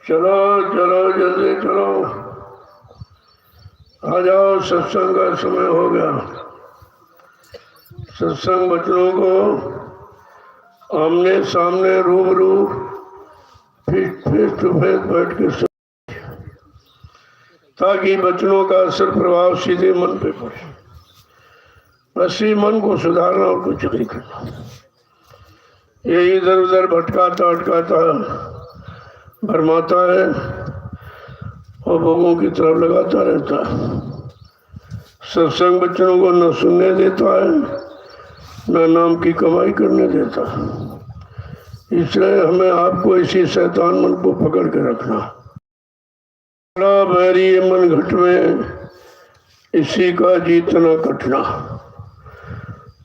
चलो चलो जल्दी चलो, आ जाओ, सत्संग का समय हो गया। सत्संग बच्चों को आमने सामने रूबरू फेस टू फेस बैठ के सुन, ताकि बच्चों का असर प्रभाव सीधे मन पे पड़े। बस ही मन को सुधारना और कुछ नहीं करना। ये इधर उधर भटकाता अटकाता भरमाता है और भोगों की तरफ लगाता रहता है। सत्संग बच्चों को न सुनने देता है, न नाम की कमाई करने देता। इसलिए हमें आपको इसी शैतान मन को पकड़ के रखना। बड़ा बैरी मन घट में, इसी का जीतना कटना।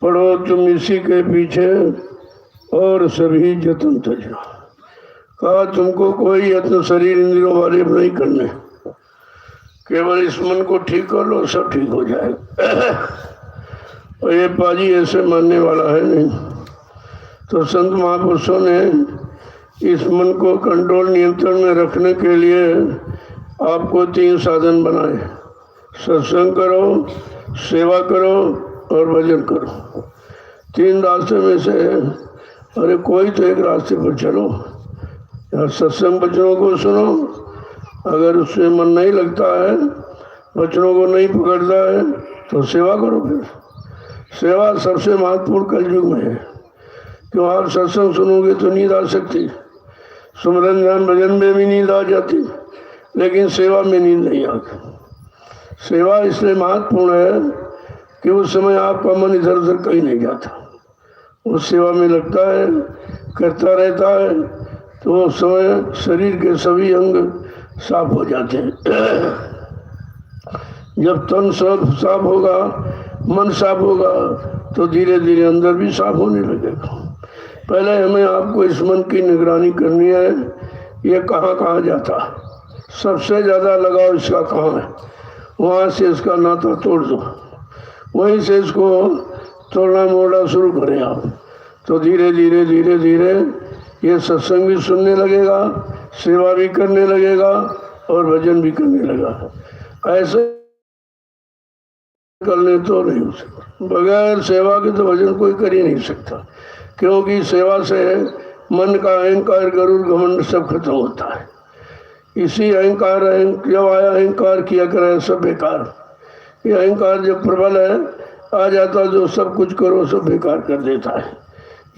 पढ़ो तुम इसी के पीछे और सभी जतन तजना। कहा तुमको कोई यत्न शरीर इंद्रियों वाले नहीं करने, केवल इस मन को ठीक कर लो, सब ठीक हो जाएगा। और ये पाजी ऐसे मानने वाला है नहीं। तो संत महापुरुषों ने इस मन को कंट्रोल नियंत्रण में रखने के लिए आपको 3 साधन बनाए। सत्संग करो, सेवा करो और भजन करो। 3 रास्ते में से अरे कोई तो एक रास्ते पर चलो। या सत्संग वचनों को सुनो, अगर उससे मन नहीं लगता है, वचनों को नहीं पकड़ता है, तो सेवा करो। फिर सेवा सबसे महत्वपूर्ण कलयुग में है। क्यों आप सत्संग सुनोगे तो नींद आ सकती, सुमरन ध्यान भजन में भी नींद आ जाती, लेकिन सेवा में नींद नहीं आती। सेवा इसलिए महत्वपूर्ण है कि उस समय आपका मन इधर उधर कहीं नहीं जाता, उस सेवा में लगता है, करता रहता है, तो उस समय शरीर के सभी अंग साफ हो जाते हैं। जब तन सब साफ होगा, मन साफ होगा, तो धीरे धीरे अंदर भी साफ होने लगेगा। पहले हमें आपको इस मन की निगरानी करनी है, ये कहाँ कहाँ जाता, सबसे ज़्यादा लगाव इसका कहाँ है, वहाँ से इसका नाता तोड़ दो, वहीं से इसको तोड़ना मोड़ना शुरू करें आप। तो धीरे धीरे धीरे धीरे ये सत्संग भी सुनने लगेगा, सेवा भी करने लगेगा और भजन भी करने लगा। ऐसे करने तो नहीं हो सकता, बगैर सेवा के तो भजन कोई कर ही नहीं सकता। क्योंकि सेवा से मन का अहंकार, गरुड़, घमंड सब खत्म होता है। इसी अहंकार जब आया, अहंकार किया करे सब बेकार। ये अहंकार जब प्रबल है आ जाता, जो सब कुछ करो सब बेकार कर देता है।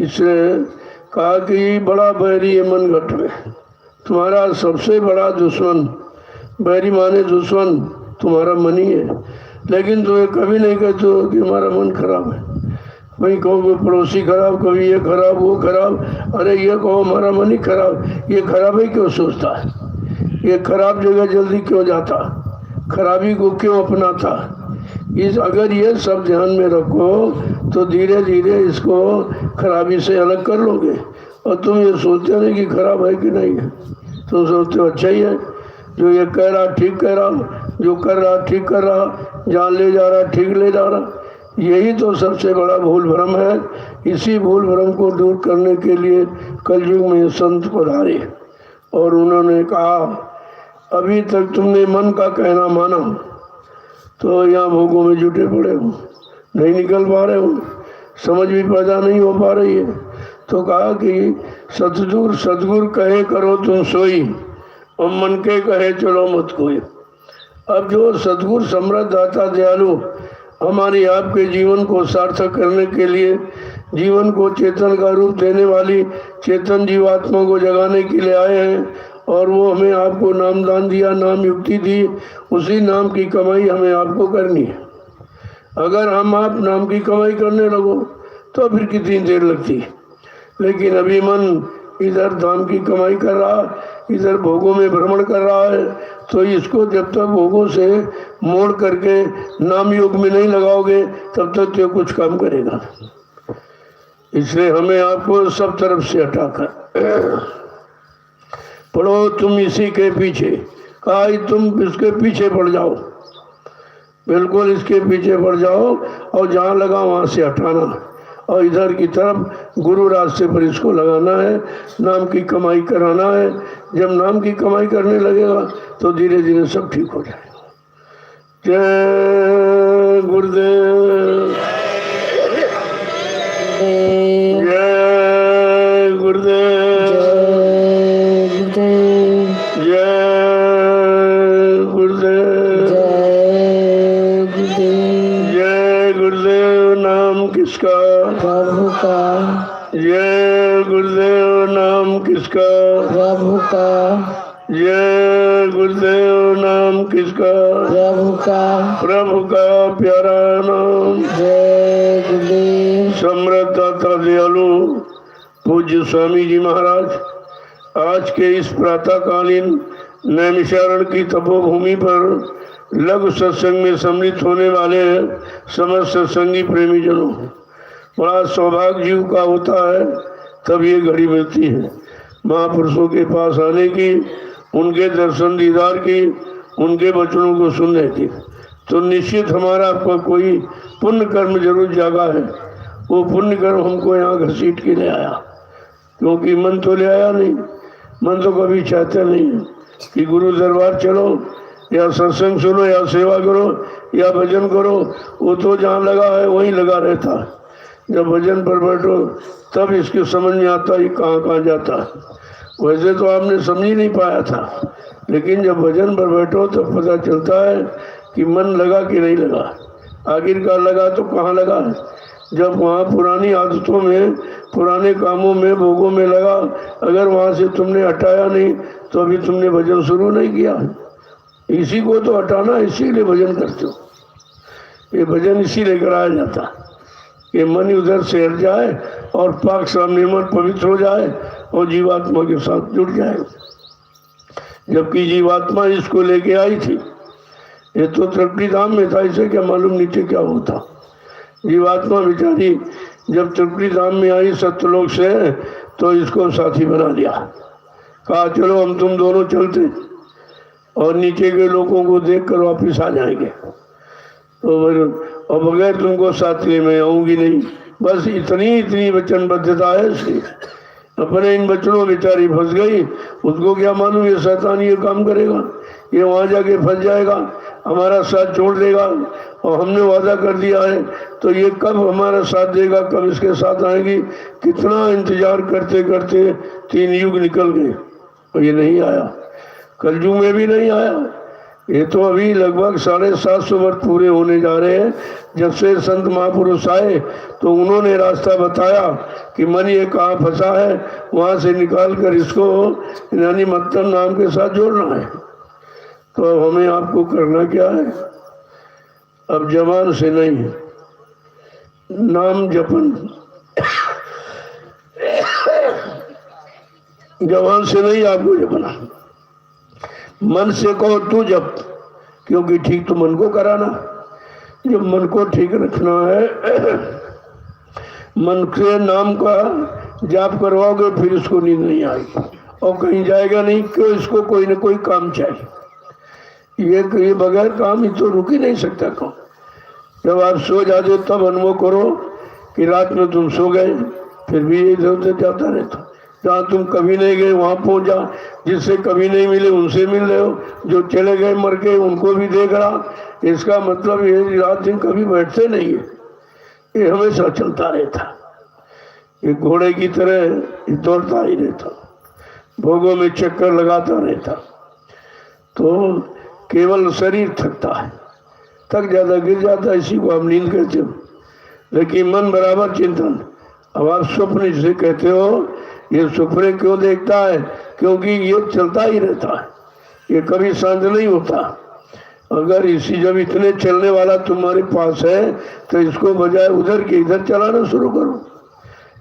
इसलिए कहा कि बड़ा बैरी है मन घट में, तुम्हारा सबसे बड़ा दुश्मन, बैरी माने दुश्मन, तुम्हारा मन ही है। लेकिन तुम्हें कभी नहीं कहते हो कि हमारा मन खराब है। वही कहो पड़ोसी खराब, कभी ये खराब वो खराब, अरे ये कहो हमारा मन ही खराब। ये खराब ही क्यों सोचता है, ये खराब जगह जल्दी क्यों जाता, खराबी को क्यों अपनाता। इस अगर ये सब ध्यान में रखो तो धीरे धीरे इसको खराबी से अलग कर लोगे। और तुम ये सोचते नहीं कि खराब है कि नहीं है, तुम सोचते हो अच्छा ही है, जो ये कह रहा ठीक कह रहा, जो कर रहा ठीक कर रहा, जहाँ ले जा रहा ठीक ले जा रहा। यही तो सबसे बड़ा भूल भ्रम है। इसी भूल भ्रम को दूर करने के लिए कलयुग में संत पधारे और उन्होंने कहा अभी तक तुमने मन का कहना माना तो यहाँ भोगों में जुटे पड़े हो, नहीं निकल पा रहे हो, समझ भी पैदा नहीं हो पा रही है। तो कहा कि सतगुरु कहे करो तुम सोई, और मन के कहे चलो मत कोई। अब जो सतगुरु समृद्ध दाता दयालु हमारी आपके जीवन को सार्थक करने के लिए, जीवन को चेतन का रूप देने वाली चेतन जीवात्मा को जगाने के लिए आए हैं, और वो हमें आपको नाम दान दिया, नाम युक्ति दी, उसी नाम की कमाई हमें आपको करनी है। अगर हम आप नाम की कमाई करने लगो तो फिर कितनी देर लगती है। लेकिन अभी मन इधर धाम की कमाई कर रहा, इधर भोगों में भ्रमण कर रहा है, तो इसको जब तक भोगों से मोड़ करके नाम योग में नहीं लगाओगे तब तक तो कुछ काम करेगा। इसलिए हमें आपको सब तरफ से हटाकर पढ़ो तुम इसी के पीछे। कहा तुम इसके पीछे पड़ जाओ, बिल्कुल इसके पीछे पड़ जाओ, और जहाँ लगा वहाँ से हटाना, और इधर की तरफ गुरु रास्ते पर इसको लगाना है, नाम की कमाई कराना है। जब नाम की कमाई करने लगेगा तो धीरे धीरे सब ठीक हो जाएगा। जय गुरुदेव, जय गुरुदेव, जय गुरुदेव, जय गुरुदेव। नाम किसका? प्रभु का। जय गुरुदेव। नाम किसका? प्रभु का। जय गुरुदेव। नाम किसका? प्रभु का। प्रभु का प्यारा नाम। जय गुरुदेव। समृद्ध दाता दयालु पूज्य स्वामी जी महाराज, आज के इस प्रातःकालीन नैमिषारण्य की तपोभूमि पर लघु सत्संग में सम्मिलित होने वाले समस्त सत्संगी प्रेमी जनों, बड़ा सौभाग्य जीव का होता है तब ये घड़ी मिलती है महापुरुषों के पास आने की, उनके दर्शन दीदार की, उनके वचनों को सुनने की। तो निश्चित हमारा आपका कोई पुण्य कर्म जरूर जागा है। वो पुण्य कर्म हमको यहाँ घसीट के ले आया, क्योंकि मन तो ले आया नहीं। मन तो कभी चाहता नहीं है कि गुरु दरबार चलो या सत्संग सुनो या सेवा करो या भजन करो। वो तो जहाँ लगा है वहीं लगा रहता है। जब भजन पर बैठो तब इसके समझ में आता है कहाँ कहाँ जाता है। वैसे तो आपने समझ ही नहीं पाया था, लेकिन जब भजन पर बैठो तब पता चलता है कि मन लगा कि नहीं लगा। आखिरकार लगा तो कहाँ लगा? जब वहाँ पुरानी आदतों में, पुराने कामों में, भोगों में लगा। अगर वहाँ से तुमने हटाया नहीं तो अभी तुमने भजन शुरू नहीं किया। इसी को तो हटाना, इसीलिए भजन करते हो। ये भजन इसीलिए कराया जाता कि मन उधर से हट जाए और पाक सामने मन पवित्र हो जाए और जीवात्मा के साथ जुड़ जाए। जबकि जीवात्मा इसको लेके आई थी, ये तो त्रिकुटी धाम में था, इसे क्या मालूम नीचे क्या होता। जीवात्मा बेचारी जब त्रिकुटी धाम में आई सत्यलोक से तो इसको साथी बना लिया। कहा चलो हम तुम दोनों चलते और नीचे के लोगों को देख कर वापिस आ जाएंगे, तो और बगैर तुमको साथ लिए मैं आऊँगी नहीं। बस इतनी वचनबद्धता है इसकी। अपने इन बच्चों में बेचारी फंस गई, उसको क्या मालूम ये शैतान ये काम करेगा, ये वहां जाके फंस जाएगा, हमारा साथ छोड़ देगा, और हमने वादा कर दिया है तो ये कब हमारा साथ देगा, कब इसके साथ आएगी। कितना इंतजार करते करते 3 युग निकल गए और ये नहीं आया, कलयुग में भी नहीं आया। ये तो अभी लगभग 750 वर्ष पूरे होने जा रहे हैं जब से संत महापुरुष आए, तो उन्होंने रास्ता बताया कि मन ये कहाँ फंसा है, वहाँ से निकाल कर इसको यानी मतलब नाम के साथ जोड़ना है। तो अब हमें आपको करना क्या है, अब जबान से नहीं, नाम जपन, जबान से नहीं आपको जपना, मन से कहो तू जप, क्योंकि ठीक तो मन को कराना। जब मन को ठीक रखना है, मन से नाम का जाप करवाओगे फिर इसको नींद नहीं आएगी और कहीं जाएगा नहीं, क्यों, इसको कोई ना कोई काम चाहिए। ये बगैर काम ही तो रुक ही नहीं सकता काम। जब आप सो जाते तब अनुभव करो कि रात में तुम सो गए फिर भी इधर उधर जाता रहता, जहाँ तुम कभी नहीं गए वहाँ पहुँच जा, जिससे कभी नहीं मिले उनसे मिल रहे हो, जो चले गए मर गए उनको भी देख रहा। इसका मतलब ये रात दिन कभी बैठते नहीं है, ये हमेशा चलता रहता, ये घोड़े की तरह दौड़ता ही रहता, भोगों में चक्कर लगाता रहता। तो केवल शरीर थकता है, थक जाता, गिर जाता, इसी को आप नींद कहते हो। लेकिन मन बराबर चिंतन। अब आप स्वप्न जिसे कहते हो, ये सपने क्यों देखता है, क्योंकि ये चलता ही रहता है, ये कभी शांत नहीं होता। अगर इसी जब इतने चलने वाला तुम्हारे पास है तो इसको बजाय उधर के इधर चलाना शुरू करो।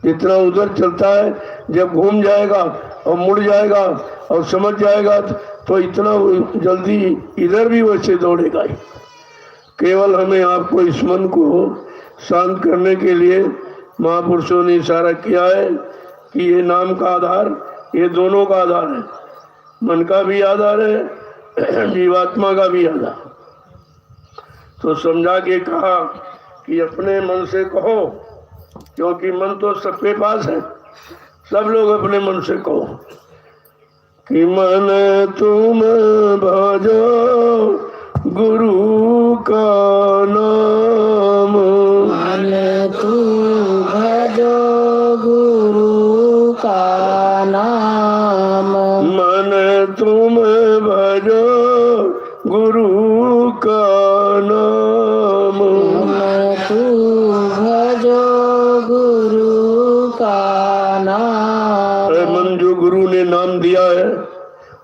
जितना उधर चलता है, जब घूम जाएगा और मुड़ जाएगा और समझ जाएगा तो इतना जल्दी इधर भी वैसे दौड़ेगा ही। केवल हमें आपको इस मन को शांत करने के लिए महापुरुषों ने इशारा किया है कि ये नाम का आधार, ये दोनों का आधार है, मन का भी आधार है, जीवात्मा का भी आधार। तो समझा के कहा कि अपने मन से कहो, क्योंकि मन तो सबके पास है, सब लोग अपने मन से कहो कि मन तुम भजो गुरु का नाम, मन तू भजो गुरु का नाम, मन तुम भजो गुरु का नाम, मन तू भजो गुरु का नाम। अरे मन, जो गुरु ने नाम दिया है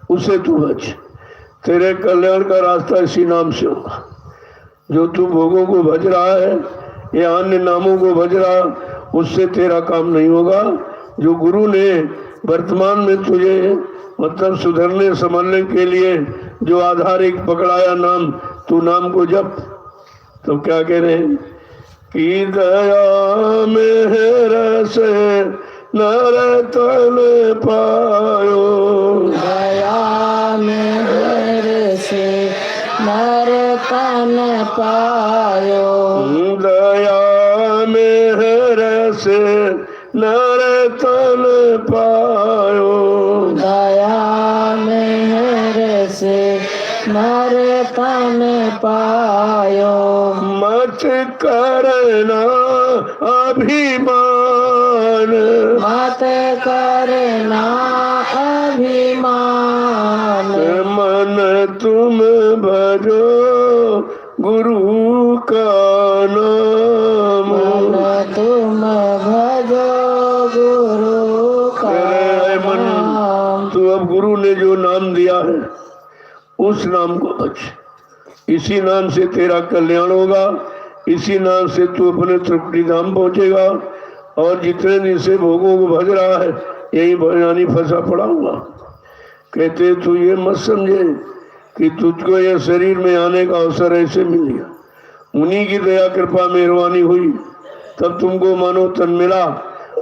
उसे तू भज, तेरे कल्याण का रास्ता इसी नाम से होगा। जो तू भोगों को भज रहा है या अन्य नामों को भज रहा, उससे तेरा काम नहीं होगा। जो गुरु ने वर्तमान में तुझे मतलब सुधरने संभलने के लिए जो आधार एक पकड़ाया नाम, तू नाम को जप। तो क्या कह रहे हैं कि दया मेहर से नर तन पायो, दया मेहर से नर तन पायो, दया मेहर से नर तन पायो, दया मेहर से नर तन पायो। मत करना अभिमान, मत करना अभिमान, मन तुम भजो गुरु का नाम, मन तुम भजो गुरु का नाम। तो अब गुरु ने जो नाम दिया है उस नाम को भज, इसी नाम से तेरा कल्याण होगा, इसी नाम से तू अपने त्रिपुटी धाम पहुंचेगा। और जितने दिन से भोगों को भज रहा है यही भजनानी फंसा पड़ा हुआ। कहते तू ये मत समझे कि तुझको ये शरीर में आने का अवसर ऐसे मिल गया, उन्हीं की दया कृपा मेहरबानी हुई तब तुमको मानव तन मिला,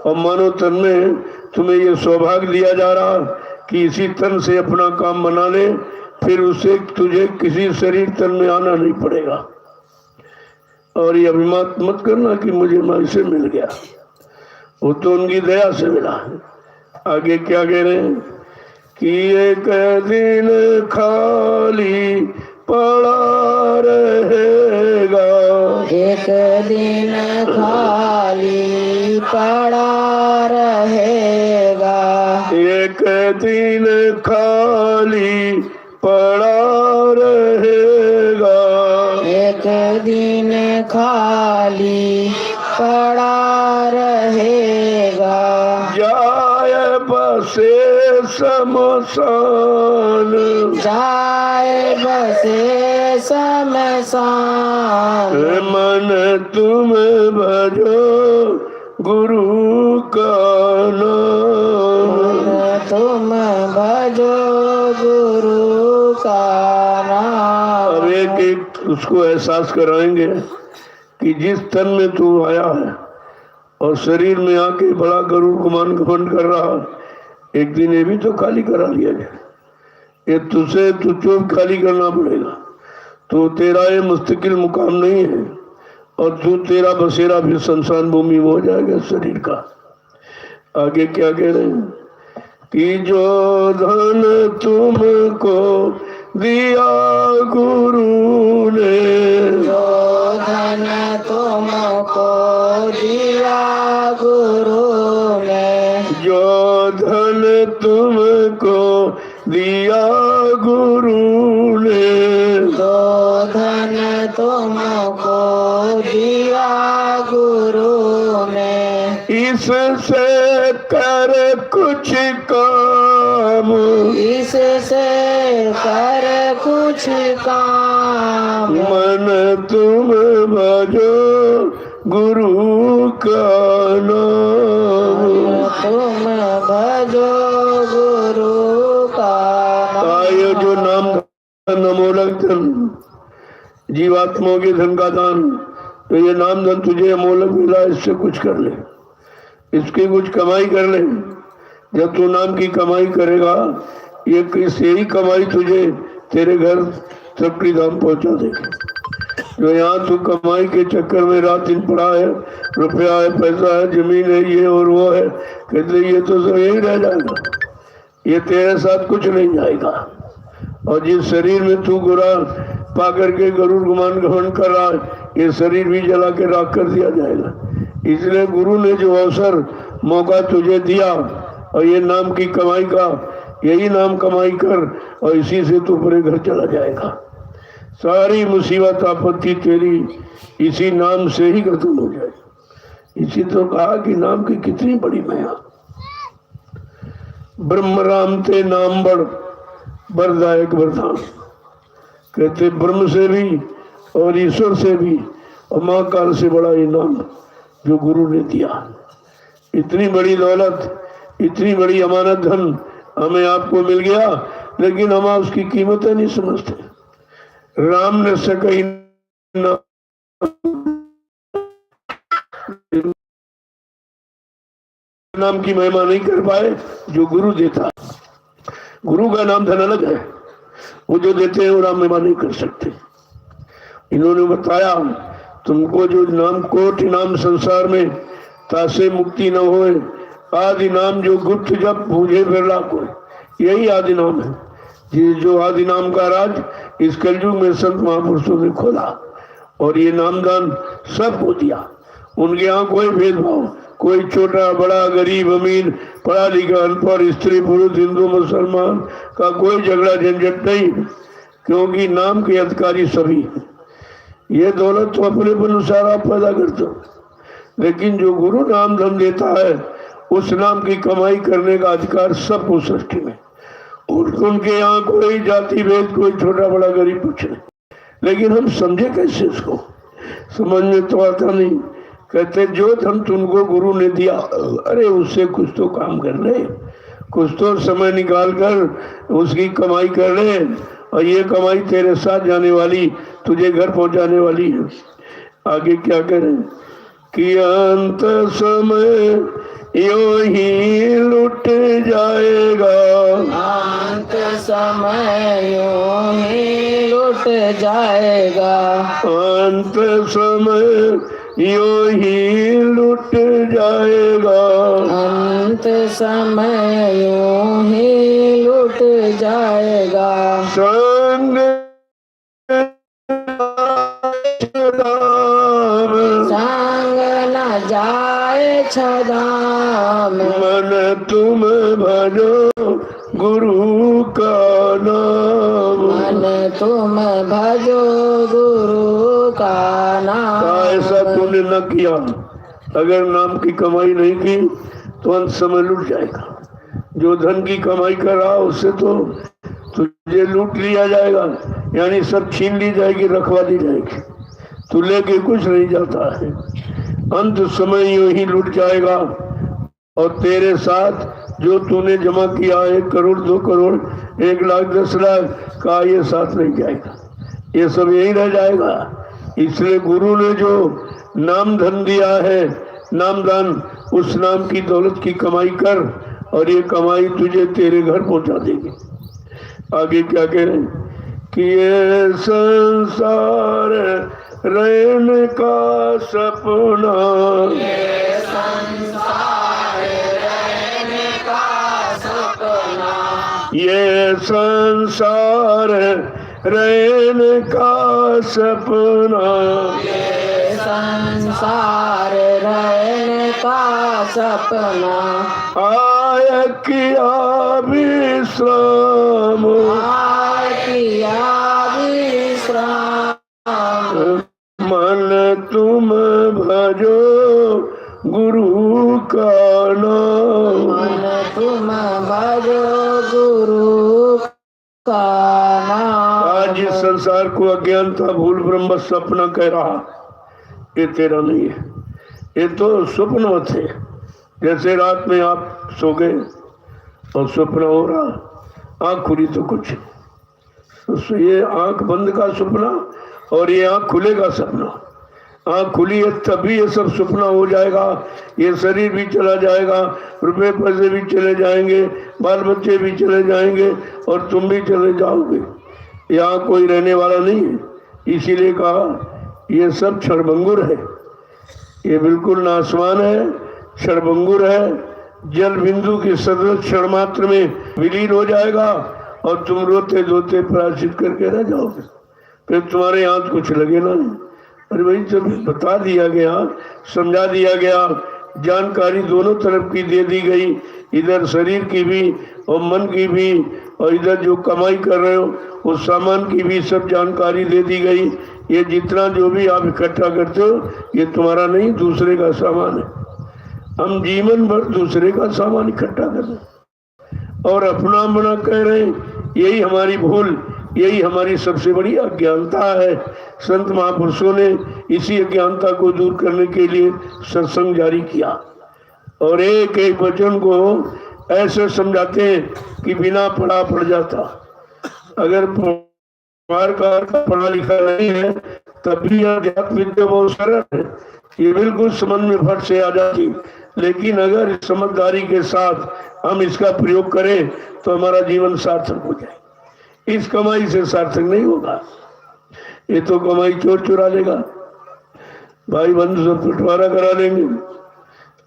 और मानव तन में तुम्हें ये सौभाग्य दिया जा रहा कि इसी तन से अपना काम बना ले, फिर उससे तुझे किसी शरीर तन में आना नहीं पड़ेगा। और ये अभिमान मत करना कि मुझे माई से मिल गया, वो तो उनकी दया से मिला है। आगे क्या कह रहे हैं कि एक दिन खाली पड़ा रहेगा, एक दिन खाली पड़ा रहेगा, एक दिन खाली पड़ा रहेगा, एक दिन खाली पड़ा रहेगा, जाए बसे शमशान, जाए बसे शमशान, मन तुम भजो गुरु का नाम, तुम भजो गुरु का नाम। अब एक एक उसको एहसास कराएंगे कि जिस तन में तू आया है और शरीर में आके बड़ा गरुड़ गुमान घमंड कर रहा है, एक दिन ये भी तो खाली करा लिया जाए। ये तुझसे तुझको खाली करना पड़ेगा। तो तेरा ये मुस्तकिल मुकाम नहीं है और तू तेरा बसेरा भी शमशान भूमि में हो जाएगा शरीर का। आगे क्या कह रहे हैं कि जो धन तुमको दिया गुरु ने, जो धन तुमको दिया गुरु ने, जो धन तुमको दिया गुरु ने, जो धन तुमको दिया गुरु ने, इससे कर कुछ काम, इससे कर कुछ काम, मन तुम भजो गुरु का नाम, तुम भजो गुरु का आयो जो नाम धन अमोलक धन, जीवात्माओं के धन का दान, तो ये नाम धन तुझे अमोलक मिला, इससे कुछ कर ले, इसकी कुछ कमाई कर ले। जब तू नाम की कमाई करेगा, ये किसी ही कमाई तुझे तेरे घर सबकी धाम पहुंचा देगी। जो यहाँ तू कमाई के चक्कर में रात दिन पड़ा है, रुपया है, पैसा है, जमीन है, ये और वो है, कहते ये तो सब यही रह जाएगा, ये तेरे साथ कुछ नहीं जाएगा। और जिस शरीर में तू गुरा पा करके गरुड़ गुमान घमंड कर रहा है, ये शरीर भी जला के राख कर दिया जाएगा। इसलिए गुरु ने जो अवसर मौका तुझे दिया और ये नाम की कमाई का, यही नाम कमाई कर और इसी से तू पूरे घर चला जाएगा। सारी मुसीबत आपत्ति तेरी इसी नाम से ही खत्म हो जाएगी। इसी तो कहा कि नाम की कितनी बड़ी माया। ब्रह्म राम ते नाम बड़ वरदायक वरदान, कहते ब्रह्म से भी और ईश्वर से भी और महाकाल से बड़ा ये नाम जो गुरु ने दिया। इतनी बड़ी दौलत, इतनी बड़ी अमानत धन हमें आपको मिल गया, लेकिन हम उसकी कीमत नहीं समझते। राम ने सका नाम की महिमा नहीं कर पाए जो गुरु देता। गुरु का नाम धन अलग है, वो जो देते हैं वो नाम महिमा नहीं कर सकते। इन्होंने बताया तुमको जो नाम कोट नाम संसार में तासे मुक्ति न होए, आदि नाम जो गुप्त जब पूजे बिरला को, यही आदि नाम है। ये जो आदि नाम का राज इस कलयुग में संत महापुरुषों ने खोला और ये नामदान सबको दिया। उनके यहाँ कोई भेदभाव, कोई छोटा बड़ा गरीब अमीर पढ़ा लिखा अनपढ़ स्त्री पुरुष हिंदू मुसलमान का कोई झगड़ा झंझट नहीं, क्योंकि नाम के अधिकारी सभी हैं। ये दौलत तो अपने अनुसार आप पैदा करते हो, लेकिन जो गुरु नाम धन देता है उस नाम की कमाई करने का अधिकार सबको सृष्टि में। उनके यहाँ कोई जाति भेद, कोई छोटा बड़ा गरीब कुछ नहीं, लेकिन हम समझे कैसे इसको, समझ में तो आता नहीं। कहते जो धन तुमको गुरु ने दिया, अरे उससे कुछ तो काम कर ले, कुछ तो समय निकाल कर उसकी कमाई कर ले, और ये कमाई तेरे साथ जाने वाली, तुझे घर पहुंचाने वाली है। आगे क्या करें कि अंत समय यो ही लुट जाएगा, अंत समय यूं ही लुट जाएगा, अंत समय यो ही लुट जाएगा। अंत समय यूं ही लुट जाएगा। संग संग न जाए छदाम। मन तुम भजो गुरु का नाम। मन तुम भजो गुरु का नाम। ऐसा तूने न किया, अगर नाम की कमाई नहीं की तो अंत समय लूट जाएगा। जो धन की कमाई कर रहा उससे तो तुझे लूट लिया जाएगा, यानी सब छीन ली जाएगी, रखवा दी जाएगी, तू लेके कुछ नहीं जाता है। अंत समय यूं ही लूट जाएगा और तेरे साथ जो तूने जमा किया 1 करोड़ 2 करोड़ 1 लाख 10 लाख का ये साथ नहीं जाएगा, ये सब यही रह जाएगा। इसलिए गुरु ने जो नाम धन दिया है, नाम दान, उस नाम की दौलत की कमाई कर और ये कमाई तुझे तेरे घर पहुंचा देगी। आगे क्या कह रहे हैं कि ये संसार रहने का सपना, ये संसार रहने का सपना। ये संसार रहने का सपना, ये संसार रहने का सपना। आय किया विश्राम, आय किया विश्राम। मन तुम भजो गुरु का नाम। मन तुम भजो गुरु का नाम। आज इस संसार को अज्ञानता भूल ब्रह्म सपना कह रहा, ये तेरा नहीं है, ये तो स्वप्न मत है। जैसे रात में आप सो गए और स्वप्न हो रहा, आंख खुली तो कुछ, तो ये आंख बंद का सपना और ये आंख खुले का सपना। आंख खुली है तभी ये सब सपना हो जाएगा, ये शरीर भी चला जाएगा, रुपए पैसे भी चले जाएंगे, बाल बच्चे भी चले जाएंगे और तुम भी चले जाओगे। यहाँ कोई रहने वाला नहीं है। इसीलिए कहा ये सब क्षणभंगुर है, ये बिल्कुल नासमान है, क्षणभंगुर है। जल बिंदु की सदृश क्षण मात्र में विलीन हो जाएगा और तुम रोते धोते प्रायश्चित करके रह जाओगे, फिर तुम्हारे हाथ कुछ लगे ना। अरे भाई जब बता दिया गया, समझा दिया गया, जानकारी दोनों तरफ की दे दी गई, इधर शरीर की भी और मन की भी, और इधर जो कमाई कर रहे हो उस सामान की भी सब जानकारी दे दी गई। ये जितना जो भी आप इकट्ठा करते हो ये तुम्हारा नहीं, दूसरे का सामान है। हम जीवन भर दूसरे का सामान इकट्ठा कर रहे और अपना अपना कह रहे हैं। यही हमारी भूल, यही हमारी सबसे बड़ी अज्ञानता है। संत महापुरुषों ने इसी अज्ञानता को दूर करने के लिए सत्संग जारी किया और एक एक वचन को ऐसे समझाते हैं कि बिना पढ़ा पड़ जाता। अगर का पढ़ा लिखा नहीं है तब भी अध्यात्म विद्या बहुत सरल है, ये बिल्कुल समझ में फट से आ जाती। लेकिन अगर इस समझदारी के साथ हम इसका प्रयोग करें तो हमारा जीवन सार्थक हो जाए। इस कमाई से सार्थक नहीं होगा, ये तो कमाई चोर चुरा लेगा, भाई बंधु सब बंटवारा करा लेंगे,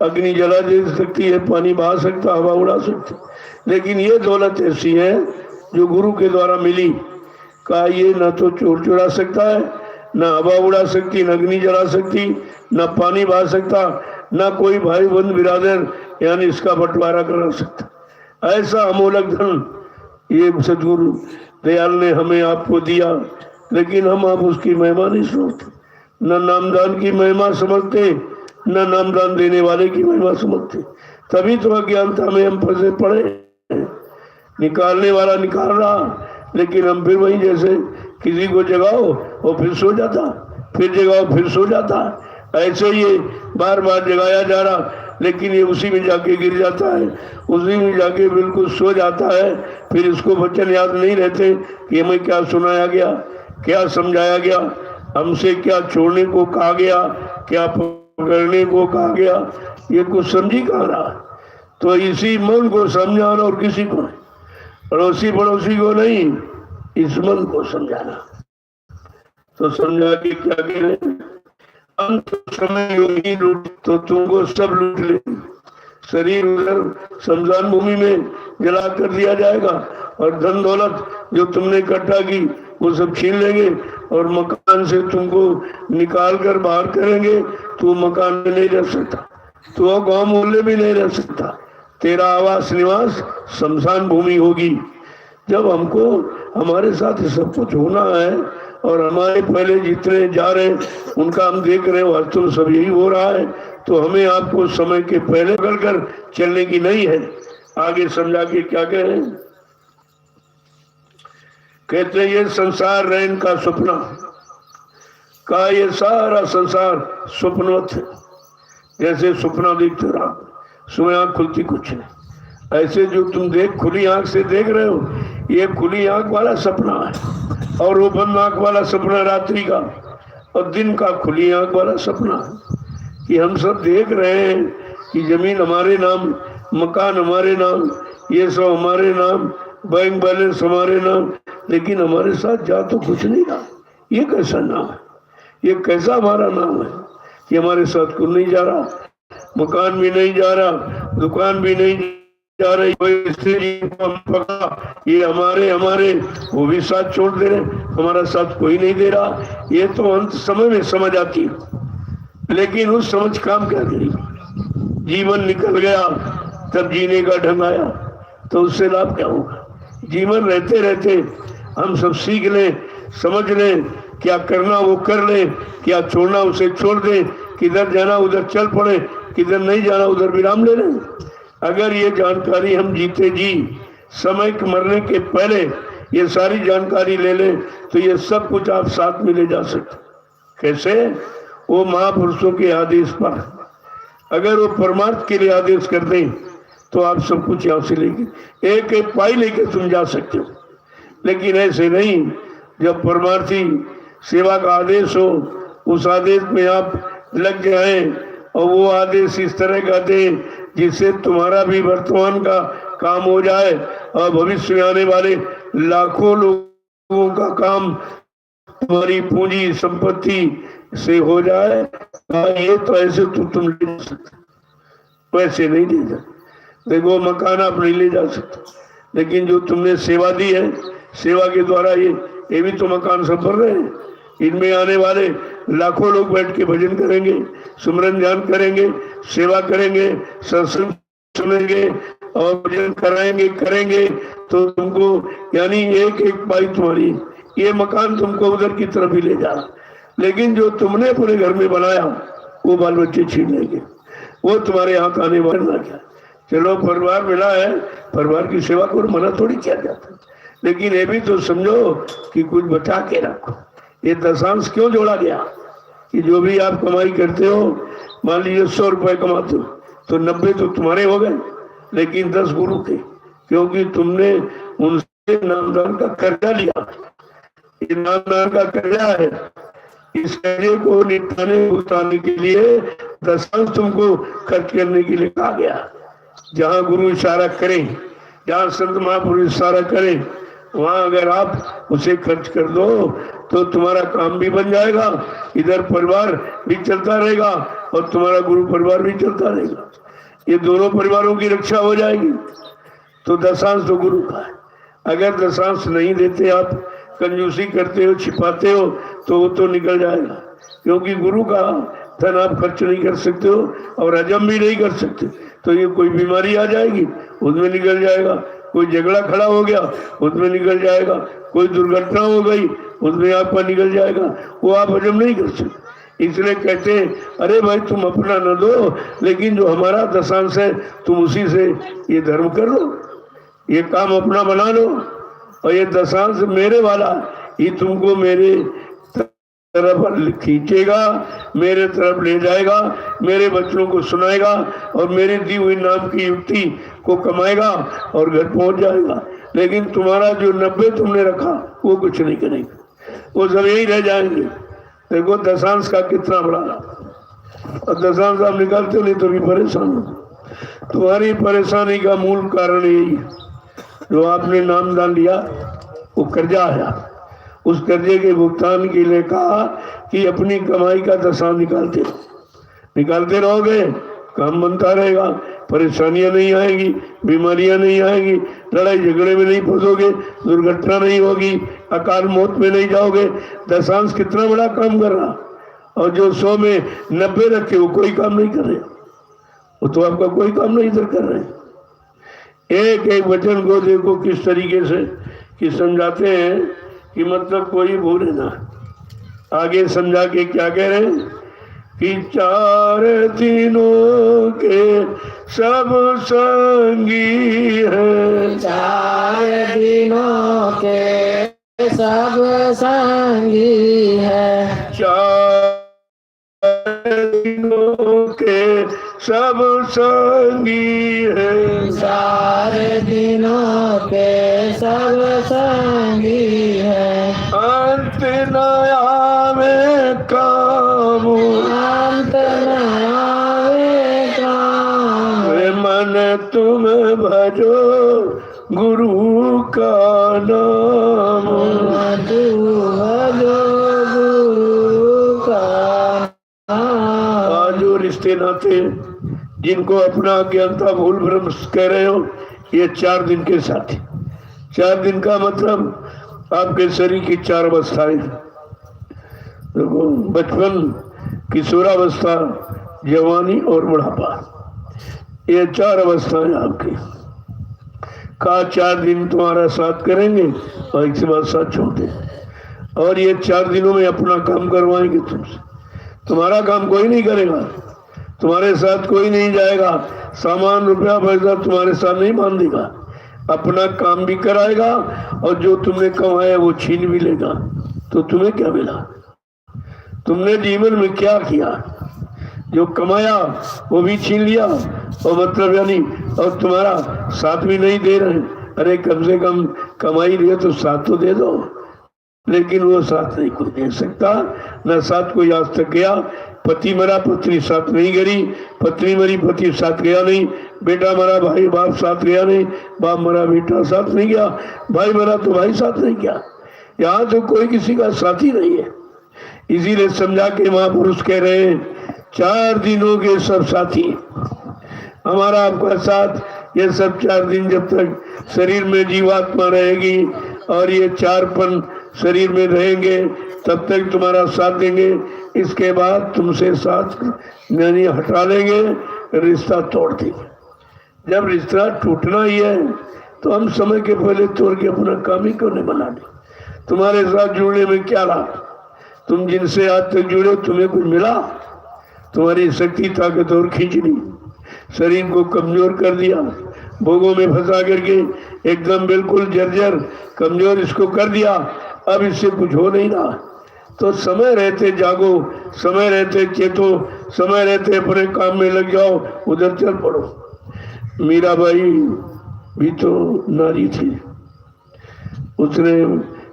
अग्नि जला दे सकती है, पानी बहा सकता, हवा उड़ा सकती। लेकिन ये दौलत ऐसी है जो गुरु के द्वारा मिली, का ये न तो चोर चुरा सकता है, न हवा उड़ा सकती, न अग्नि जला सकती, न पानी बहा सकता, न कोई भाई बंधु बिरादर यानी इसका बंटवारा करा सकता। ऐसा अमोलक धन ये सदगुरु दयाल ने हमें आपको दिया, लेकिन हम आप उसकी महिमा नहीं समझते, न नामदान की महिमा समझते, न नामदान देने वाले की महिमा समझते। तभी तो अज्ञानता में हम फंसे पड़े। निकालने वाला निकाल रहा, लेकिन हम फिर वहीं जैसे किसी को जगाओ और फिर सो जाता, फिर जगाओ फिर सो जाता, ऐसे ये बार बार जगाया जा रहा, लेकिन ये उसी में जाके गिर जाता है, उसी में जाके बिल्कुल सो जाता है। फिर इसको वचन याद नहीं रहते कि हमें क्या सुनाया गया, क्या समझाया गया, हमसे क्या छोड़ने को कहा गया, क्या पकड़ने को कहा गया, ये कुछ समझी कहाँ रहा। तो इसी मन को समझाना और किसी को नहीं, पड़ोसी पड़ोसी को नहीं, इस मन को समझाना। तो समझा के क्या करें, अंत समय योगी लूट तो तुमको सब लूट ले। शरीर उधर शमशान भूमि में जला कर दिया जाएगा और धन दौलत जो तुमने इकट्ठा की वो सब छीन लेंगे और मकान से तुमको निकाल कर बाहर करेंगे। तू मकान में नहीं रह सकता, तू गांव मोहल्ले में नहीं रह सकता, तेरा आवास निवास शमशान भूमि होगी। जब हमको हमारे साथ सब कुछ होना है और हमारे पहले जितने जा रहे उनका हम देख रहे हैं वास्तव सब यही हो रहा है, तो हमें आपको समय के पहले पकड़ कर चलने की नहीं है। आगे समझा के क्या कह रहे हैं, कहते ये संसार रैन का सपना का, ये सारा संसार स्वप्नवत है। जैसे सपना देखते रहा, सुबह आंख खुलती कुछ है, ऐसे जो तुम खुली आंख से देख रहे हो ये खुली आंख वाला सपना है, और वो बंद आंख वाला सपना रात्रि का, और दिन का खुली आंख वाला सपना है कि हम सब देख रहे हैं कि जमीन हमारे नाम, मकान हमारे नाम, ये सब हमारे नाम, बैंक बैलेंस हमारे नाम, लेकिन हमारे साथ जा तो कुछ नहीं रहा। ये कैसा नाम है, ये कैसा हमारा नाम है कि हमारे साथ कुछ नहीं जा रहा, मकान भी नहीं जा रहा, दुकान भी नहीं जा रही, कोई स्त्री पकड़ा ये हमारे वो भी साथ छोड़ दे रहे, हमारा साथ कोई नहीं दे रहा। ये तो अंत समय में समझ आती है, लेकिन उस समझ काम क्या करेगी। जीवन निकल गया तब जीने का ढंग आया, तो उससे लाभ क्या होगा। जीवन रहते रहते हम सब सीख लें, समझ लें, क्या करना वो कर ले, क्या छोड़ना उसे छोड़ दे, किधर जाना उधर चल पड़े, किधर नहीं जाना उधर विराम ले लें। अगर ये जानकारी हम जीते जी समय के मरने के पहले ये सारी जानकारी ले लें तो ये सब कुछ आप साथ में ले जा सकते। कैसे? वो महापुरुषों के आदेश पर, अगर वो परमार्थ के लिए आदेश कर दें तो आप सब कुछ यहाँ से लेके एक एक पाई लेके तुम जा सकते हो। लेकिन ऐसे नहीं, जब परमार्थी सेवा का आदेश हो उस आदेश में आप लग जाएं और वो आदेश इस तरह का दे जिससे तुम्हारा भी वर्तमान का काम हो जाए और भविष्य में आने वाले लाखों लोगों का काम तुम्हारी पूंजी संपत्ति से हो जाए, ये तो ऐसे तो तुम ले जा सकते, वैसे नहीं ले जा। देखो मकान आप नहीं ले जा सकते, लेकिन जो तुमने सेवा दी है, सेवा के द्वारा ये भी तो मकान सब भर रहे हैं। इनमें आने वाले लाखों लोग बैठ के भजन करेंगे, सुमरन ध्यान करेंगे, सेवा करेंगे, सत्संग सुनेंगे और भजन करेंगे तो तुमको यानी एक एक पाई तुम्हारी, ये मकान तुमको उधर की तरफ ही ले जा। लेकिन जो तुमने अपने घर में बनाया वो बाल बच्चे छीन लेंगे, वो तुम्हारे यहाँ आने वाला क्या। चलो परिवार मिला है, परिवार की सेवा करो, मना थोड़ी किया जाता, लेकिन ये भी तो समझो कि कुछ बचा के रखो। ये दशांश क्यों जोड़ा गया कि जो भी आप कमाई करते हो, मान लीजिए 100 रुपए कमाते हो तो 90 तो तुम्हारे हो गए, लेकिन 10 गुरु के, क्योंकि तुमने उनसे नामदान का कर्जा लिया। ये नामदान का कर्जा है, इस कर्जे को निपटाने उतारने के लिए दशांश तुमको खर्च करने के लिए कहा गया। जहाँ गुरु इशारा करें, जहाँ संत महापुरुष इशारा करें, वहां अगर आप उसे खर्च कर दो तो तुम्हारा काम भी बन जाएगा, इधर परिवार भी चलता रहेगा और तुम्हारा गुरु परिवार भी चलता रहेगा, ये दोनों परिवारों की रक्षा हो जाएगी। तो दशांश तो गुरु का है। अगर दशांश नहीं देते, आप कंजूसी करते हो, छिपाते हो, तो वो तो निकल जाएगा, क्योंकि गुरु का धन आप खर्च नहीं कर सकते हो और हजम भी नहीं कर सकते। तो ये कोई बीमारी आ जाएगी उसमें निकल जाएगा, कोई झगड़ा खड़ा हो गया उसमें निकल जाएगा, कोई दुर्घटना हो गई उसमें आपका निकल जाएगा, वो आप हजम नहीं कर सकते। इसलिए कहते हैं अरे भाई तुम अपना न दो, लेकिन जो हमारा दशांश है तुम उसी से ये धर्म कर लो, ये काम अपना बना लो, और ये दशांश मेरे वाला ये तुमको मेरे तरफ खींचेगा, मेरे तरफ ले जाएगा, मेरे बच्चों को सुनाएगा और मेरी दी हुई नाम की युक्ति को कमाएगा और घर पहुंच जाएगा। लेकिन तुम्हारा जो 90 तुमने रखा वो कुछ नहीं करेगा, वो सब यही रह जाएंगे। देखो दशांश का कितना बड़ा, और दशांश आप निकालते नहीं तो भी परेशान हो। तुम्हारी परेशानी का मूल कारण यही है, जो आपने नामदान लिया वो कर्जा आया, उस कर्जे के भुगतान के लिए कहा कि अपनी कमाई का दशा निकालते रहोगे, काम बनता रहेगा, परेशानियां नहीं आएगी, बीमारियां नहीं आएगी, लड़ाई झगड़े में नहीं फंसोगे, दुर्घटना नहीं होगी, अकाल मौत में नहीं जाओगे। दशांश कितना बड़ा काम कर रहा, और जो 100 में 90 रखे वो कोई काम नहीं कर रहे, वो तो आपका कोई काम नहीं इधर कर रहे। एक एक वचन को देखो किस तरीके से कि समझाते हैं कि मतलब कोई भूले ना। आगे समझा के क्या कह रहे हैं कि 4 दिनों के सब संगी हैं, 4 दिनों के सब संगी है, 4 दिनों के सब संगी हैं, 4 दिनों के सब संगी है, अंत न आवे काम, अंत न आवे काम, वे मन तुम भजो गुरु का नाम, तू भजो गुरु का नाम। आज जो रिश्ते नाते जिनको अपना अज्ञानता भूल भ्रम कह रहे हो, ये 4 दिन के साथ। 4 दिन का मतलब आपके शरीर की 4 अवस्थाएं देखो, बचपन, किशोरावस्था, जवानी और बुढ़ापा, ये 4 अवस्थाएं आपकी का 4 दिन तुम्हारा साथ करेंगे और एक से बाद साथ छोड़ दें। और ये 4 दिनों में अपना काम करवाएंगे तुमसे। तुम्हारा काम कोई नहीं करेगा, तुम्हारे साथ कोई नहीं जाएगा, सामान रुपया पैसा तुम्हारे साथ नहीं बांधेगा, अपना काम भी कराएगा और जो तुमने कमाया वो छीन भी लेगा। तो तुम्हें क्या मिला? तुमने जीवन में क्या किया? जो कमाया वो भी छीन लिया, और मतलब यानी और तुम्हारा साथ भी नहीं दे रहे। अरे कम से कम कमाई रही तो साथ तो दे दो, लेकिन वो साथ नहीं कोई दे सकता, न साथ कोई आज तक गया। पति मरा पत्नी साथ नहीं गई, पत्नी मरी पति साथ गया नहीं, बेटा मरा भाई बाप साथ गया नहीं, बाप मरा बेटा साथ नहीं गया, भाई मरा तो भाई साथ नहीं गया। यहाँ तो कोई किसी का साथी नहीं है। इसीलिए समझा के महापुरुष कह रहे हैं 4 दिनों के सब साथी, हमारा आपका साथ। ये सब 4 दिन जब तक शरीर में जीवात्मा रहेगी और ये 4पन शरीर में रहेंगे तब तक तुम्हारा साथ देंगे। इसके बाद तुमसे साथ यानी हटा लेंगे, रिश्ता तोड़ देंगे। जब रिश्ता टूटना ही है तो हम समय के पहले तोड़ के अपना काम ही क्यों नहीं बना दे? तुम्हारे साथ जुड़ने में क्या लाभ? तुम जिनसे आज तक जुड़े तुम्हें कुछ मिला? तुम्हारी शक्ति ताकत और खींच ली, शरीर को कमजोर कर दिया, भोगों में फंसा करके एकदम बिल्कुल जर्जर कमजोर इसको कर दिया। अब इससे कुछ हो नहीं रहा। तो समय रहते जागो, समय रहते चेतो, समय रहते अपने काम में लग जाओ, उधर चल पड़ो। मीराबाई भी तो नारी थी, उसने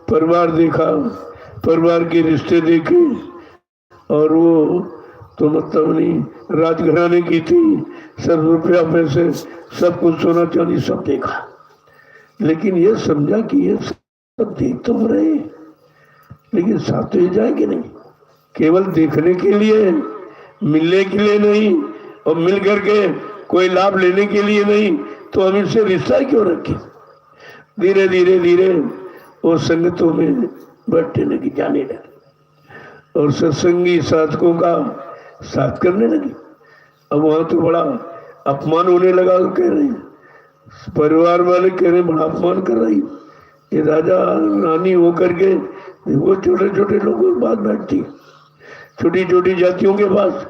परिवार देखा, परिवार के रिश्ते देखे, और वो तो मतलब नहीं राजघराने की थी, सब रुपया पैसे सब कुछ सोना चांदी सब देखा, लेकिन ये समझा कि ये सब देख तो रहे लेकिन साथ तो ये जाएंगे नहीं। केवल देखने के लिए, मिलने के लिए नहीं, और मिल करके कोई लाभ लेने के लिए नहीं, तो हम इससे रिश्ता क्यों रखें? धीरे धीरे धीरे वो संगतों में बैठने लगी, जाने लगी और सत्संगी साधकों का साथ करने लगी। अब वहां तो बड़ा अपमान होने लगा। तो कह रहे परिवार वाले कह रहे बड़ा अपमान कर रही, ये राजा रानी होकर के वो छोटे छोटे लोगों के पास बैठती, छोटी छोटी जातियों के पास,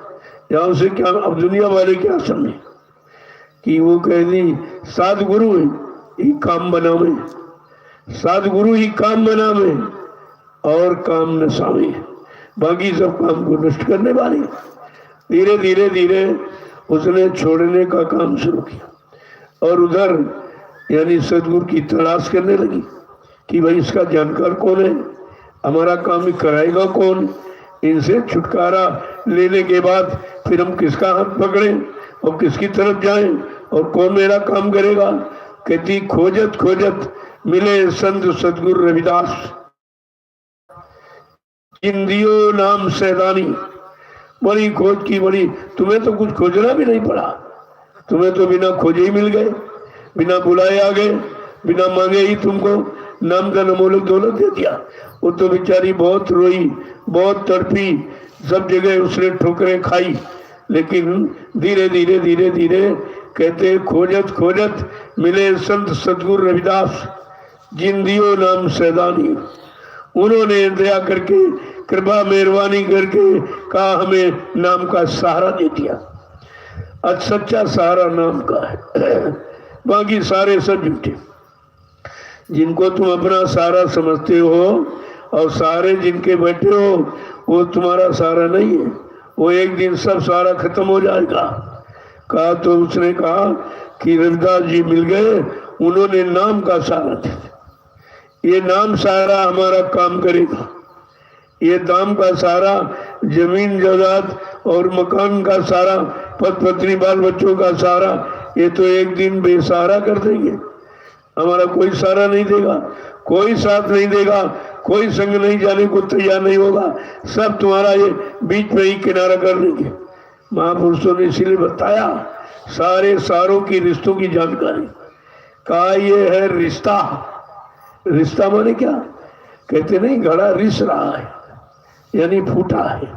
यहाँ से क्या अब दुनिया वाले क्या समझे कि वो कह दी सदगुरु ही काम बनावे, सदगुरु ही काम बनावे और काम नसावे, बाकी सब काम को नष्ट करने वाले। धीरे धीरे धीरे उसने छोड़ने का काम शुरू किया और उधर यानी सदगुरु की तलाश करने लगी कि भाई इसका जानकार कौन है, हमारा काम कराएगा कौन। इनसे छुटकारा लेने के बाद फिर हम किसका हाथ पकड़ें और किसकी तरफ जाएं और कौन मेरा काम करेगा। कहती खोजत खोजत मिले संत सदगुरु रविदास। जिंदियो नाम सैदानी, बड़ी खोज की बड़ी, तुम्हें तो कुछ खोजना भी नहीं पड़ा, तुम्हें तो बिना खोजे ही मिल गए, बिना बुलाए आ गए, बिना मांगे ही तुमको नाम का नमोलक दौलत दे दिया। वो तो बेचारी बहुत रोई, बहुत तड़पी, सब जगह उसने ठोकरें खाई, लेकिन धीरे धीरे धीरे धीरे कहते खोजत खोजत मिले संत सतगुरु रविदास, जिंदियो नाम सैदानी। उन्होंने दया करके, कृपा मेहरबानी करके कहा हमें नाम का सहारा दे दिया। आज सच्चा सहारा नाम का है, बाकी सारे सब झूठे। जिनको तुम अपना सहारा समझते हो और सारे जिनके बैठे हो, वो तुम्हारा सहारा नहीं है, वो एक दिन सब सहारा खत्म हो जाएगा। कहा तो उसने कहा कि रविदास जी मिल गए, उन्होंने नाम का सहारा दिया। ये नाम सहारा हमारा काम करेगा, ये नाम का सहारा जमीन जायदाद और मकान का सहारा, पति पत्नी बाल बच्चों का सहारा, ये तो एक दिन बेसहारा कर देंगे। हमारा कोई सहारा नहीं देगा, कोई साथ नहीं देगा, कोई संग नहीं जाने को तैयार नहीं होगा, सब तुम्हारा ये बीच में ही किनारा कर देंगे। महापुरुषों ने इसीलिए बताया सारे सारों की रिश्तों की जानकारी। कहा ये है रिश्ता। रिश्ता माने क्या? कहते नहीं घड़ा रिस रहा है, यानी फूटा है,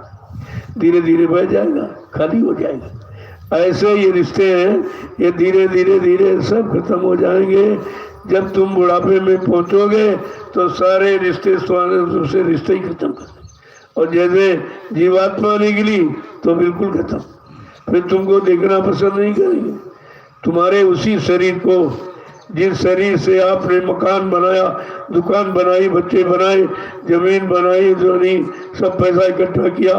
धीरे धीरे बह जाएगा, खाली हो जाएगा। ऐसे ये रिश्ते हैं, ये धीरे धीरे धीरे सब खत्म हो जाएंगे। जब तुम बुढ़ापे में पहुंचोगे तो सारे रिश्ते से रिश्ते ही खत्म कर, और जैसे जीवात्मा निकली तो बिल्कुल खत्म। फिर तुमको देखना पसंद नहीं करेंगे। तुम्हारे उसी शरीर को, जिस शरीर से आपने मकान बनाया, दुकान बनाई, बच्चे बनाए, जमीन बनाई, जो नहीं सब पैसा इकट्ठा किया,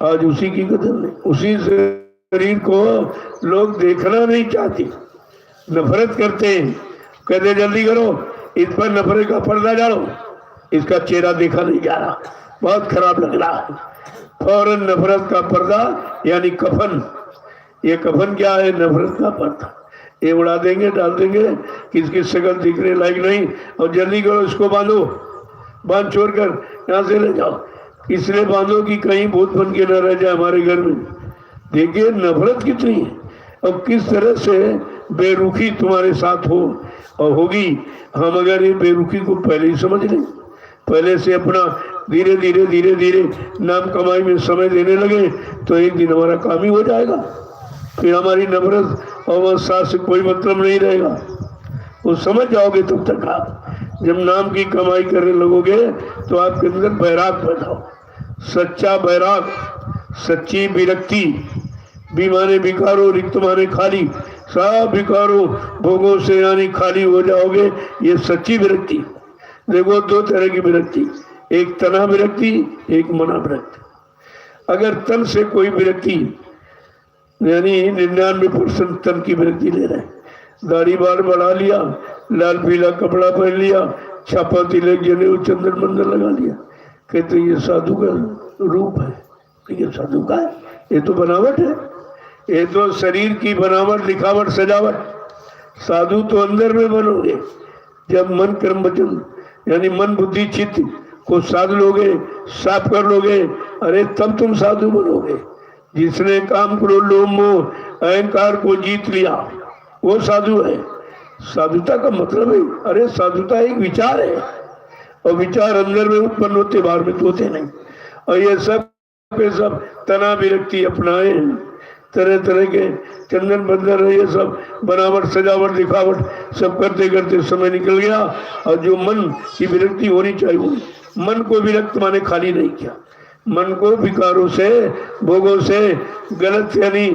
आज उसी की कदर नहीं। उसी शरीर को लोग देखना नहीं चाहते, नफरत करते हैं। कहते जल्दी करो, इस पर नफरत का पर्दा डालो, इसका चेहरा देखा नहीं जा रहा, बहुत खराब लग रहा है। फौरन नफरत का पर्दा यानी कफन। ये कफन क्या है? नफरत का पर्दा। ये उड़ा देंगे, डाल देंगे, किसकी शक्ल दिखने लायक नहीं, और जल्दी करो इसको बांधो, बांध छोड़कर यहाँ से ले जाओ। इसलिए बांधो कि कहीं भूत बन के न रह जाए हमारे घर में। देखिए नफरत कितनी है, और किस तरह से बेरुखी तुम्हारे साथ हो और होगी। हम अगर ये बेरुखी को पहले ही समझ लें, पहले से अपना धीरे धीरे धीरे धीरे नाम कमाई में समय देने लगे, तो एक दिन हमारा काम ही हो जाएगा। फिर हमारी नफरत और वह से कोई मतलब नहीं रहेगा। वो समझ जाओगे तब तक आप जब नाम की कमाई करने लगोगे तो आपके अंदर बैराग पैदा हो, सच्चा बैराग, सच्ची विरक्ति। बी माने बिकारो, रिक्त माने खाली, सब बिकारो भोगों से यानी खाली हो जाओगे। ये सच्ची विरक्ति। देखो दो तरह की विरक्ति, एक तना विरक्ति, एक मना विरक्ति। अगर तन से कोई विरक्ति यानी 99% तन की विरक्ति ले रहे हैं, दाढ़ी बाल बढ़ा लिया, लाल पीला कपड़ा पहन लिया, छापा तिलक जनेऊ चंदन मंदिर लगा लिया, कहते ये साधु का रूप है। ये साधु का है? ये तो बनावट है, ये तो शरीर की बनावट, लिखावट, सजावट। साधु तो अंदर में बनोगे जब मन कर्म वचन यानी मन बुद्धि चित्त को साध लोगे, साफ कर लोगे, अरे तब तुम साधु बनोगे। जिसने काम क्रोध लोभ मोह अहंकार को जीत लिया वो साधु है। साधुता का मतलब है, अरे साधुता एक विचार है, और विचार अंदर में उत्पन्न होते, बाहर में तो होते नहीं। और ये सब के सब तना विरक्ति अपनाए, तरह तरह के चंदन बंदर है, ये सब बनावट सजावट दिखावट सब करते करते समय निकल गया। और जो मन की विरक्ति होनी चाहिए वो मन को विरक्त माने खाली नहीं किया, मन को विकारों से भोगों से गलत यानी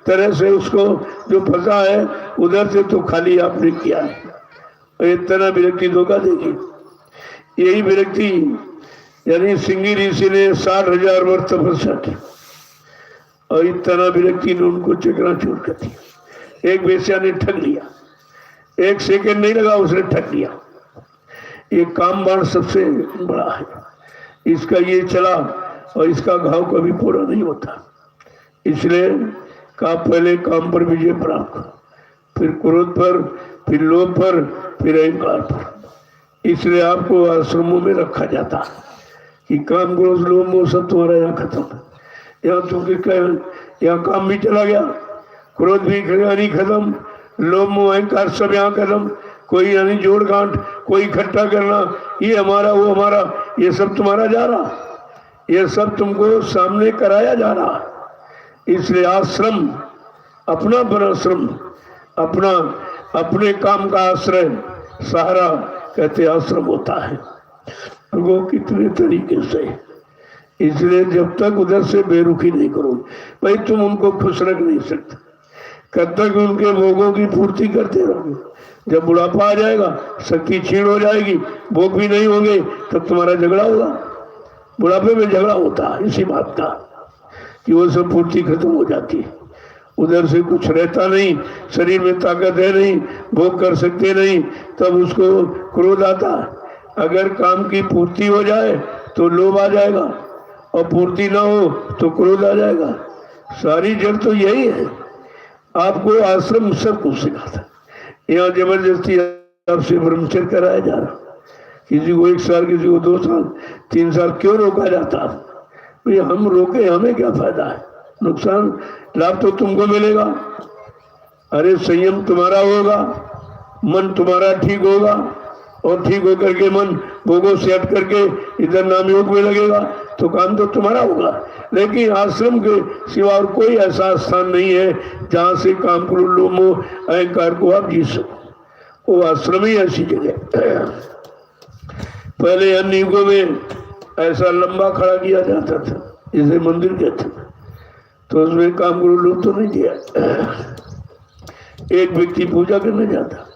तरह से उसको जो फंसा है उधर से तो खाली आपने किया है। इतना विरक्ति धोखा देगी। यही विरक्ति यानी सिंगी ऋषि ने 60,000 वर्ष तपस्या की और इतना विरक्ति ने उनको चकनाचूर कर दिया। एक वेश्या ने ठग लिया, एक सेकंड नहीं लगा उसने ठग लिया। ये काम बाण सबसे बड़ा है, इसका ये चला और इसका घाव कभी पूरा नहीं होता। इसलिए का पहले काम पर विजय प्राप्त, फिर क्रोध पर, फिर लोभ पर, फिर अहंकार पर। इसलिए आपको आश्रमों में रखा जाता है कि काम क्रोध लोभ मोह सब तुम्हारा यहाँ खत्म है। यहाँ तुमके यहाँ काम भी चला गया, क्रोध भी नहीं खत्म, लोभ मोह अहंकार सब यहाँ खत्म। कोई यानी जोड़ गांठ, कोई इकट्ठा करना, ये हमारा वो हमारा, ये सब तुम्हारा जा रहा, ये सब तुमको सामने कराया जा रहा। इसलिए आश्रम अपना आश्रम, अपना अपने काम का आश्रय सहारा कहते आश्रम होता है। वो कितने तरीके से, इसलिए जब तक उधर से बेरुखी नहीं करोगे, भाई तुम उनको खुश रख नहीं सकते, कब तक उनके भोगों की पूर्ति करते रहोगे। जब बुढ़ापा आ जाएगा, शक्ति क्षीण हो जाएगी, भोग भी नहीं होंगे, तब तुम्हारा झगड़ा होगा। बुढ़ापे में झगड़ा होता है इसी बात का कि वो सब पूर्ति खत्म हो जाती है, उधर से कुछ रहता नहीं, शरीर में ताकत है नहीं, भोग कर सकते नहीं, तब उसको क्रोध आता है। अगर काम की पूर्ति हो जाए तो लोभ आ जाएगा, और पूर्ति ना हो तो क्रोध आ जाएगा। सारी जड़ तो यही है। आपको आश्रम सब कुछ सिखाता है। यहाँ जबरदस्ती आपसे ब्रह्मचर्य कराया जा रहा, किसी को 1 साल, किसी को 2 साल, 3 साल क्यों रोका जाता? भाई हम रोके, हमें क्या फायदा है? नुकसान, लाभ तो तुमको मिलेगा। अरे संयम तुम्हारा होगा, मन तुम्हारा ठीक होगा, और ठीक होकर के मन भोगों से हट करके इधर नाम योग में लगेगा तो काम तो तुम्हारा होगा। लेकिन आश्रम के सिवा और कोई ऐसा स्थान नहीं है जहाँ से काम क्रोध लोभ मोह अहंकार को आप जीत सको। वो आश्रम ही ऐसी जगह। पहले अन्य युगों में ऐसा लंबा खड़ा किया जाता था, जैसे मंदिर कहते थे, तो उसमें काम क्रोध लोभ तो नहीं दिया। एक व्यक्ति पूजा करने जाता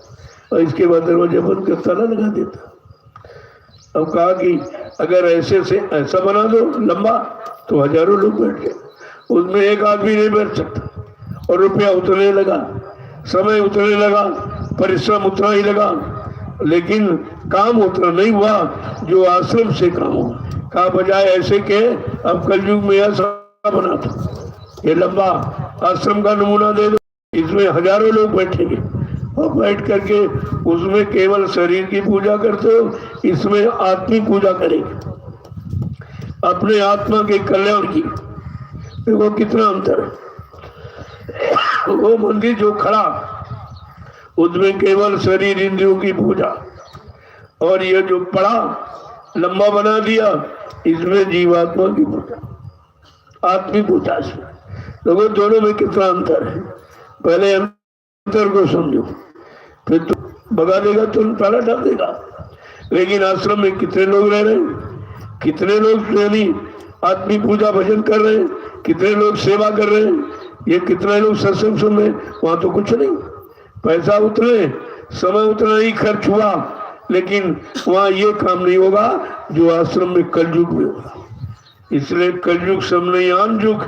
और इसके बाद दरवाजा बंद कर ताला लगा देता। अब कहा कि अगर ऐसे से ऐसा बना दो लंबा तो हजारों लोग बैठ गए, उसमें एक आदमी नहीं बैठ सकता। और रुपया उतरने लगा, समय उतरने लगा, परिश्रम उतना ही लगा, लेकिन काम उतना नहीं हुआ जो आश्रम से काम हुआ। कहा बजाय ऐसे के अब कलयुग में ऐसा बना दो, ये लंबा आश्रम का नमूना दे दो, इसमें हजारों लोग बैठेंगे, और बैठ करके उसमें केवल शरीर की पूजा करते हो, इसमें आत्मिक पूजा करेंगे, अपने आत्मा के कल्याण की। देखो कितना अंतर है। वो मंदिर जो खड़ा, उसमें केवल शरीर इंद्रियों की पूजा, और ये जो पड़ा लंबा बना दिया, इसमें जीवात्मा की पूजा, आत्मिक पूजा। देखो दोनों में कितना अंतर है। पहले अंतर को समझो, फिर तो भगा देगा, तुम ताला डाल देगा। लेकिन आश्रम में कितने लोग रह रहे हैं, कितने लोग यानी आत्मिक पूजा भजन कर रहे हैं, कितने लोग सेवा कर रहे हैं, ये कितने लोग सत्संग सुन रहे हैं। वहां तो कुछ नहीं, पैसा उतने, समय उतना ही खर्च हुआ, लेकिन वहां ये काम नहीं होगा जो आश्रम में कलयुग में होगा। इसलिए कलयुग समनयान युग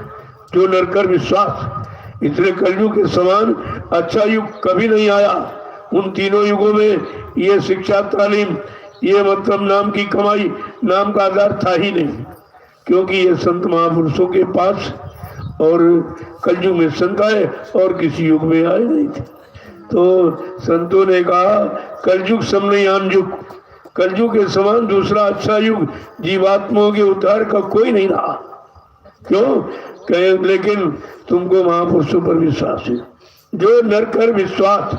जो नरकर विश्वास, इसलिए कलयुग के समान अच्छा युग कभी नहीं आया। उन तीनों युगों में ये शिक्षा तालीम, ये मतलब नाम की कमाई, नाम का आधार था ही नहीं, क्योंकि ये संत महापुरुषों के पास और कलयुग में संत आए और किसी युग में आए नहीं थे। तो संतों ने कहा कलयुग समनयान युग, कलयुग के समान दूसरा अच्छा युग जीवात्माओं के उद्धार का कोई नहीं रहा। क्यों कहे, लेकिन तुमको महापुरुषों पर विश्वास है। जो नर कर विश्वास,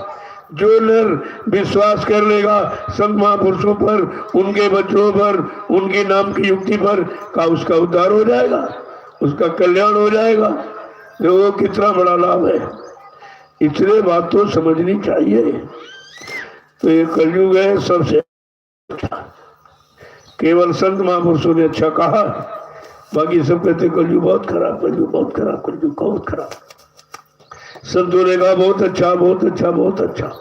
जो नर विश्वास कर लेगा संत महापुरुषों पर, उनके बच्चों पर, उनके नाम की युक्ति पर, का उसका उद्धार हो जाएगा, उसका कल्याण हो जाएगा। वो कितना बड़ा लाभ है। इसलिए बात तो समझनी चाहिए। तो ये कलयुग है सबसे अच्छा, केवल संत महापुरुषों ने अच्छा कहा, बाकी सब कहते कलयुग बहुत खराब, कलयुग बहुत खराब, कलयुग बहुत खराब। संतों ने कहा बहुत अच्छा, बहुत अच्छा, बहुत अच्छा,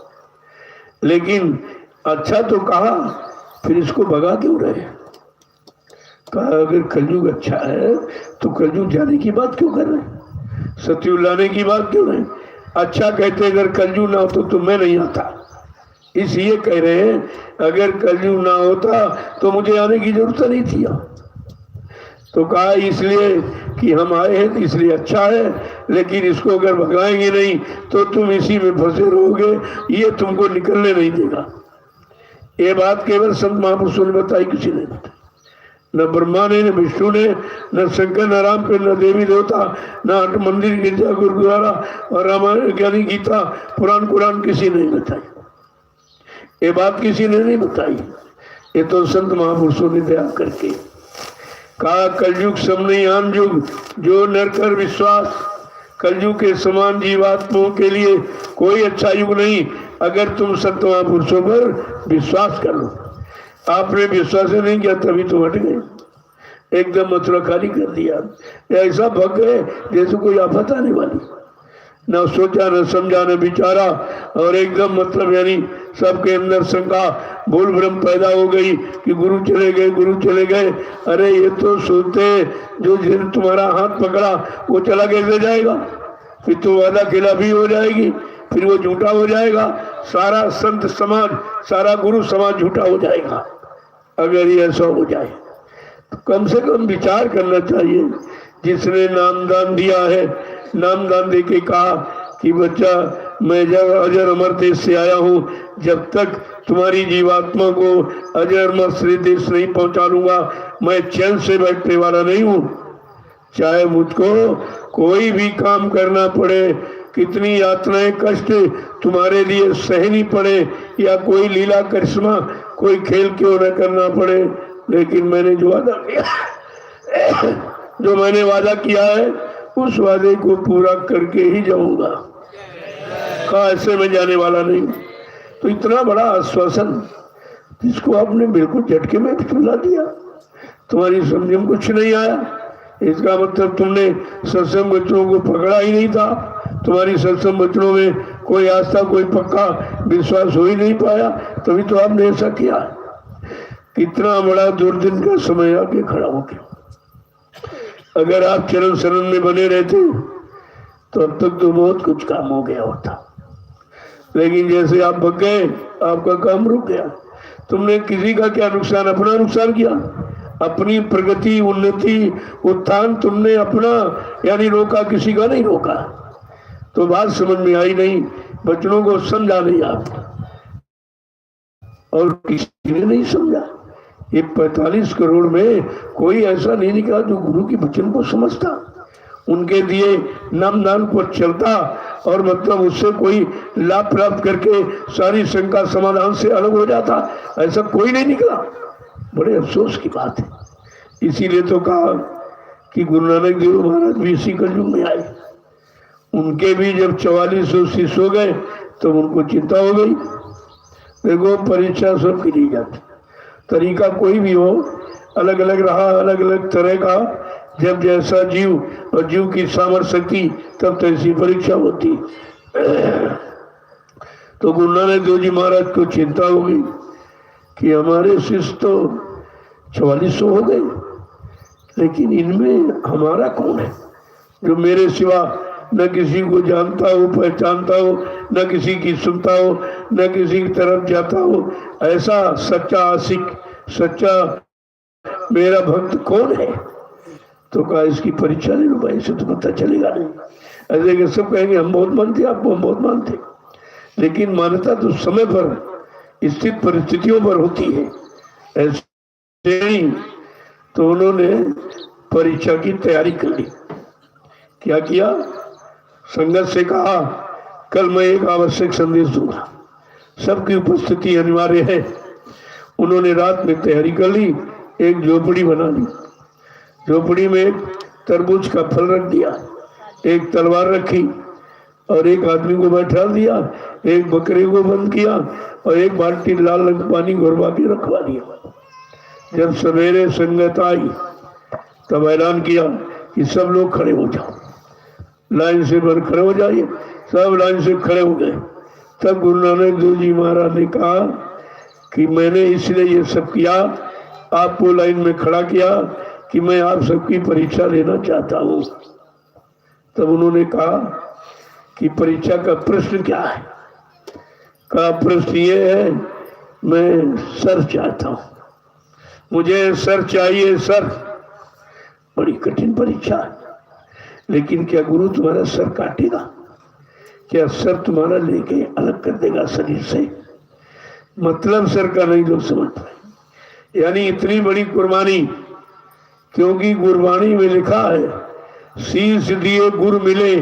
लेकिन अच्छा तो कहा, फिर इसको भगा क्यों रहे? कहा अगर कलयुग अच्छा है तो कलयुग जाने की बात क्यों कर रहे हैं, सतयुग लाने की बात क्यों नहीं? अच्छा कहते अगर कलयुग ना हो तो मैं नहीं आता, इसलिए कह रहे हैं अगर कलयुग ना होता तो मुझे आने की जरूरत नहीं थी। तो कहा इसलिए कि हम आए हैं इसलिए अच्छा है, लेकिन इसको अगर भगाएंगे नहीं तो तुम इसी में फंसे रहोगे, ये तुमको निकलने नहीं देगा। ये बात केवल संत महापुरुषों ने बताई, किसी ने बताई। न ब्रह्मा ने, न विष्णु ने, न शंकर, न राम पे, न देवी देवता, न हट मंदिर, गिरजा, गुरुद्वारा और रामायण, ज्ञानी, गीता, पुराण, कुरान किसी ने नहीं बताई। ये बात किसी ने नहीं बताई, ये तो संत महापुरुषों ने दया करके कहा। कलयुग समने आन युग जो नर कर विश्वास, कलयुग के समान जीवात्माओं के लिए कोई अच्छा युग नहीं अगर तुम संत महापुरुषों पर विश्वास कर लो। आपने विश्वास नहीं किया तभी तो हट गए, एकदम मथुरा खाली कर दिया, ऐसा भग गए जैसे कोई आफत आने वाली, न सोचा न समझा न विचारा, और एकदम मतलब यानी सबके अंदर शंका भूल भ्रम पैदा हो गई कि गुरु चले गए, गुरु चले गए। अरे ये तो सोचते जो जिन तुम्हारा हाथ पकड़ा वो चला कैसे जाएगा, फिर तो वादा खिलाफी हो जाएगी, फिर वो झूठा हो जाएगा, सारा संत समाज, सारा गुरु समाज झूठा हो जाएगा। अगर ये ऐसा हो जाए तो कम से कम विचार करना चाहिए। जिसने नामदान दिया है, नामदान दे के कहा कि बच्चा मैं जब अजर अमर देश से आया हूँ, जब तक तुम्हारी जीवात्मा को अजर अमर श्री देश नहीं पहुंचा लूंगा मैं चैन से बैठने वाला नहीं हूँ। चाहे मुझको कोई भी काम करना पड़े, कितनी यातनाएं कष्ट तुम्हारे लिए सहनी पड़े, या कोई लीला करिश्मा कोई खेल क्यों न करना पड़े, लेकिन मैंने जो वादा किया जो मैंने वादा किया है उस वादे को पूरा करके ही जाऊंगा। कहा ऐसे में जाने वाला नहीं। तो इतना बड़ा आश्वासन जिसको आपने बिल्कुल झटके में सुला दिया, तुम्हारी समझ में कुछ नहीं आया। इसका मतलब तुमने सत्संग बच्चों को पकड़ा ही नहीं था, तुम्हारी सत्संग बच्चों में कोई आस्था, कोई पक्का विश्वास हो ही नहीं पाया, तभी तो आपने ऐसा किया। कितना बड़ा दुर्दिन का समय आके खड़ा हो गया। अगर आप चरण शरण में बने रहते तो अब तक तो बहुत कुछ काम हो गया होता, लेकिन जैसे आप भग गए आपका काम रुक गया। तुमने किसी का क्या नुकसान, अपना नुकसान किया, अपनी प्रगति, उन्नति, उत्थान तुमने अपना यानी रोका, किसी का नहीं रोका। तो बात समझ में आई नहीं, बच्चों को समझा नहीं आप, और किसी ने नहीं समझा। ये 45 करोड़ में कोई ऐसा नहीं निकला जो गुरु के वचन को समझता, उनके दिए नामदान पर चलता और मतलब उससे कोई लाभ प्राप्त करके सारी शंका समाधान से अलग हो जाता, ऐसा कोई नहीं निकला। बड़े अफसोस की बात है। इसीलिए तो कहा कि गुरु नानक देव महाराज भी इसी कलयुग में आए। उनके भी जब 4400 शिष्य हो गए तो उनको चिंता हो गई। देखो परीक्षा सबकी ली जाती, तरीका कोई भी हो, अलग अलग रहा, अलग अलग तरह का। जब जैसा जीव और जीव की सामर्थ्य शक्ति तब तैसी परीक्षा होती। तो गुरु नानक देव जी महाराज को चिंता हो गई कि हमारे शिष्य तो 4400 हो गए, लेकिन इनमें हमारा कौन है जो मेरे सिवा न किसी को जानता हो, पहचानता हो, न किसी की सुनता हो, न किसी की तरफ जाता हो। ऐसा सच्चा आशिक, सच्चा मेरा भक्त कौन है? तो कहा इसकी परीक्षा ले लो भाई, इसे तो पता चलेगा नहीं। ऐसे कि सब कहेंगे हम बहुत मानते, आपको हम बहुत मानते, लेकिन मान्यता तो समय पर स्थित परिस्थितियों पर होती है, ऐसे नहीं। तो उन्होंने परीक्षा की तैयारी कर ली। क्या किया? संगत से कहा कल मैं एक आवश्यक संदेश दूंगा, सबकी उपस्थिति अनिवार्य है। उन्होंने रात में तैयारी कर ली, एक झोपड़ी बना ली। झोपड़ी में एक तरबूज का फल रख दिया, एक तलवार रखी और एक आदमी को बैठा दिया, एक बकरे को बंद किया और एक बाल्टी लाल रंग पानी घुरवा के रखवा दिया। जब सवेरे संगत आई तब ऐलान किया कि सब लोग खड़े हो जाओ, लाइन से बन खड़े हो जाइए। सब लाइन से खड़े हो गए। तब गुरु नानक देव जी महाराज ने कहा कि मैंने इसलिए ये सब किया, आपको लाइन में खड़ा किया कि मैं आप सबकी परीक्षा लेना चाहता हूँ। तब उन्होंने कहा कि परीक्षा का प्रश्न क्या है? कहा प्रश्न ये है, मैं सर चाहता हूँ, मुझे सर चाहिए, सर। बड़ी कठिन परीक्षा है, लेकिन क्या गुरु तुम्हारा सर काटेगा? क्या सर तुम्हारा लेके अलग कर देगा शरीर से? मतलब सर का नहीं लोग समझ पाए। यानी इतनी बड़ी कुर्बानी क्योंकि गुरबाणी में लिखा है शीश दिए गुरु मिले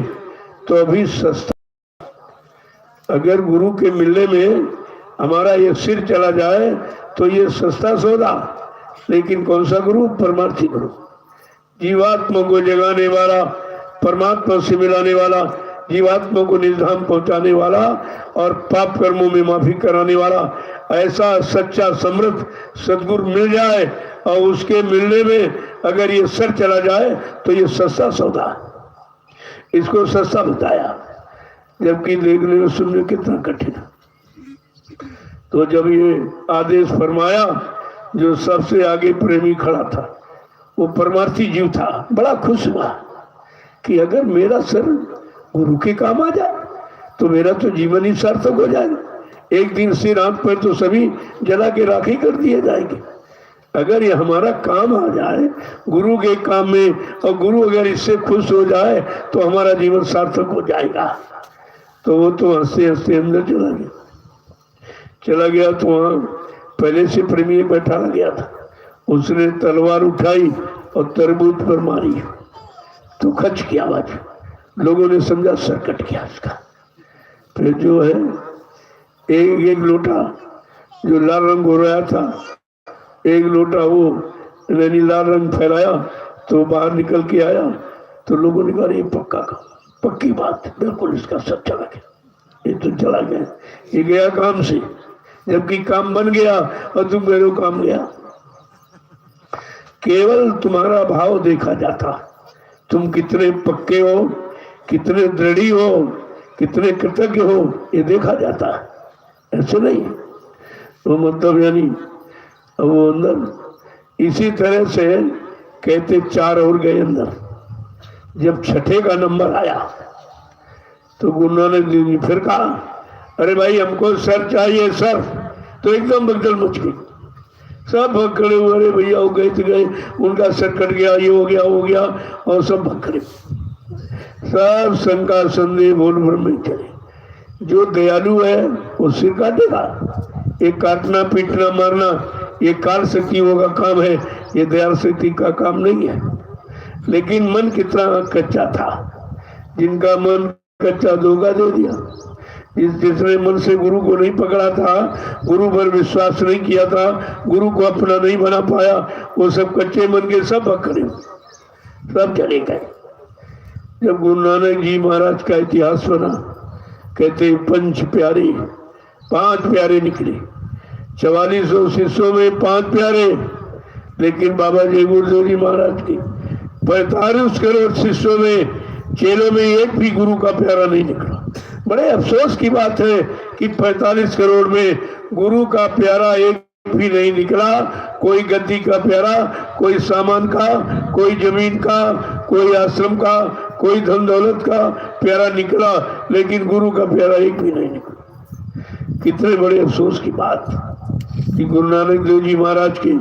तो अभी सस्ता। अगर गुरु के मिलने में हमारा ये सिर चला जाए तो ये सस्ता सौदा। लेकिन कौन सा गुरु? परमार्थी गुरु, जीवात्मा को जगाने वाला, परमात्मा से मिलाने वाला, जीवात्मा को निर्धाम पहुंचाने वाला और पाप कर्मों में माफी कराने वाला। ऐसा सच्चा समृद्ध सदगुरु मिल जाए और उसके मिलने में अगर ये सर चला जाए तो ये सस्ता सौदा। इसको सस्ता बताया, जबकि देखने में सुनने कितना कठिन है। तो जब ये आदेश फरमाया, जो सबसे आगे प्रेमी खड़ा था वो परमार्थी जीव था, बड़ा खुश हुआ कि अगर मेरा सर गुरु के काम आ जाए तो मेरा तो जीवन ही सार्थक हो जाएगा। एक दिन सिर हाथ पर तो सभी जला के राखी कर दिए जाएंगे। अगर ये हमारा काम आ जाए गुरु के काम में, और गुरु अगर इससे खुश हो जाए तो हमारा जीवन सार्थक हो जाएगा। तो वो तो हंसते हंसते अंदर चला गया। तो वहाँ पहले से प्रेमी बैठा गया था, उसने तलवार उठाई और तरबूज पर मारी तो खच की आवाज। लोगों ने समझा सर कट गया इसका। फिर जो है एक लोटा जो लाल रंग हो रहा था, एक लोटा वो यानी लाल रंग फैलाया तो बाहर निकल के आया। तो लोगों ने कहा ये पक्की बात, बिल्कुल इसका सब चला गया। ये तो चला गया, ये गया काम से, जबकि काम बन गया और तुम मेरे काम गया। केवल तुम्हारा भाव देखा जाता, तुम कितने पक्के हो, कितने दृढ़ी हो, कितने कृतज्ञ हो, ये देखा जाता है। ऐसे नहीं वो मतलब यानी वो अंदर इसी तरह से कहते 4 और गए अंदर। जब छठे का नंबर आया तो गुरु नानक देव जी फिर कहा अरे भाई हमको सर चाहिए सर। तो एकदम बगदल मच गई, सब भग खड़े हुए। अरे भैया वो गए तो गए, उनका सर कट गया, ये हो गया और सब भग खड़े। सब शंका संदेह बोल भ्रम में चले। जो दयालु है वो सिर काटेगा। ये काटना पीटना मारना ये काल शक्तियों का काम है, ये दयाल शक्ति का काम नहीं है। लेकिन मन कितना कच्चा था, जिनका मन कच्चा धोखा दे दिया। जिसने मन से गुरु को नहीं पकड़ा था, गुरु पर विश्वास नहीं किया था, गुरु को अपना नहीं बना पाया, वो सब कच्चे मन के सब पकड़े, सब चले गए। जब गुरु नानक जी महाराज का इतिहास बना, कहते 5 प्यारे, 5 प्यारे निकले। 4400 शिष्यों में 5 प्यारे। लेकिन बाबा जय गुरुदेव जी महाराज के 45 करोड़ शिष्यों में, चेलों में एक भी गुरु का प्यारा नहीं निकला। बड़े अफसोस की बात है कि 45 करोड़ में गुरु का प्यारा एक भी नहीं निकला। कोई गद्दी का प्यारा, कोई सामान का, कोई जमीन का, कोई आश्रम का, कोई धन दौलत का प्यारा निकला, लेकिन गुरु का प्यारा एक भी नहीं निकला। कितने बड़े अफसोस की बात कि गुरु नानक देव जी महाराज के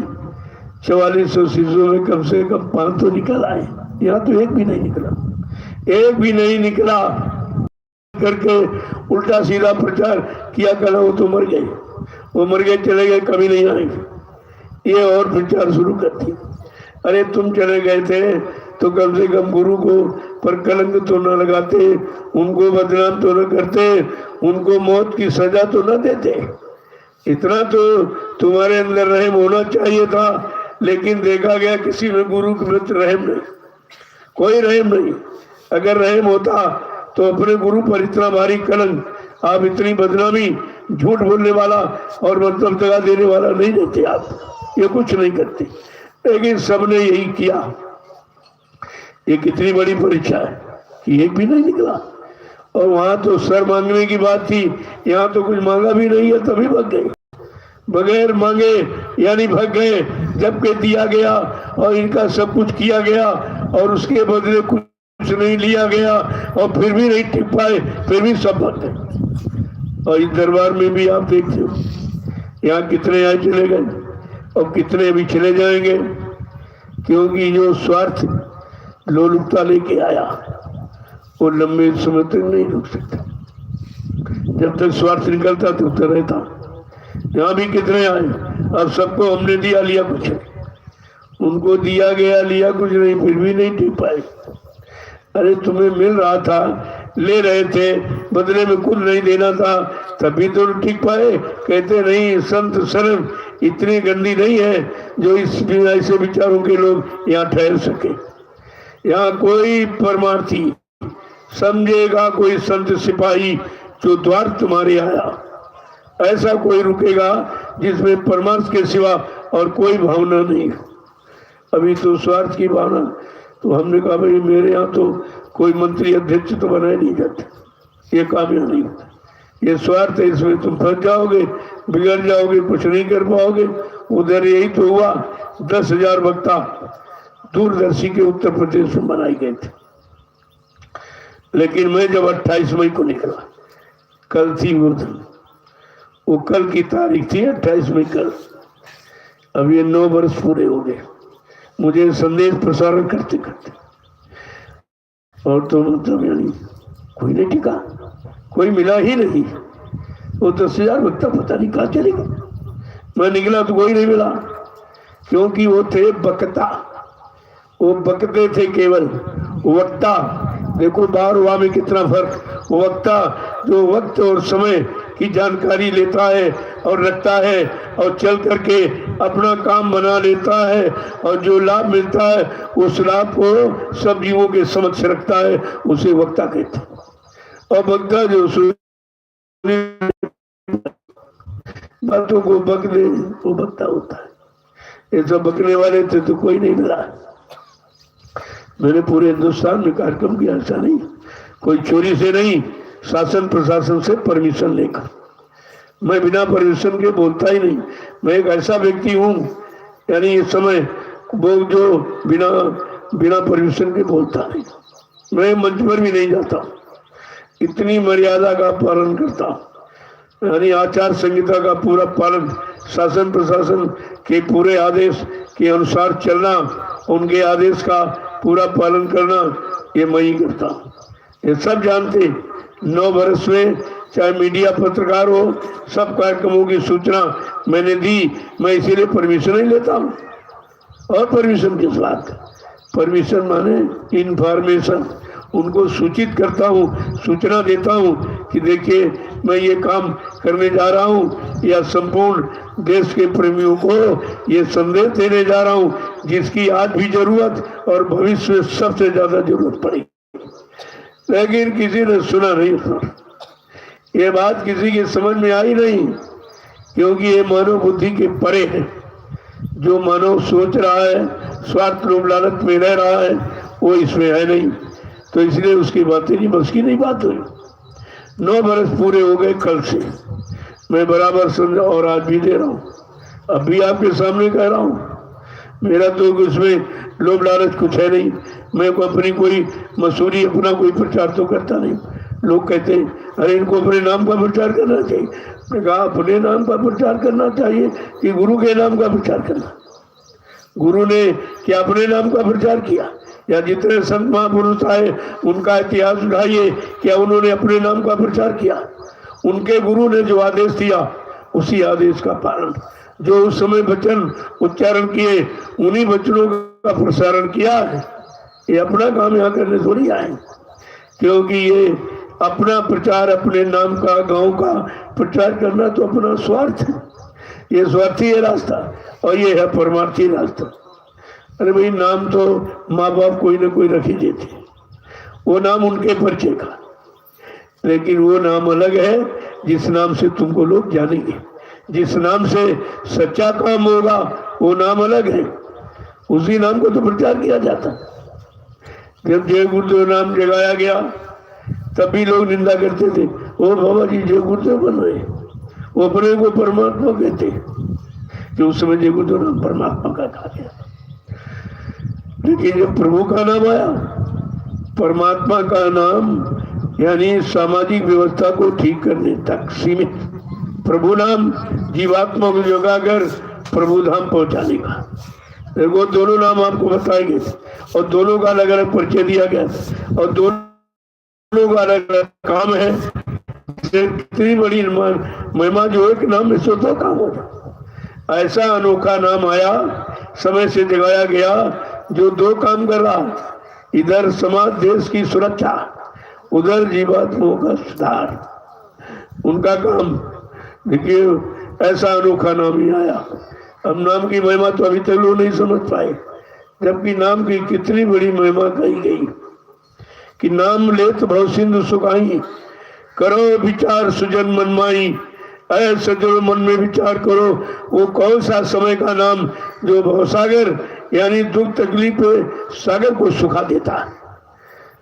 4400 शिष्यों में कम से कम 5 तो निकल आए, यहाँ तो एक भी नहीं निकला। एक भी नहीं निकला करके उल्टा सीधा प्रचार किया करा, वो तो मर गए, वो मर गए, चले गए, कभी नहीं आएंगे। ये और प्रचार शुरू करती। अरे तुम चले गए थे तो कम से कम गुरु को पर कलंक तो न लगाते, उनको बदनाम तो न करते, उनको मौत की सजा तो न देते। इतना तो तुम्हारे अंदर रहम होना चाहिए था। लेकिन देखा गया किसी में गुरु के प्रति रहम नहीं, कोई रहम नहीं। अगर रहम होता तो अपने गुरु पर इतना भारी कलंक, आप इतनी बदनामी, झूठ बोलने वाला और मतलब दगा देने वाला नहीं देते। आप ये कुछ नहीं करते, लेकिन सबने यही किया। ये कितनी बड़ी परीक्षा है कि एक भी नहीं निकला। और वहां तो सर मांगने की बात थी, यहाँ तो कुछ मांगा भी नहीं है, तभी भग गए। बगैर मांगे यानी भग गए, जबकि दिया गया और इनका सब कुछ किया गया और उसके बदले कुछ नहीं लिया गया और फिर भी नहीं टिक पाए, फिर भी सब भग गए। और इस दरबार में भी आप देखते हो यहाँ कितने आए चले गए और कितने भी चले जाएंगे, क्योंकि जो स्वार्थ लोलुपता लेके आया वो लंबे समय तक नहीं रुक सकता। जब तक स्वार्थ निकलता तब तक रहता। यहाँ भी कितने आए, अब सबको हमने दिया लिया कुछ, उनको दिया गया, लिया कुछ नहीं, फिर भी नहीं टिक पाए। अरे तुम्हें मिल रहा था, ले रहे थे, बदले में कुछ नहीं देना था, तभी तो टिक पाए। कहते नहीं, संत शर्म इतनी गंदी नहीं है जो इस ऐसे विचारों के लोग यहाँ ठहर सके। यहाँ कोई परमार्थी समझेगा, कोई संत सिपाही जो द्वार तुम्हारे आया, ऐसा कोई रुकेगा जिसमें परमार्थ के सिवा और कोई भावना नहीं। अभी तो स्वार्थ की भावना, तो हमने कहा भाई मेरे यहाँ तो कोई मंत्री अध्यक्ष तो बनाए नहीं जाते, ये काम यहाँ नहीं होता, ये स्वार्थ है, इसमें तुम फंस जाओगे, बिगड़ जाओगे, कुछ नहीं कर पाओगे। उधर यही तो हुआ, 10,000 वक्ता दूरदर्शी के उत्तर प्रदेश में बनाए गए थे। लेकिन मैं जब 28 मई को निकला, कल थी वो कल की तारीख थी 28 मई कल, अब ये 9 वर्ष पूरे हो गए मुझे संदेश प्रसारण करते करते। और तो मतलब यानी कोई नहीं टिका, कोई मिला ही नहीं। वो 10,000 वक्ता पता नहीं कहाँ चले गए। मैं निकला तो कोई नहीं मिला, क्योंकि वो थे बकता, वो बकते थे केवल। वक्ता देखो बार हुआ में कितना फर्क। वक्ता जो वक्त और समय की जानकारी लेता है और रखता है और चल करके अपना काम बना लेता है, और जो लाभ मिलता है उस लाभ को सब जीवों के समक्ष रखता है, उसे वक्ता कहते हैं। और वक्ता जो बातों को बक दे वो वक्ता होता है। ये सब बकने वाले थे तो कोई नहीं मिला। मैंने पूरे हिंदुस्तान में कार्यक्रम किया, ऐसा नहीं, कोई चोरी से नहीं, शासन प्रशासन से परमिशन लेकर। मैं बिना परमिशन के बोलता ही नहीं। मैं एक ऐसा व्यक्ति हूँ, यानी इस समय वो जो बिना परमिशन के बोलता नहीं। मैं मंच पर भी नहीं जाता, इतनी मर्यादा का पालन करता, यानी आचार संहिता का पूरा पालन, शासन प्रशासन के पूरे आदेश के अनुसार चलना, उनके आदेश का पूरा पालन करना, ये मैं ही करता। ये सब जानते। 9 वर्ष में चाहे मीडिया पत्रकार हो, सब कार्यक्रमों की सूचना मैंने दी। मैं इसीलिए परमिशन नहीं लेता हूँ। और परमिशन किस बात? परमिशन माने इंफॉर्मेशन, उनको सूचित करता हूँ, सूचना देता हूँ कि देखिए मैं ये काम करने जा रहा हूँ, या संपूर्ण देश के प्रेमियों को ये संदेश देने जा रहा हूँ, जिसकी आज भी जरूरत और भविष्य में सबसे ज्यादा जरूरत पड़ेगी। लेकिन किसी ने सुना नहीं था, ये बात किसी की समझ में आई नहीं, क्योंकि ये मानव बुद्धि के परे है। जो मानव सोच रहा है, स्वार्थ लोभ लालच में रह रहा है, वो इसमें है नहीं, तो इसलिए उसकी बातें नहीं, बस की नहीं बात हुई। 9 वर्ष पूरे हो गए कल से, मैं बराबर समझा और आज भी दे रहा हूँ, अब भी आपके सामने कह रहा हूँ। मेरा तो उसमें लोभ लालच कुछ है नहीं। मैं को अपनी कोई मसूरी, अपना कोई प्रचार तो करता नहीं। लोग कहते हैं अरे इनको अपने नाम का प्रचार करना चाहिए। मैंने कहा अपने नाम का प्रचार करना चाहिए कि गुरु के नाम का प्रचार करना? गुरु ने क्या अपने नाम का प्रचार किया? या जितने संत महापुरुष आए उनका इतिहास उठाइए, क्या उन्होंने अपने नाम का प्रचार किया? उनके गुरु ने जो आदेश दिया उसी आदेश का पालन, जो उस समय वचन उच्चारण किए उन्हीं वचनों का प्रसारण किया है। ये अपना काम यहाँ करने थोड़ी आए, क्योंकि ये अपना प्रचार, अपने नाम का, गांव का प्रचार करना तो अपना स्वार्थ है। ये स्वार्थी है रास्ता, और ये है परमार्थी रास्ता। अरे भाई नाम तो माँ बाप कोई ना कोई रख ही देते, वो नाम उनके परिचय का, लेकिन वो नाम अलग है जिस नाम से तुमको लोग जानेंगे, जिस नाम से सच्चा काम होगा वो नाम अलग है। उसी नाम को तो प्रचार किया जाता। जब जय गुरुदेव नाम जगाया गया तब भी लोग निंदा करते थे, ओ बाबा जी जय गुरुदेव बन रहे, वो अपने को परमात्मा कहते, कि उस समय जय गुरुदेव नाम परमात्मा का कहा गया। लेकिन जब प्रभु का नाम आया, परमात्मा का नाम यानी सामाजिक व्यवस्था को ठीक करने तक सीमित, प्रभु नाम जीवात्मा को जगाकर प्रभु धाम पहुंचाने का। देखो दोनों नाम आपको बताए गए और दोनों का अलग अलग परिचय दिया गया, और दोनों का अलग अलग काम है। इतनी बड़ी महिमा जो एक नाम में 100 काम हो जाए। ऐसा अनोखा नाम आया समय से जगाया गया जो दो काम कर रहा, इधर समाज देश की सुरक्षा, उधर जीवात्माओं का सुधार। उनका काम देखिए, ऐसा अनोखा नाम ही आया। अब नाम की महिमा तो अभी तक लोग नहीं समझ पाए, जबकि नाम की कितनी बड़ी महिमा कही गई कि नाम ले तो भव सिंधु सुखाई, करो विचार सुजन मनमाई। ऐसे जो मन में विचार करो, वो कौन सा समय का नाम जो भवसागर यानी दुख तकलीफ सागर को सुखा देता है।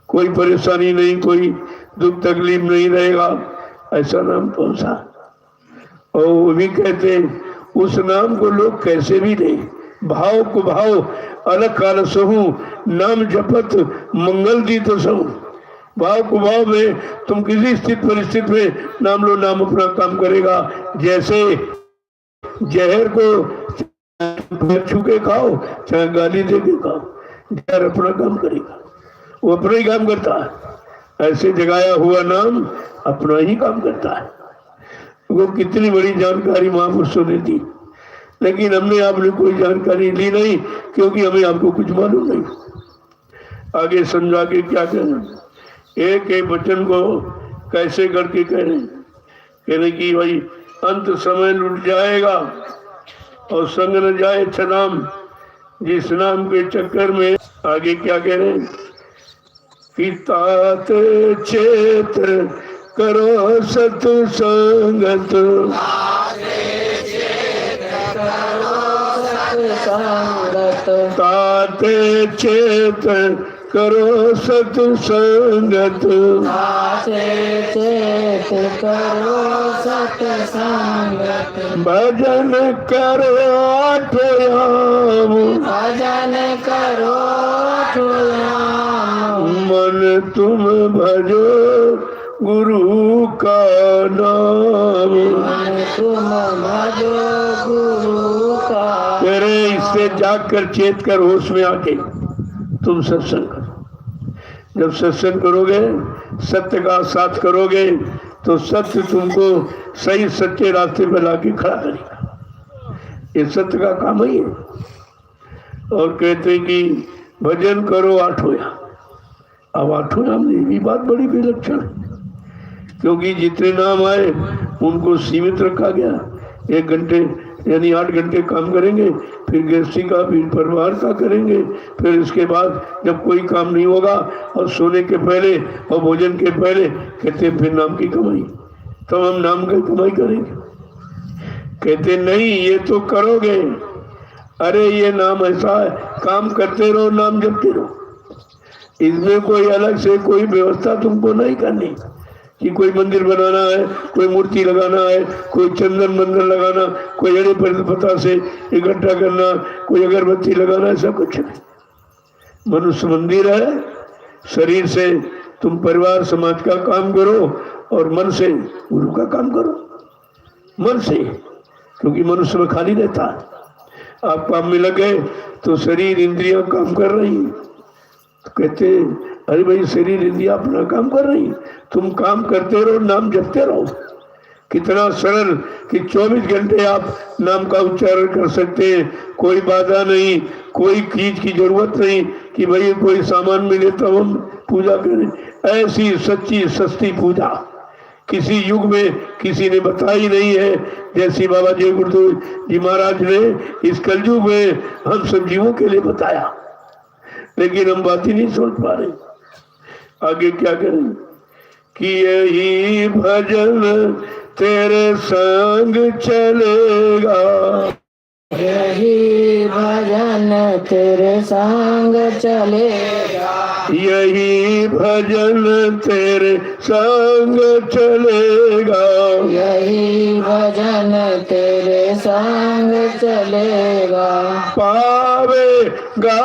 कोई परेशानी नहीं, कोई दुख तकलीफ नहीं रहेगा, ऐसा नाम कौन सा। और वो भी कहते उस नाम को लोग कैसे भी ले, भाव को भाव अलग काल सहू, नाम जपत मंगल दी तो सहू। भाव को भाव में तुम किसी स्थिति परिस्थिति में नाम लो, नाम अपना काम करेगा। जैसे जहर को छू के खाओ चाहे गाली दे के खाओ, जहर अपना काम करेगा, वो अपना ही काम करता है। ऐसे जगाया हुआ नाम अपना ही काम करता है। वो कितनी बड़ी जानकारी महापुरुषों ने दी, लेकिन हमने आपने कोई जानकारी ली नहीं, क्योंकि हमें आपको कुछ मालूम नहीं। आगे समझा के क्या कहना, एक एक वचन को कैसे करके कहने की भाई अंत समय लुट जाएगा और संग न जाए छनाम, जिस नाम के चक्कर में। आगे क्या कह रहे हैं कि तात चेत करो सत्संगत, ताते चेत करो सत्संगत, भजन करो आठयाम, मन तुम भजो गुरु का नाम, तेरे इससे जाग कर चेत कर होश में आके तुम सत्संग करो। जब सत्संग करोगे, सत्य का साथ करोगे, तो सत्य तुमको सही सच्चे रास्ते पर लाके खड़ा करेगा। ये सत्य का काम ही है। और कहते हैं कि भजन करो आठोया। अब आठोया में ये भी बात बड़ी विलक्षण है, क्योंकि जितने नाम आए उनको सीमित रखा गया। 1 घंटे यानी 8 घंटे काम करेंगे, फिर गृहस्थी का, फिर परिवार का करेंगे, फिर इसके बाद जब कोई काम नहीं होगा और सोने के पहले और भोजन के पहले कहते फिर नाम की कमाई, तो हम नाम की कमाई करेंगे। कहते नहीं, ये तो करोगे। अरे ये नाम ऐसा है, काम करते रहो, नाम जपते रहो। इसमें कोई अलग से कोई व्यवस्था तुमको नहीं करनी कि कोई मंदिर बनाना है, कोई मूर्ति लगाना है, कोई चंदन मंदिर लगाना, कोई अड़े पता से इकट्ठा करना, कोई अगरबत्ती लगाना, ऐसा कुछ नहीं। मनुष्य मंदिर है। शरीर से तुम परिवार समाज का काम करो और मन से गुरु का काम करो। मन से, क्योंकि मनुष्य में खाली रहता है। आप काम में लगे तो शरीर इंद्रियां काम कर रही, तो कहते अरे भाई शरीर इंद्रियां अपना काम कर रही, तुम काम करते रहो, नाम जपते रहो। कितना सरल कि 24 घंटे आप नाम का उच्चारण कर सकते हैं, कोई बाधा नहीं, कोई चीज की जरूरत नहीं कि भाई कोई सामान मिले तब हम पूजा करें। ऐसी सच्ची सस्ती पूजा किसी युग में किसी ने बताई नहीं है, जैसी बाबा जय गुरुदेव जी महाराज ने इस कलयुग में हम सब जीवों के लिए बताया। लेकिन हम बात ही नहीं सोच पा रहे। आगे क्या करें कि यही भजन तेरे संग चलेगा, यही भजन तेरे संग चलेगा, यही भजन तेरे संग चलेगा, यही भजन तेरे संग चलेगा। पावेगा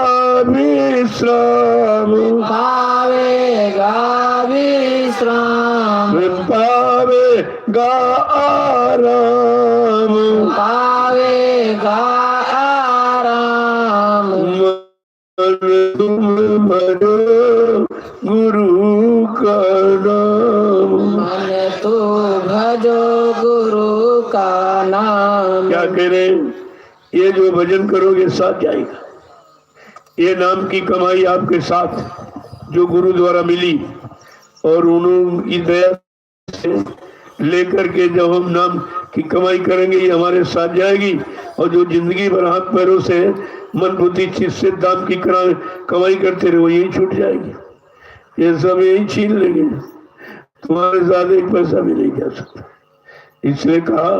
विश्राम, पावेगा विश्राम, पावेगा आराम, पावेगा आराम। मन तुम भजो गुरु का नाम, मन तू भजो गुरु का नाम। क्या करें ये जो भजन करोगे साथ जाएगा। ये नाम की कमाई आपके साथ जो गुरु द्वारा मिली और उन्होंने दया से लेकर के जब हम नाम की कमाई करेंगे ये हमारे साथ जाएगी। और जो जिंदगी भर हाथ पैरों से मन बुद्धि चित्त से दाम की कमाई करते रहे वो यही छूट जाएगी। ये सब यही छीन लेंगे, तुम्हारे साथ एक पैसा भी नहीं जा सकता। इसलिए कहा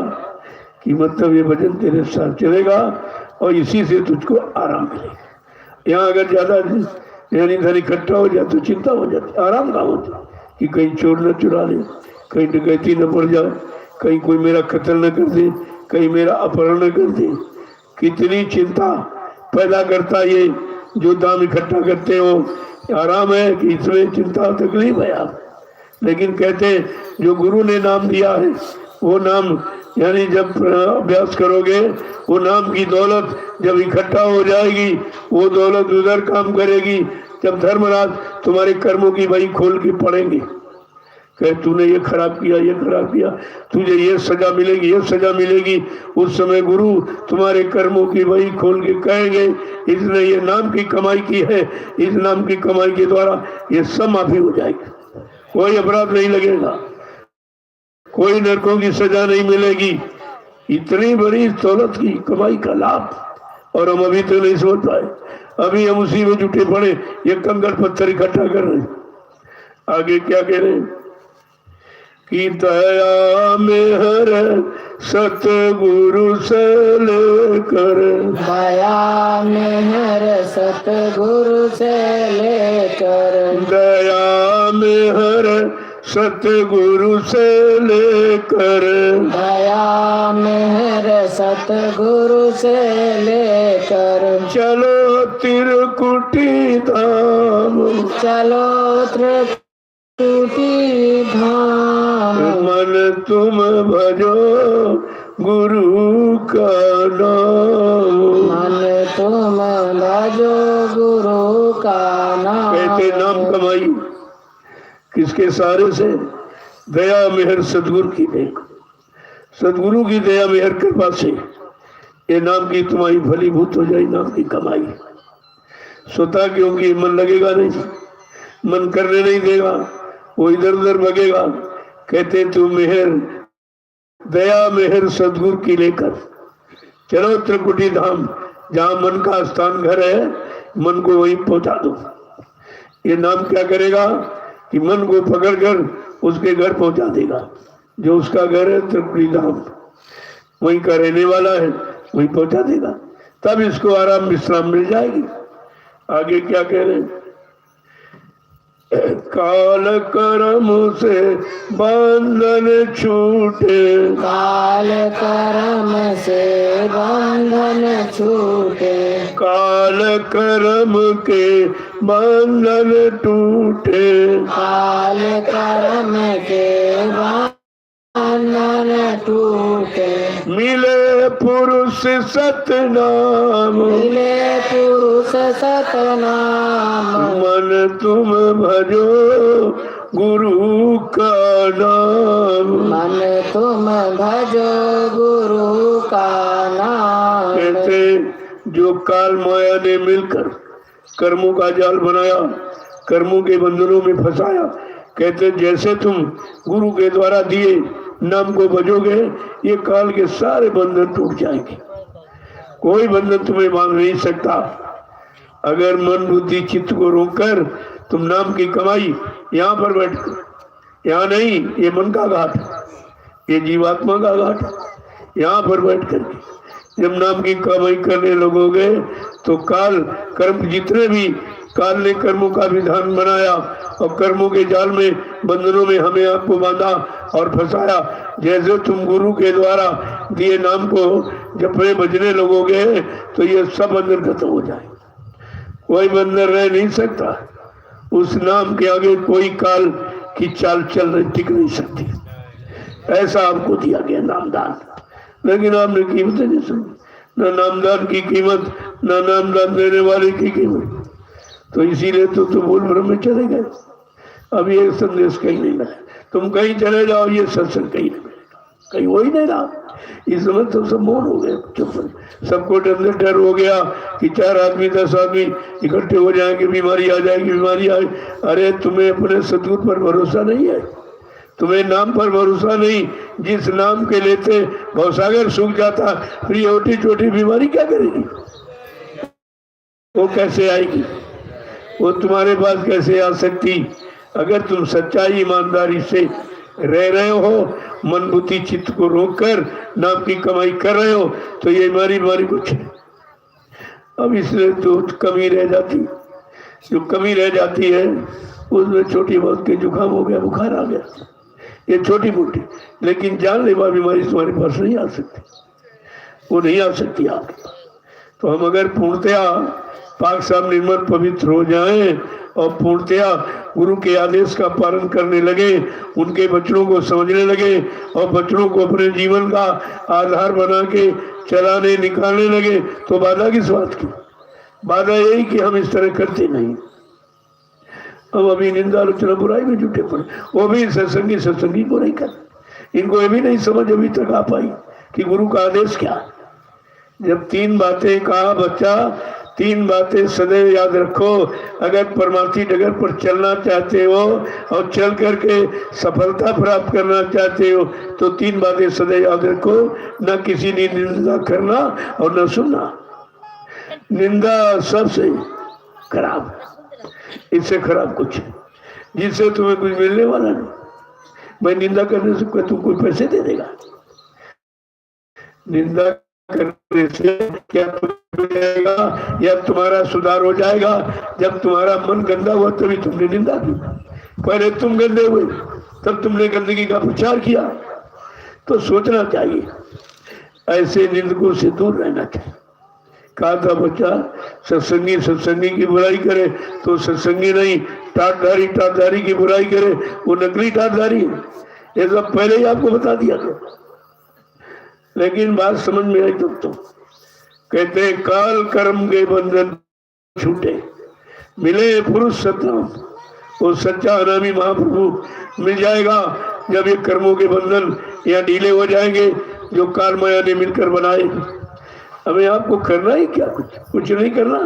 कि मतलब ये भजन तेरे साथ चलेगा और इसी से तुझको आराम मिलेगा। यहाँ अगर ज्यादा यानी धन इकट्ठा हो जाए तो चिंता हो जाती, आराम कहाँ होता कि कहीं चोर न चुरा ले, कहीं डकैती न पड़ जाए, कहीं कोई मेरा कत्ल न कर दे, कहीं मेरा अपहरण न कर दे। कितनी चिंता पैदा करता ये जो दाम इकट्ठा करते हो। आराम है कि इसमें चिंता तकलीफ है आप, लेकिन कहते जो गुरु ने नाम दिया है वो नाम यानी जब अभ्यास करोगे वो नाम की दौलत जब इकट्ठा हो जाएगी वो दौलत उधर काम करेगी। जब धर्मराज तुम्हारे कर्मों की वही खोल के पड़ेंगे, कहे तूने ये खराब किया, ये खराब किया, तुझे ये सजा मिलेगी, ये सजा मिलेगी। उस समय गुरु तुम्हारे कर्मों की वही खोल के कहेंगे इसने ये नाम की कमाई की है, इस नाम की कमाई के द्वारा ये सब माफी हो जाएगी। कोई अपराध नहीं लगेगा, कोई नरकों की सजा नहीं मिलेगी। इतनी बड़ी दौलत की कमाई का लाभ और हम अभी तो नहीं सोच पाए। अभी हम उसी में जुटे पड़े, ये कंकड़ पत्थर इकट्ठा कर रहे। आगे क्या कह रहे कि दया में हर सतगुरु से लेकर, दया में हर सतगुरु से लेकर, दया में हर सतगुरु से लेकर, दया मेहर सतगुरु से लेकर, चलो त्रिकुटी धाम, चलो त्रिकुटी धाम, मन तुम भजो गुरु का नाम, मन तुम भजो गुरु का नाम। कहते नाम कमाई किसके सहारे से? दया मेहर सदगुरु की देख, सदगुरु की दया मेहर कृपा से ये नाम की तुम्हारी फलीभूत हो जाए नाम की कमाई। स्वतः क्योंकि मन लगेगा नहीं, मन करने नहीं देगा, वो इधर उधर भगेगा। कहते तू मेहर दया मेहर सदगुरु की लेकर चलो त्रिकुटी धाम, जहां मन का स्थान घर है मन को वहीं पहुंचा दो। ये नाम क्या करेगा कि मन को पकड़कर उसके घर पहुंचा देगा। जो उसका घर है त्रिपुरी धाम, वहीं का रहने वाला है, वहीं पहुंचा देगा। तब इसको आराम विश्राम मिल जाएगी। आगे क्या कह रहे हैं? काल कर्म से बंधन छूटे, काल कर्म से बंधन छूटे, काल कर्म के बंधन टूटे, काल कर्म के बंधन टूटे, मिले पुरुष सतनाम, मिले पुरुष सतनाम, मन तुम भजो गुरु का नाम, मन तुम भजो गुरु का नाम। कहते जो काल माया ने मिलकर कर्मों का जाल बनाया, कर्मों के बंधनों में फंसाया, कहते जैसे तुम गुरु के द्वारा दिए नाम को भजोगे ये काल के सारे बंधन टूट जाएंगे। कोई बंधन तुम्हें बांध नहीं सकता। अगर मन बुद्धि चित्त को रोककर तुम नाम की कमाई यहाँ पर बैठ, यहाँ नहीं, ये मन का घाट, ये जीवात्मा का घाट, यहाँ पर बैठ कर जब नाम की कमाई करने लगोगे तो काल कर्म जितने भी काल ने कर्मों का विधान बनाया और कर्मों के जाल में बंधनों में हमें आपको बांधा और फंसाया, जैसे तुम गुरु के द्वारा दिए नाम को जपने बजने लगोगे तो ये सब बंधन खत्म हो जाए। कोई बंधन रह नहीं सकता। उस नाम के आगे कोई काल की चाल चल रही टिक नहीं सकती। ऐसा आपको दिया गया नामदान, लेकिन आपने कीमत नहीं समझी, न नामदान की कीमत न नामदान देने वाले की कीमत। तो इसीलिए तो भूल भ्रम में चले गए। अब ये संदेश कहीं नहीं मिला। तुम कहीं चले जाओ ये सत्संग कहीं नहीं मिलेगा। कहीं हो ही नहीं रहा। इस समय तो सब मौन हो गए, चुप। सबको अंदर डर हो गया कि 4 आदमी 10 आदमी इकट्ठे हो जाएंगे, बीमारी आ जाएगी, बीमारी आए। अरे तुम्हें अपने सदगुरु पर भरोसा नहीं है, तुम्हें नाम पर भरोसा नहीं। जिस नाम के लेते भवसागर सूख जाता, फिर ये छोटी छोटी बीमारी क्या करेगी? वो कैसे आएगी? वो तुम्हारे पास कैसे आ सकती? अगर तुम सच्चाई ईमानदारी से रह रहे हो, मन बुद्धि चित्त को रोककर नाम की कमाई कर रहे हो, तो ये बीमारी कुछ है। अब इसलिए तो कमी रह जाती, जो कमी रह जाती है उसमें छोटी बहुत के जुकाम हो गया, बुखार आ गया, ये छोटी मोटी, लेकिन जानलेवा बीमारी तुम्हारे पास नहीं आ सकती, वो नहीं आ सकती आपके पास। तो हम अगर पूर्णतया पाक साहब निर्मल पवित्र हो जाएं और पूर्णतया गुरु के आदेश का पालन करने लगे, उनके वचनों को समझने लगे और वचनों को अपने जीवन का आधार बना के चलाने निकालने लगे, तो बाधा किस बात की? बाधा यही कि हम इस तरह करते नहीं। हम अभी निंदा आलोचना बुराई में जुटे पड़े, वो भी सत्संगी को नहीं कर। इनको ये भी नहीं समझ अभी तक आ पाई कि गुरु का आदेश क्या है। जब 3 बातें कहा बच्चा, 3 बातें सदैव याद रखो। अगर परमार्थी डगर पर चलना चाहते हो और चल करके सफलता प्राप्त करना चाहते हो, तो 3 बातें सदैव याद रखो। न किसी की निंदा करना और न सुनना। निंदा सबसे खराब, इससे खराब कुछ है जिससे तुम्हें कुछ मिलने वाला नहीं। भाई निंदा करने से तुम कोई पैसे दे देगा? निंदा करने से क्या जाएगा या तुम्हारा सुधार हो जाएगा? जब तुम्हारा मन गंदा हुआ तभी तुमने निंदा की। पहले तुम गंदे हुए तब तुमने गंदगी का प्रचार किया। तो सोचना चाहिए, ऐसे निंदकों से दूर रहना चाहिए। कहा था बच्चा, सत्संगी की बुराई करे तो सत्संगी नहीं, टाटधारी की बुराई करे वो नकली टाटधारी है। ये सब पहले ही आपको बता दिया था, लेकिन बात समझ में आई तब तो। कहते हैं काल कर्म के बंधन छूटे, मिले पुरुष सतनाम। वो सच्चा अनामी महाप्रभु मिल जाएगा जब ये कर्मों के बंधन या ढीले हो जाएंगे जो काल माया ने मिलकर बनाए। हमें आपको करना ही क्या? कुछ नहीं करना।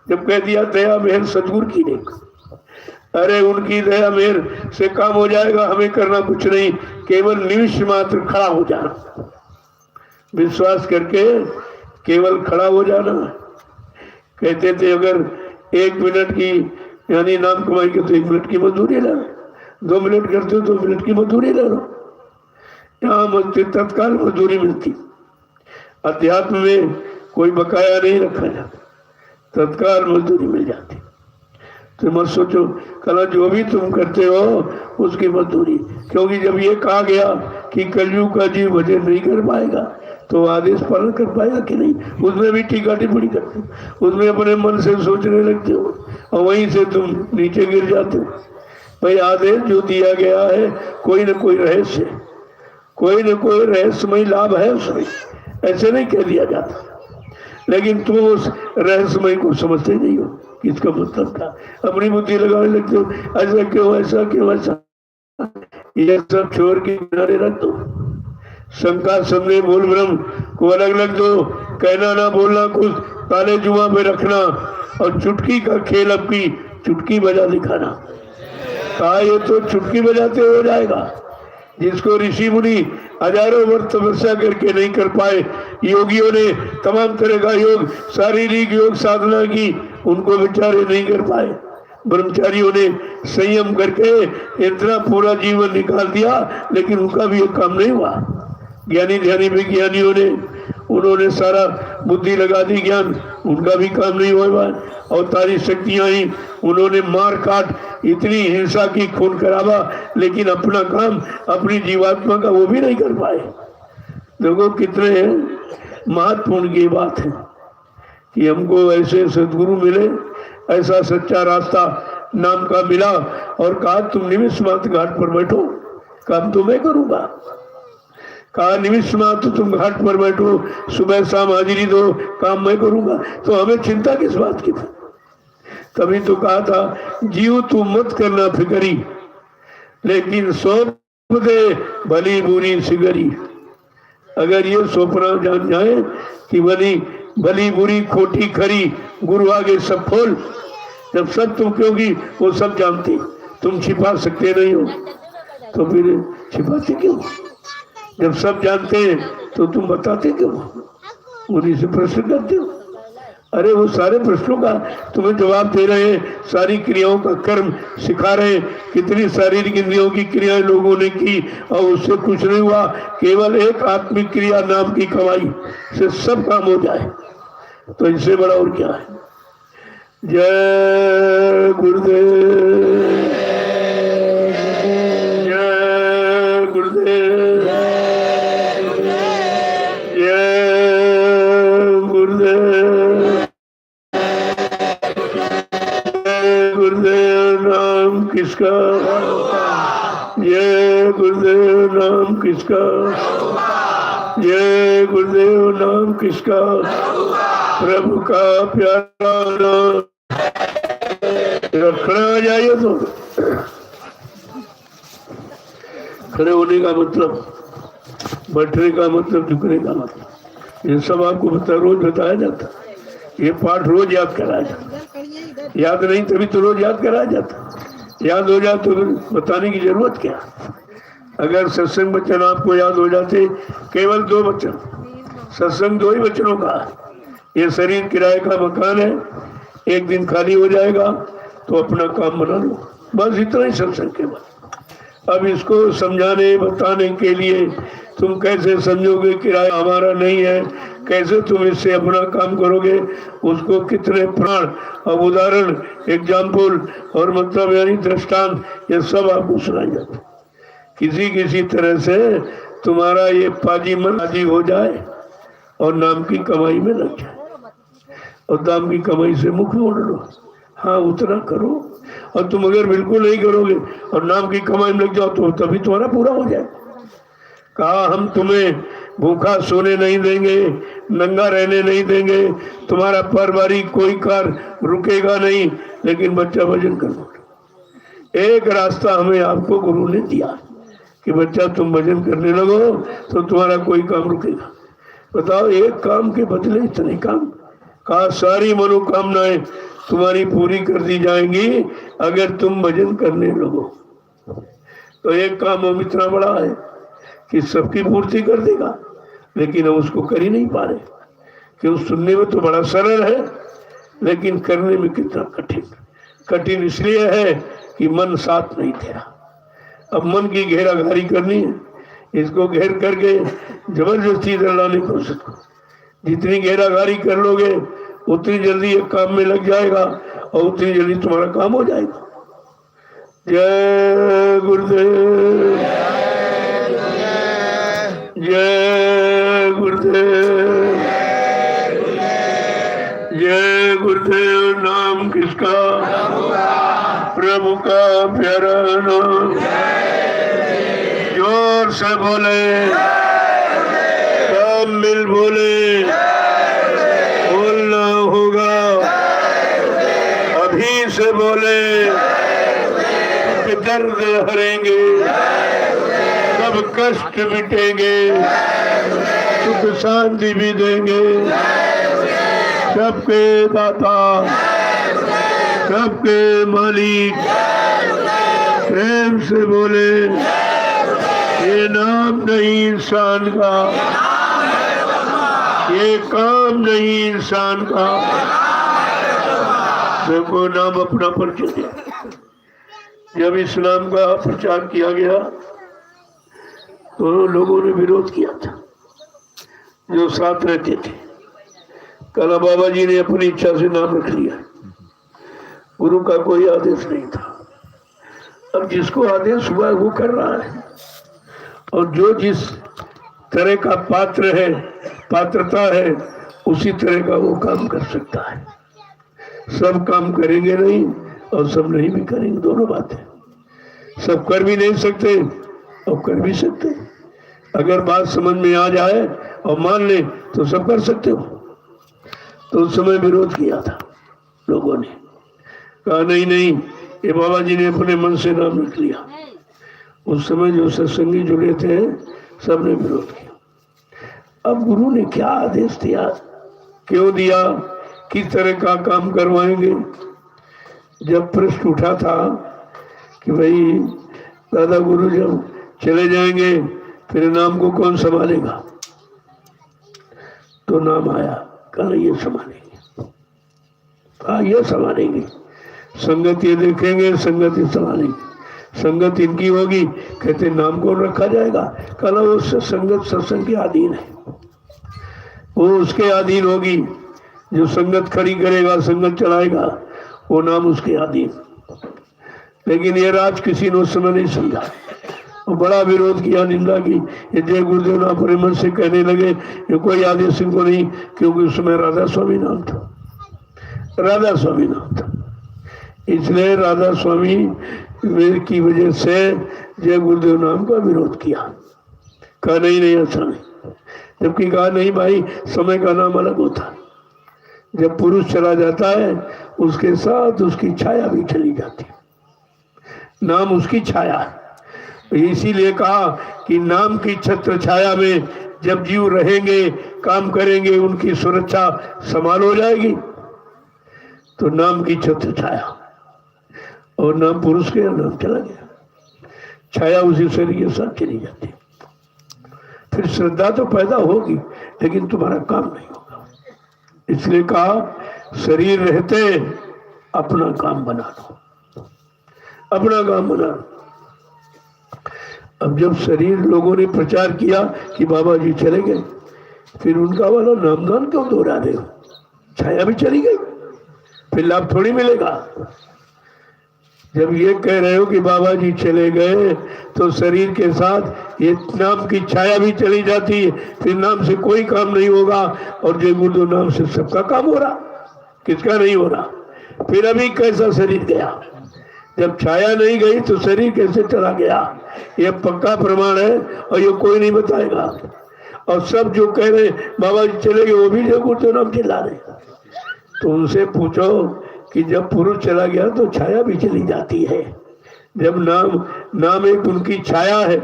जब कह दिया दया मेहर सदगुरु की देख, अरे उनकी दया मेहर से काम हो जाएगा। हमें करना कुछ नहीं, केवल निमिष मात्र खड़ा हो जाना, विश्वास करके केवल खड़ा हो जाना। कहते थे अगर 1 मिनट की यानी नाम कमाई के तो 1 मिनट की मजदूरी ले लो, 2 मिनट करते हो 2 मिनट की मजदूरी ले लो। यहाँ तत्काल मजदूरी मिलती। अध्यात्म में कोई बकाया नहीं रखा जाता, तत्काल मजदूरी मिल जाती। तो मत सोचो कल जो भी तुम करते हो उसकी मजदूरी, क्योंकि जब ये कहा गया कि कलयुग का जीव भजन नहीं कर पाएगा तो आदेश पालन कर पाएगा कि नहीं? उसमें भी टीका टिप्पणी करते हो, उसमें अपने मन से सोचने लगते हो और वहीं से तुम नीचे गिर जाते हो। भाई आदेश जो दिया गया है कोई न कोई रहस्यमय लाभ है उसमें, ऐसे नहीं कह दिया जाता। लेकिन तुम उस रहस्यमय को समझते नहीं हो कि इसका मतलब क्या। अपनी बुद्धि लगाने लगते हो, ऐसा क्यों ऐसा। ये सब छोड़ के किनारे रख दो। शंका संदेह बोल ब्रह्म को अलग अलग दो। कहना ना बोलना कुछ ताले जुआ में रखना और चुटकी का खेल अपनी चुटकी बजा दिखाना। कहा ये तो चुटकी बजाते हो जाएगा। जिसको ऋषि मुनि हजारों वर्ष तपस्या करके नहीं कर पाए, योगियों ने तमाम तरह का योग, शारीरिक योग साधना की, उनको बेचारे नहीं कर पाए। ब्रह्मचारियों ने संयम करके इतना पूरा जीवन निकाल दिया, लेकिन उनका भी एक काम नहीं हुआ। ज्ञानी ध्यानी विज्ञानियों ने उन्होंने सारा बुद्धि लगा दी ज्ञान, उनका भी काम नहीं हुआ। अवतारी शक्तियां ही उन्होंने मार काट इतनी हिंसा की, खून खराबा, लेकिन अपना काम अपनी जीवात्मा का वो भी नहीं कर पाए। देखो कितने महत्वपूर्ण की बात है कि हमको ऐसे सदगुरु मिले, ऐसा सच्चा रास्ता नाम का मिला और कहा तुम निमिष मात्र घाट पर बैठो, काम तो मैं करूंगा। कहा निमिष मात्र तुम घाट पर बैठो, सुबह शाम हाजिरी दो, काम मैं करूंगा। तो हमें चिंता किस बात की? तभी तो कहा था जीव तू मत करना फिकरी, लेकिन सौंप दे भली बुरी सिगरी। अगर ये सोपना जान जाए कि भली बुरी खोटी खरी गुरु आगे सब खोल, जब सब तुम, क्योंकि वो सब जानते, तुम छिपा सकते नहीं हो तो फिर छिपाते क्यों? जब सब जानते हैं तो तुम बताते क्यों? उन्हीं से प्रश्न करते हो। अरे वो सारे प्रश्नों का तुम्हें जवाब दे रहे हैं, सारी क्रियाओं का कर्म सिखा रहे हैं। कितनी शारीरिक इंद्रियों की क्रियाएं लोगों ने की और उससे कुछ नहीं हुआ। केवल एक आत्मिक क्रिया नाम की कमाई से सब काम हो जाए, तो इससे बड़ा और क्या है? जय गुरुदेव, जय गुरुदेव, जय गुरुदेव, गुरुदेव नाम किसका, ये गुरुदेव नाम किसका, ये गुरुदेव नाम किसका, प्रभु का प्यारा नाम। खड़े हो जाइए। तो खड़े होने का मतलब, बैठने का मतलब, झुकने का मतलब, ये सब आपको रोज बताया जाता। ये पाठ रोज याद कराया जाता। याद नहीं तभी तो रोज याद कराया जाता। याद हो जाए तो बताने की जरूरत क्या? अगर सत्संग वचन आपको याद हो जाते, केवल 2 वचन, सत्संग 2 ही वचनों का, ये शरीर किराए का मकान है, एक दिन खाली हो जाएगा तो अपना काम बना लो, बस इतना ही सत्संग केवल। अब इसको समझाने बताने के लिए तुम कैसे समझोगे किराया हमारा नहीं है, कैसे तुम इससे अपना काम करोगे, उसको कितने प्राण और उदाहरण, एग्जाम्पल और मतलब यानी दृष्टांत, ये सब आपको सुनाई जाते। किसी किसी तरह से तुम्हारा ये पाजी मन राजी हो जाए और नाम की कमाई में लग जाए, और नाम की कमाई से मुख मोड़ लो। हाँ, उतना करो। और तुम अगर बिल्कुल नहीं करोगे और नाम की कमाई में लग जाओ तो तभी तुम्हारा पूरा हो जाए। कहा हम तुम्हें भूखा सोने नहीं देंगे, नंगा रहने नहीं देंगे, तुम्हारा पारिवारिक कोई कार्य रुकेगा नहीं, लेकिन बच्चा भजन करो। एक रास्ता हमें आपको गुरु ने दिया कि बच्चा तुम भजन करने लगो तो तुम्हारा कोई काम रुकेगा। बताओ, एक काम के बदले इतने काम। कहा सारी मनोकामनाएं तुम्हारी पूरी कर दी जाएंगी अगर तुम भजन करने लगो। तो एक काम हम इतना बड़ा है कि सबकी पूर्ति कर देगा, लेकिन हम उसको कर ही नहीं पा रहे। क्यों? सुनने में तो बड़ा सरल है, लेकिन करने में कितना कठिन। कठिन इसलिए है कि मन साथ नहीं दे रहा। अब मन की घेराघारी करनी है, इसको घेर करके जबरदस्ती इधर लाने की कोशिश करो। जितनी घेराघारी कर लोगे उतनी जल्दी एक काम में लग जाएगा और उतनी जल्दी तुम्हारा काम हो जाएगा। जय गुरुदेव, जय गुरुदेव, जय गुरुदेव नाम किसका, प्रभु का प्यारा नाम। जोर से बोले, सब मिल बोले, बोलना होगा। अभी से बोले कि दर्द हरेंगे, सब कष्ट मिटेंगे, सुख शांति भी देंगे। सबके दाता, सबके मालिक, प्रेम से बोले ये नाम नहीं इंसान का, ये काम नहीं इंसान का। सबको नाम अपना परिचय दिया। जब इस्लाम का प्रचार किया गया तो लोगों ने विरोध किया था, जो साथ रहते थे। काला बाबा जी ने अपनी इच्छा से नाम रख लिया, गुरु का कोई आदेश नहीं था। अब जिसको आदेश हुआ वो कर रहा है, और जो जिस तरह का पात्र है, पात्रता है, उसी तरह का वो काम कर सकता है। सब काम करेंगे नहीं और सब नहीं भी करेंगे, दोनों बातें। सब कर भी नहीं सकते और कर भी सकते। अगर बात समझ में आ जाए और मान ले तो सब कर सकते हो। तो उस समय विरोध किया था लोगों ने, कहा नहीं नहीं, ये बाबा जी ने अपने मन से नाम रख लिया। उस समय जो सत्संगी जुड़े थे सबने विरोध किया। अब गुरु ने क्या आदेश दिया, क्यों दिया, किस तरह का काम करवाएंगे। जब प्रश्न उठा था कि भाई दादा गुरु जब चले जाएंगे फिर नाम को कौन संभालेगा, तो नाम आया, कल ये संभालेंगे। हाँ ये संभालेंगे, संगत ये देखेंगे, संगत ये संभालेंगे, संगत इनकी होगी। कहते नाम कौन रखा जाएगा, कल वो संगत सत्संग के अधीन है, वो उसके अधीन होगी। जो संगत खड़ी करेगा, संगत चलाएगा, वो नाम उसके अधीन। लेकिन ये राज किसी ने उस समय नहीं समझा और बड़ा विरोध किया, निंदा की। ये जय गुरुदेव ना अपने मन से कहने लगे ये कोई आदेश इनको नहीं, क्योंकि उस समय राधा स्वामी नाम था, राधा स्वामी नाम था। इसलिए राधा स्वामी की वजह से जय गुरुदेव नाम का विरोध किया, कहा नहीं नहीं ऐसा नहीं। जबकि कहा नहीं भाई, समय का नाम अलग होता। जब पुरुष चला जाता है उसके साथ उसकी छाया भी चली जाती है, नाम उसकी छाया है। इसीलिए कहा कि नाम की छत्र छाया में जब जीव रहेंगे, काम करेंगे, उनकी सुरक्षा संभाल हो जाएगी। तो नाम की छत्र छाया, और नाम पुरुष के नाम चला गया, छाया उसी शरीर के साथ चली जाती। फिर श्रद्धा तो पैदा होगी लेकिन तुम्हारा काम नहीं होगा। इसलिए कहा शरीर रहते अपना काम बना लो, अपना काम बना लो। अब जब शरीर लोगों ने प्रचार किया कि बाबा जी चले गए, फिर उनका वाला नामदान क्यों दोहरा रहे हो, छाया भी चली गई, फिर लाभ थोड़ी मिलेगा। जब ये कह रहे हो कि बाबा जी चले गए तो शरीर के साथ ये नाम की छाया भी चली जाती है, फिर नाम से कोई काम नहीं होगा। और जय गुरुदेव नाम से सबका काम हो रहा, किसका नहीं हो रहा। फिर अभी कैसा शरीर गया, जब छाया नहीं गई तो शरीर कैसे चला गया, ये पक्का प्रमाण है और ये कोई नहीं बताएगा। और सब जो कह रहे बाबा जी चले गए वो भी जय गुरुदेव नाम चिल्ला रहे। तो उनसे पूछो कि जब पुरुष चला गया तो छाया भी चली जाती है। जब नाम एक उनकी छाया है,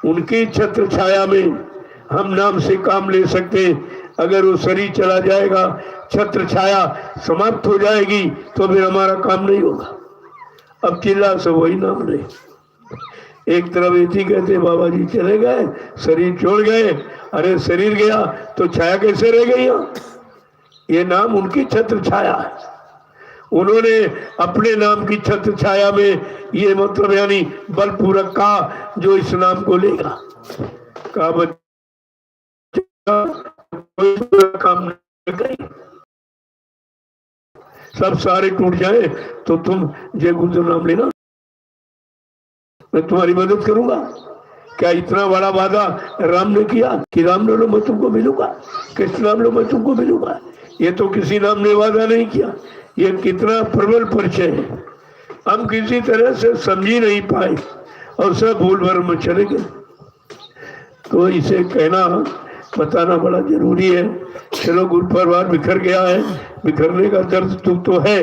उनकी छत्र छाया में हम नाम से काम ले सकते। अगर वो शरीर चला जाएगा, छत्र छाया समाप्त हो जाएगी, तो फिर हमारा काम नहीं होगा। अब चिल्ला सब वही नाम ले। एक तरफ ऐसी कहते बाबा जी चले गए, शरीर छोड़ गए, अरे शरीर गया तो छाया कैसे रह गई। ये नाम उनकी छत्र छाया है, उन्होंने अपने नाम की छत्र छाया में ये मतलब यानी बलपूर्वक कहा जो इस नाम को लेगा। कहा बच्चा कोई काम नहीं करें, सब सारे टूट जाए तो तुम जय गुरुदेव नाम लेना, मैं तुम्हारी मदद करूंगा। क्या इतना बड़ा वादा राम ने किया कि राम ने लो मैं तुमको मिलूंगा, कृष्ण नाम लो मैं तुमको मिलूंगा। ये तो किसी नाम ने वादा नहीं किया। ये कितना प्रबल परिचय है, हम किसी तरह से समझ ही नहीं पाए और सब भूल भर में चले गए। तो इसे कहना बताना बड़ा जरूरी है। चलो गुरु परिवार बिखर गया है, बिखरने का दर्द दुख तो है,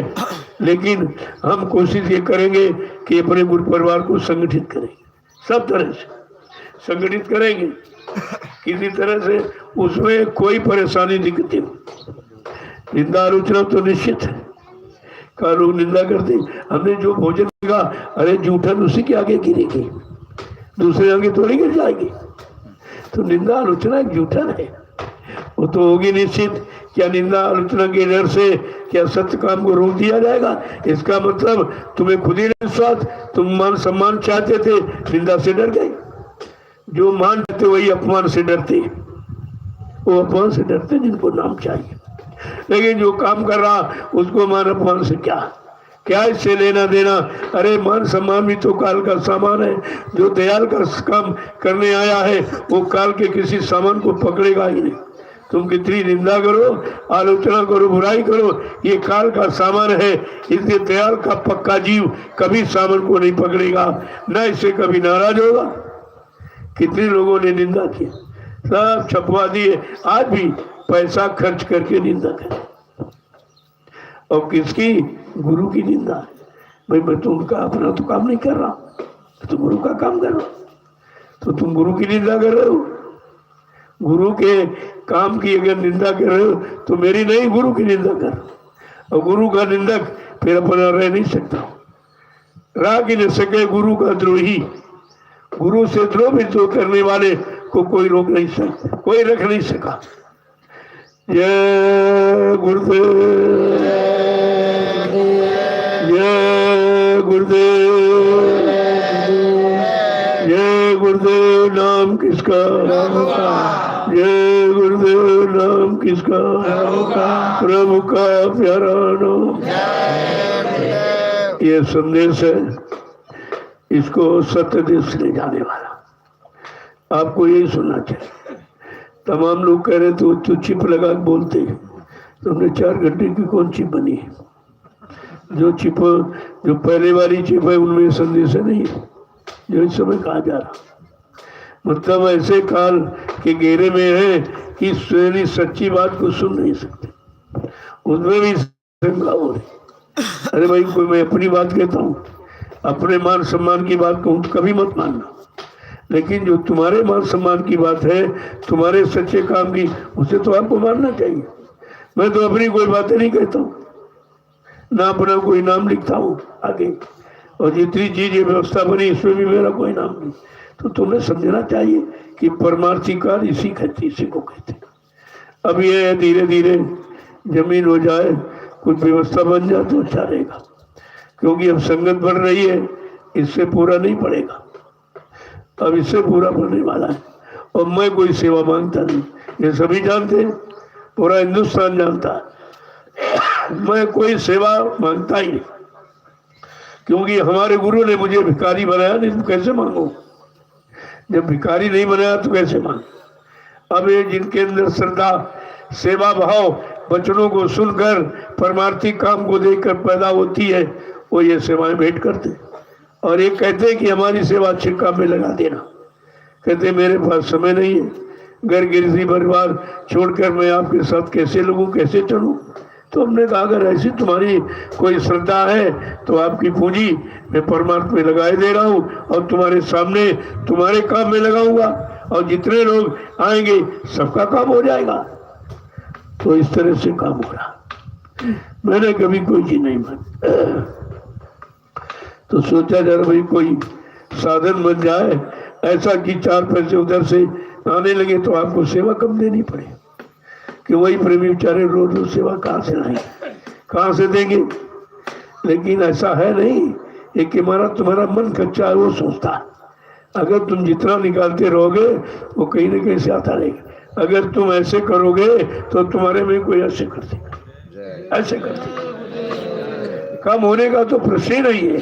लेकिन हम कोशिश ये करेंगे कि अपने गुरु परिवार को संगठित करेंगे, सब तरह से संगठित करेंगे, किसी तरह से उसमें कोई परेशानी दिखती हो। निंदा आलोचना तो निश्चित है, का लोग निंदा करते, हमने जो भोजन का, अरे जूठन उसी के आगे गिरेगी, दूसरे आगे थोड़ी गिर जाएगी। तो निंदा आलोचना एक जूठन है, वो तो होगी निश्चित। क्या निंदा आलोचना के डर से क्या सत्य काम को रोक दिया जाएगा? इसका मतलब तुम्हें खुद ही विश्वास, तुम मान सम्मान चाहते थे, निंदा से डर गए। जो मान थे वही अपमान से डरते, वो अपमान से डरते जिनको नाम चाहिए। लेकिन जो काम कर रहा उसको मान अपमान से क्या इससे लेना देना। अरे मान सम्मान भी तो काल का सामान है। जो दयाल का काम करने आया है वो काल के किसी सामान को पकड़ेगा ही नहीं। तुम कितनी निंदा करो, आलोचना करो, बुराई करो, ये काल का सामान है। इसलिए दयाल का पक्का जीव कभी सामान को नहीं पकड़ेगा, न इससे कभी नाराज होगा। कितने लोगों ने निंदा की, सब छपवा दिए, आज भी पैसा खर्च करके निंदा करें। और किसकी? गुरु की निंदा। भाई मैं तो उनका अपना तो काम नहीं कर रहा, तो गुरु का काम कर रहा, तो तुम गुरु की निंदा कर रहे हो। गुरु के काम की अगर निंदा कर रहे हो तो मेरी नहीं, गुरु की निंदा कर। और गुरु का निंदक फिर अपना रह नहीं सकता, राग ही न सके गुरु का द्रोही। गुरु से द्रोह भी तो करने वाले को कोई रोक नहीं सका, कोई रख नहीं सका। जय गुरुदेव, जय गुरुदेव, जय गुरुदेव। नाम किसका? जय गुरुदेव। नाम किसका? प्रभु का प्यारा नाम। ये संदेश है, इसको सत्य देश ले जाने वाला। आपको यही सुनना चाहिए। तमाम लोग कह रहे तो चिप लगा के बोलते हैं, तुमने 4 घंटे की कौन चिप बनी है? जो चिप, जो पहले वाली चिप है उनमें संदेश नहीं है जो इस समय कहा जा रहा। मतलब ऐसे काल के घेरे में है कि स्वयं सच्ची बात को सुन नहीं सकते, उसमें भी शंका हो रही। अरे भाई, कोई मैं अपनी बात कहता हूँ, अपने मान सम्मान की बात कहूँ तो कभी मत मानना, लेकिन जो तुम्हारे मान सम्मान की बात है, तुम्हारे सच्चे काम की, उसे तो आपको मानना चाहिए। मैं तो अपनी कोई बातें नहीं कहता हूँ, ना अपना कोई नाम लिखता हूँ आगे, और जितनी चीजें व्यवस्था बनी इसमें भी मेरा कोई नाम नहीं। तो तुम्हें समझना चाहिए कि परमार्थी काल इसी को कहते। अब ये धीरे धीरे जमीन हो जाए, कुछ व्यवस्था बन जाए तो अच्छा रहेगा, क्योंकि अब संगत बढ़ रही है, इससे पूरा नहीं पड़ेगा, अब इससे पूरा पड़ने वाला है। और मैं कोई सेवा मांगता नहीं, ये सभी जानते हैं, पूरा हिंदुस्तान जानता है। मैं कोई सेवा मांगता ही नहीं, क्योंकि हमारे गुरु ने मुझे भिखारी बनाया नहीं, तो कैसे मांगू? जब भिखारी नहीं बनाया तो कैसे मांग? अब ये जिनके अंदर श्रद्धा, सेवा भाव, वचनों को सुनकर परमार्थिक काम को देखकर पैदा होती है, वो ये सेवाएं भेंट करते। और ये कहते हैं कि हमारी सेवा अच्छे काम में लगा देना। कहते मेरे पास समय नहीं है, घर गृहस्थी परिवार छोड़कर मैं आपके साथ कैसे लगूं, कैसे चलूं? तो हमने कहा अगर ऐसी तुम्हारी कोई श्रद्धा है तो आपकी पूंजी मैं परमार्थ में लगाए दे रहा हूँ, और तुम्हारे सामने तुम्हारे काम में लगाऊंगा, और जितने लोग आएंगे सबका काम हो जाएगा। तो इस तरह से काम हो रहा। मैंने कभी कोई चीज नहीं मानी, तो सोचा जरा भाई कोई साधन बन जाए ऐसा कि 4 पैसे उधर से आने लगे तो आपको सेवा कम देनी पड़े, कि वही प्रेमी बेचारे रोज रोज सेवा कहाँ से लाएंगे, कहाँ से देंगे? लेकिन ऐसा है नहीं, एक तुम्हारा मन कच्चा है, वो सोचता है अगर तुम जितना निकालते रहोगे वो कहीं ना कहीं से आता रहेगा। अगर तुम ऐसे करोगे तो तुम्हारे में कोई ऐसे कर देगा, ऐसे कर देगा। कम होने का तो प्रश्न ही नहीं है,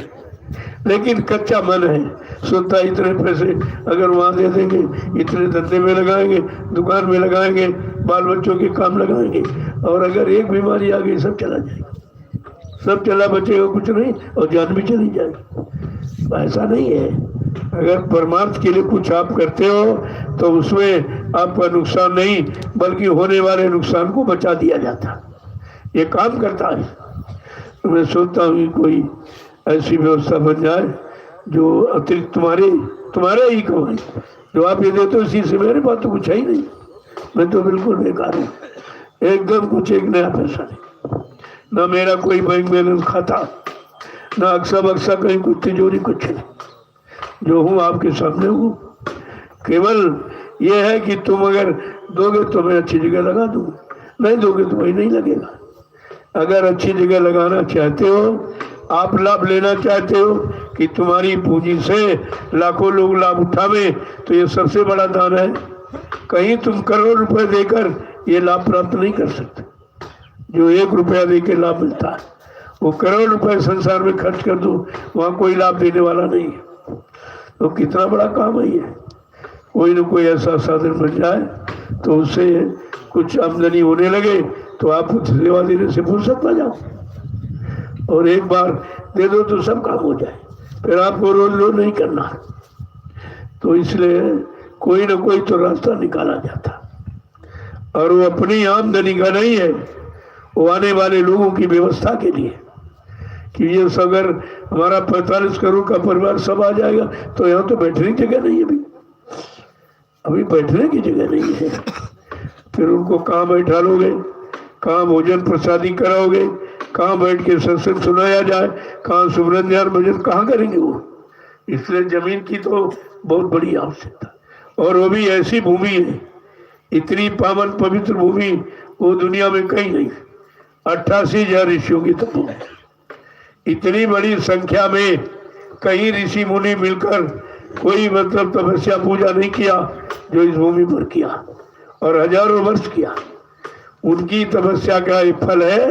लेकिन कच्चा मन है, सोचता इतने पैसे अगर वहाँ दे देंगे, इतने धंधे में लगाएंगे, दुकान में लगाएंगे, बाल बच्चों के काम लगाएंगे, और अगर एक बीमारी आ गई सब चला जाएगा, सब चला बचेगा कुछ नहीं, और जान भी चली जाएगी। ऐसा नहीं है। अगर परमार्थ के लिए कुछ आप करते हो तो उसमें आपका नुकसान नहीं, बल्कि होने वाले नुकसान को बचा दिया जाता, ये काम करता है। तो मैं सोचता हूँ कोई ऐसी व्यवस्था बन जाए जो अतिरिक्त तुम्हारे ही कमाई, जो आप ये देते हो इसी से। मेरे पास तो कुछ है ही नहीं, मैं तो बिल्कुल बेकार हूँ, एकदम कुछ एक नया पैसा नहीं, ना मेरा कोई बैंक बैलेंस खाता, ना अक्सा बक्सा कहीं कुछ तिजोरी, कुछ नहीं। जो हूँ आपके सामने हूँ, केवल ये है कि तुम अगर दोगे तो मैं अच्छी जगह लगा दूँ, नहीं दोगे तो वही नहीं लगेगा। अगर अच्छी जगह लगाना चाहते हो, आप लाभ लेना चाहते हो कि तुम्हारी पूंजी से लाखों लोग लाभ उठावे, तो ये सबसे बड़ा दान है। कहीं तुम करोड़ रुपए देकर ये लाभ प्राप्त नहीं कर सकते। जो 1 रुपया देकर लाभ मिलता है, वो करोड़ रुपए संसार में खर्च कर दो, वहाँ कोई लाभ देने वाला नहीं है। तो कितना बड़ा काम है ये। कोई ना कोई ऐसा साधन बन जाए तो उससे कुछ आमदनी होने लगे, तो आप सेवा देने से फुर्सत पा जाओ, और एक बार दे दो तो सब काम हो जाए, फिर आपको रोज रोज नहीं करना। तो इसलिए कोई ना कोई तो रास्ता निकाला जाता, और वो अपनी आमदनी का नहीं है, वो आने वाले लोगों की व्यवस्था के लिए, कि ये अगर हमारा 45 करोड़ का परिवार सब आ जाएगा तो यहाँ तो बैठने की जगह नहीं है भी। अभी बैठने की जगह नहीं है। फिर उनको कहाँ बैठा लोगे, कहाँ भोजन प्रसादी कराओगे, कहाँ बैठ के सत्संग सुनाया जाए, कहाँ सुमरन ध्यान भजन कहाँ करेंगे वो। इसलिए जमीन की तो बहुत बड़ी आवश्यकता, और वो भी ऐसी भूमि है, इतनी पावन पवित्र भूमि वो दुनिया में कहीं नहीं। 88,000 ऋषियों की तपोभूमि, इतनी बड़ी संख्या में कई ऋषि मुनि मिलकर कोई मतलब तपस्या पूजा नहीं किया जो इस भूमि पर किया, और हजारों वर्ष किया। उनकी तपस्या का एक फल है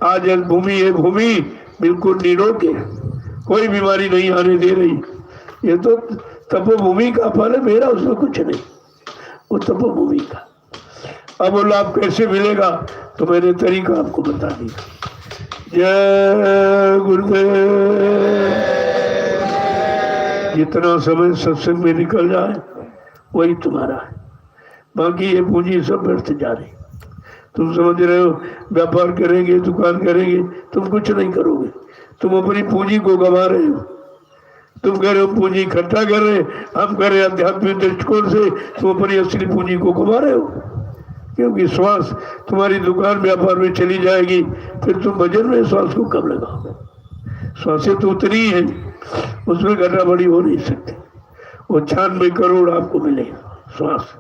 आज यह भूमि, ये भूमि बिल्कुल निरोग है, कोई बीमारी नहीं आने दे रही। ये तो तपोभूमि का फल है, मेरा उसमें कुछ नहीं, वो तपोभूमि का। अब वो लाभ कैसे मिलेगा तो मैंने तरीका आपको बता दिया। जय गुरुदेव। जितना समय सत्संग में निकल जाए वही तुम्हारा है, बाकी ये पूंजी सब व्यर्थ जा रही। तुम समझ रहे हो व्यापार करेंगे, दुकान करेंगे, तुम कुछ नहीं करोगे, तुम अपनी पूंजी को गंवा रहे हो। तुम कह रहे हो पूंजी इकट्ठा कर रहे, हम कह रहे आध्यात्मिक दृष्टिकोण से तुम अपनी असली पूंजी को गंवा रहे हो, क्योंकि श्वास तुम्हारी दुकान व्यापार में चली जाएगी, फिर तुम भजन में श्वास को कब लगाओगे। श्वासें तो उतनी है, उसमें घटा बड़ी हो नहीं सकती। वो 96 करोड़ आपको मिलेगा श्वास,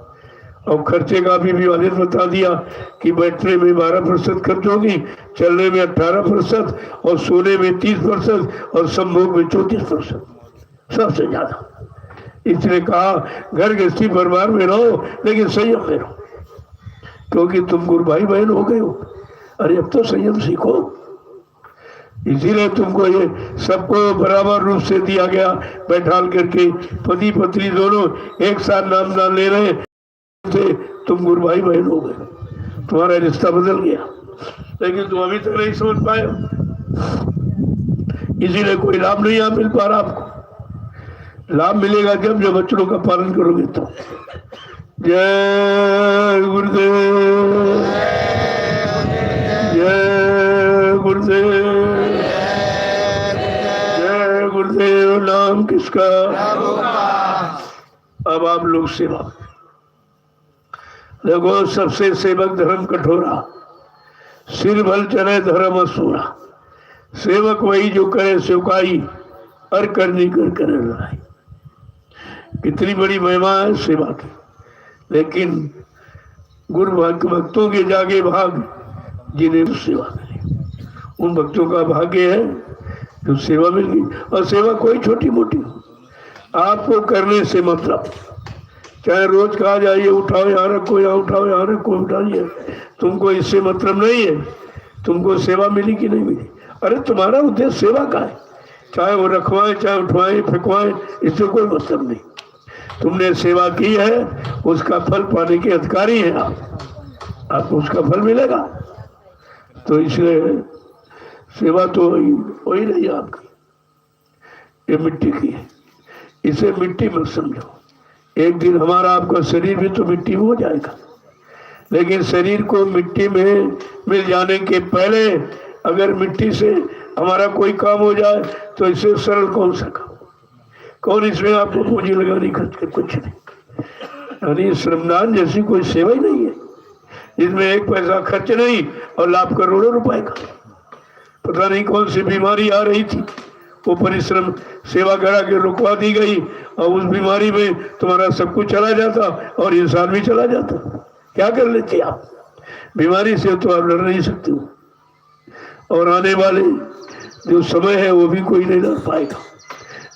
और खर्चे का भी वाले बता दिया कि बैठने में 12% खर्च होगी, चलने में 18% और सोने में 30% और संभोग में 34%, सबसे ज्यादा। इसने कहा घर गृहस्थी परिवार में रहो लेकिन संयम में रहो, क्योंकि तुम गुरु भाई बहन हो गए हो। अरे अब तो संयम सीखो, इसीलिए तुमको ये सबको बराबर रूप से दिया गया, बैठाल करके पति पत्नी दोनों एक साथ नाम दान ले रहे थे, तुम गुरु भाई बहन हो गए, तुम्हारा रिश्ता बदल गया, लेकिन तुम अभी तक नहीं समझ पाए हो, इसीलिए कोई लाभ नहीं मिल पा रहा आपको। लाभ मिलेगा जब जब बच्चों का पालन करोगे तो। जय गुरुदेव, जय गुरुदेव, जय गुरुदेव। नाम किसका? अब आप लोग सेवा देखो, सबसे सेवक धर्म कठोरा, सिर भल चले धर्म असूरा। सेवक वही जो करे सेवकाई, और करनी कर करे लड़ाई। कितनी बड़ी महिमा है सेवा की। लेकिन गुरु भक्तों के जागे भाग जिन्हें सेवा मिली, उन भक्तों का भाग्य है जो सेवा मिल गई। और सेवा कोई छोटी मोटी हो, आपको करने से मतलब, चाहे रोज कहा जाइए उठाओ यहाँ रखो, यहाँ उठाओ यहाँ रखो, उठाइए, तुमको इससे मतलब नहीं है तुमको सेवा मिली कि नहीं मिली। अरे तुम्हारा उद्देश्य सेवा का है, चाहे वो रखवाए चाहे उठवाए फेंकवाए, इससे कोई मतलब नहीं। तुमने सेवा की है, उसका फल पाने के अधिकारी हैं आपको उसका फल मिलेगा। तो इसलिए सेवा तो वही रही आपकी, ये मिट्टी की है, इसे मिट्टी मत समझो। एक दिन हमारा आपका शरीर भी तो मिट्टी में हो जाएगा, लेकिन शरीर को मिट्टी में मिल जाने के पहले अगर मिट्टी से हमारा कोई काम हो जाए तो इससे सरल कौन सा काम, कौन इसमें आपको पूंजी लगानी खर्च कर, कुछ नहीं। यानी श्रमदान जैसी कोई सेवा ही नहीं है जिसमें एक पैसा खर्च नहीं और लाभ करोड़ों रुपए का। पता नहीं कौन सी बीमारी आ रही थी, वो परिश्रम सेवा करा के रुकवा दी गई, और उस बीमारी में तुम्हारा सब कुछ चला जाता और इंसान भी चला जाता। क्या कर लेते आप? बीमारी से तो आप लड़ नहीं सकते हो, और आने वाले जो समय है वो भी कोई नहीं लड़ पाएगा।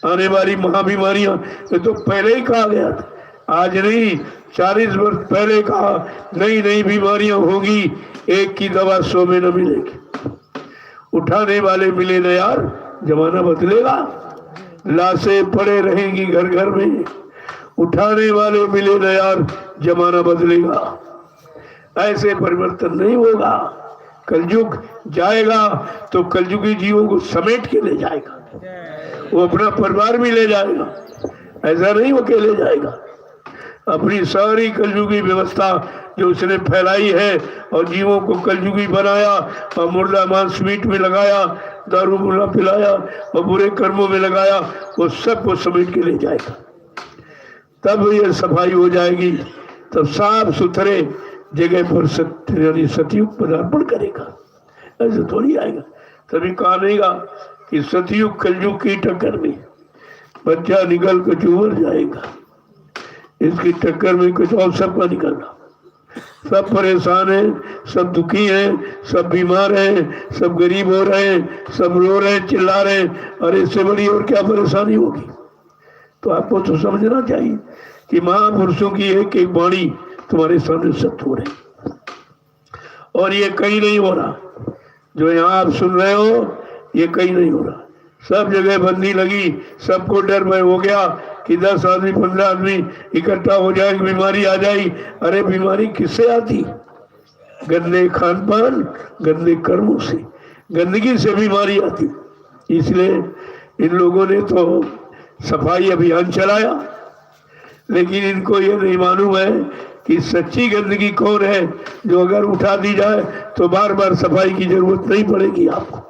आने वाली महाबीमारियां ये तो पहले ही कहा गया था, आज नहीं 40 वर्ष पहले कहा नई नई बीमारियां होगी, एक की दवा 100 में न मिलेगी। उठाने वाले मिले न यार, जमाना बदलेगा, लाशें पड़े रहेंगी घर घर में। उठाने वाले मिले न यार, जमाना बदलेगा। ऐसे परिवर्तन नहीं होगा। कलयुग जाएगा तो कलयुगी जीवों को समेट के ले जाएगा, वो अपना परिवार भी ले जाएगा, ऐसा नहीं वो अकेले जाएगा। अपनी सारी कलयुगी व्यवस्था जो उसने फैलाई है और जीवों को कलयुगी बनाया और मुर्दा मांस मीट में लगाया, दारू मुर्दा पिलाया और बुरे कर्मों में लगाया, वो सबको समेट के ले जाएगा। तब ये सफाई हो जाएगी, तब साफ सुथरे जगह पर सत्य यानी सतयुग पदार्पण करेगा। ऐसे थोड़ी आएगा। तभी कहा नहींगा कि सतयुग कलयुग की टक्कर में बच्चा निकल कर उमर जाएगा। इसकी टक्कर में कुछ और सबका निकलना। सब परेशान है, सब दुखी हैं, सब बीमार हैं, सब गरीब हो रहे हैं, सब रो रहे हैं, चिल्ला रहे हैं। और इससे बड़ी और क्या परेशानी होगी। तो आपको तो समझना चाहिए कि महापुरुषों की एक एक वाणी तुम्हारे सामने सत्य हो रही, और ये कहीं नहीं हो रहा। जो यहाँ आप सुन रहे हो ये कहीं नहीं हो रहा। सब जगह बंदी लगी, सबको डर भय हो गया कि 10 आदमी 15 आदमी इकट्ठा हो जाएगी, बीमारी आ जाएगी। अरे बीमारी किससे आती? गंदे खान पान, गंदे कर्मों से, गंदगी से बीमारी आती। इसलिए इन लोगों ने तो सफाई अभियान चलाया, लेकिन इनको ये नहीं मालूम है कि सच्ची गंदगी कौन है, जो अगर उठा दी जाए तो बार बार सफाई की जरूरत नहीं पड़ेगी आपको।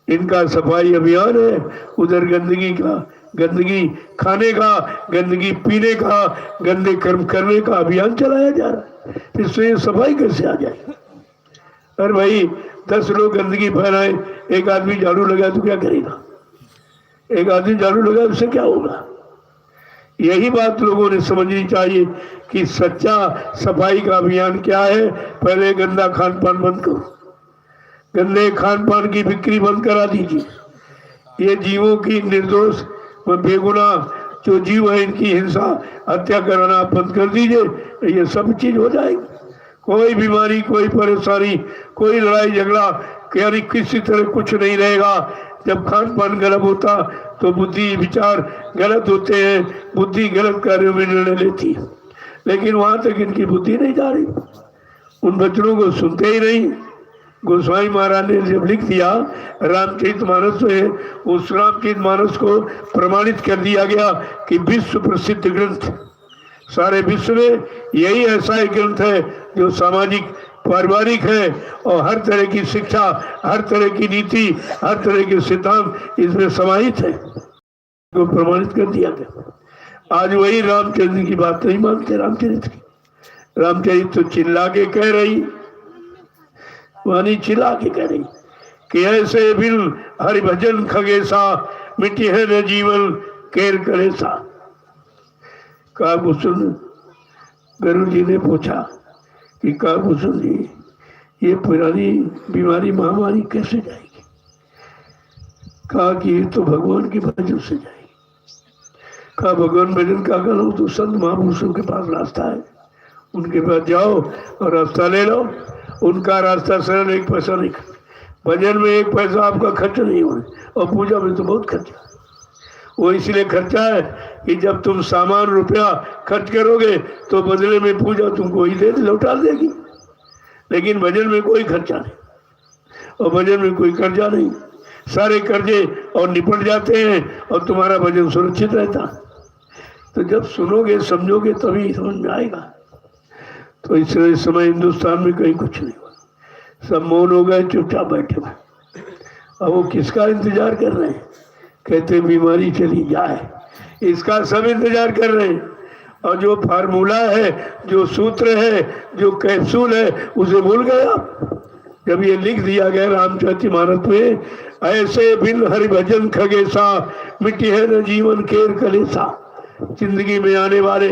इनका सफाई अभियान है, उधर गंदगी का, गंदगी खाने का, गंदगी पीने का, गंदे कर्म करने का अभियान चलाया जा रहा है। इससे सफाई कैसे आ जाएगी? अरे भाई 10 लोग गंदगी फैलाए, एक आदमी झाड़ू लगा तो क्या करेगा? एक आदमी झाड़ू लगा उससे क्या होगा? यही बात लोगों ने समझनी चाहिए कि सच्चा सफाई का अभियान क्या है। पहले गंदा खान पान बंद करो, गंदे खान पान की बिक्री बंद करा दीजिए। ये जीवों की निर्दोष व बेगुनाह जो जीव है इनकी हिंसा हत्या कराना बंद कर दीजिए, ये सब चीज हो जाएगी। कोई बीमारी, कोई परेशानी, कोई लड़ाई झगड़ा यानी किसी तरह कुछ नहीं रहेगा। जब खान पान गलत होता तो बुद्धि विचार गलत होते हैं, बुद्धि गलत कार्यों में निर्णय लेती है। लेकिन वहां तक इनकी बुद्धि नहीं जा रही, उन बच्चों को सुनते ही नहीं। गोस्वामी महाराज ने जब लिख दिया रामचरितमानस में, उस रामचरितमानस को प्रमाणित कर दिया गया कि विश्व प्रसिद्ध ग्रंथ, सारे विश्व में यही ऐसा एक ग्रंथ है जो सामाजिक पारिवारिक है और हर तरह की शिक्षा, हर तरह की नीति, हर तरह के सिद्धांत इसमें समाहित है, को प्रमाणित कर दिया गया। आज वही रामचंद्र की बात नहीं मानते। रामचरित की, रामचरित तो चिल्ला के कह रही, वाणी चिल्ला के कह रही कि ऐसे बिन हरि भजन खगेसा, मिट्टी है न जीवन केर कलेसा। काभूषण गुरु जी ने पूछा कि काभूषण जी ये पुरानी बीमारी महामारी कैसे जाएगी? कहा कि ये तो भगवान के भजन से जाएगी। कहा भगवान भजन का करो तो संत महापुरुषों के पास रास्ता है, उनके पास जाओ और रास्ता ले लो। उनका रास्ता सरल, 1 पैसा नहीं खर्च। भजन में 1 पैसा आपका खर्च नहीं होने, और पूजा में तो बहुत खर्चा। वो इसलिए खर्चा है कि जब तुम सामान रुपया खर्च करोगे तो बदले में पूजा तुमको ही दे लौटा देगी। लेकिन भजन में कोई खर्चा नहीं, और भजन में कोई कर्जा नहीं। सारे कर्जे और निपट जाते हैं और तुम्हारा भजन सुरक्षित रहता। तो जब सुनोगे समझोगे तभी समझ में आएगा। तो इस समय हिंदुस्तान में कहीं कुछ नहीं हुआ, सब मौन हो गए, चुपचाप बैठे हुए। अब वो किसका इंतजार कर रहे हैं? कहते बीमारी चली जाए, इसका सब इंतजार कर रहे हैं। और जो फार्मूला है, जो सूत्र है, जो कैप्सूल है, उसे भूल गए आप। जब ये लिख दिया गया रामचरितमानस में, ऐसे बिन हरि भजन खगेसा, मिट्टी है न जीवन केर कलेसा। जिंदगी में आने वाले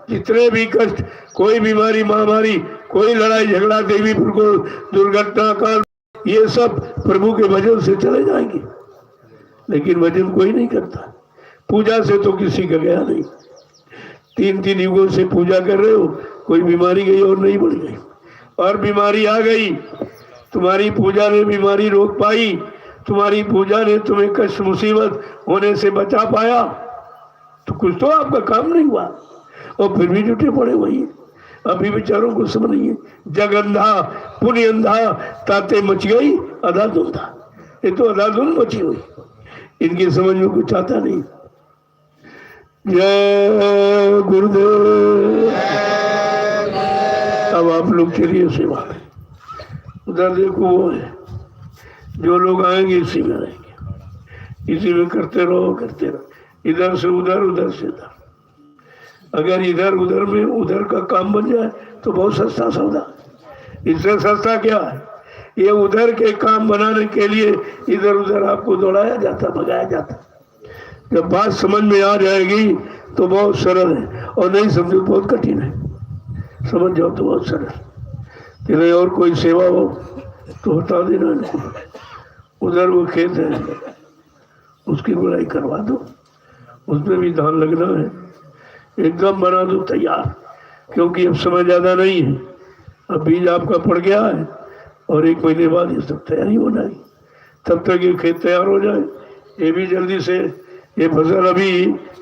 जितने भी कष्ट, कोई बीमारी महामारी, कोई लड़ाई झगड़ा, देवी पुरको दुर्घटना काल, ये सब प्रभु के भजन से चले जाएंगे। लेकिन भजन कोई नहीं करता। पूजा से तो किसी का गया नहीं। 3 युगों से पूजा कर रहे हो, कोई बीमारी गई और नहीं बढ़ गई। और बीमारी आ गई, तुम्हारी पूजा ने बीमारी रोक पाई, तुम्हारी पूजा ने तुम्हें कष्ट मुसीबत होने से बचा पाया, तो कुछ तो आपका काम नहीं हुआ। और फिर भी जुटे पड़े वही। अभी विचारों को समझ नहीं है। जग अंधा पुण्य अंधा, ताते मच गई अधाधुंधा। ये तो अधाधुंध मची हुई, इनकी समझ में कुछ आता नहीं। जय गुरुदेव। अब आप लोग चलिए सेवा में। उधर देखो वो है, जो लोग आएंगे इसी में रहेंगे, इसी में करते रहो करते रहो, इधर से उधर, उधर से इधर। अगर इधर उधर में उधर का काम बन जाए तो बहुत सस्ता सौदा, इससे सस्ता क्या है। ये उधर के काम बनाने के लिए इधर उधर आपको दौड़ाया जाता, भगाया जाता। जब बात समझ में आ जाएगी तो बहुत सरल है, और नहीं समझो बहुत कठिन है। समझ जाओ तो बहुत सरल। तेरे और कोई सेवा हो तो बता देना इनको। उधर वो खेत है, उसकी गुड़ाई करवा दो, उसमें भी धान लगना है, एकदम बना दो तैयार, क्योंकि अब समय ज़्यादा नहीं है। अब बीज आपका पड़ गया है और 1 महीने बाद ये सब तैयारी हो जाएगी। तब तक ये खेत तैयार हो जाए, ये भी जल्दी से, ये फसल अभी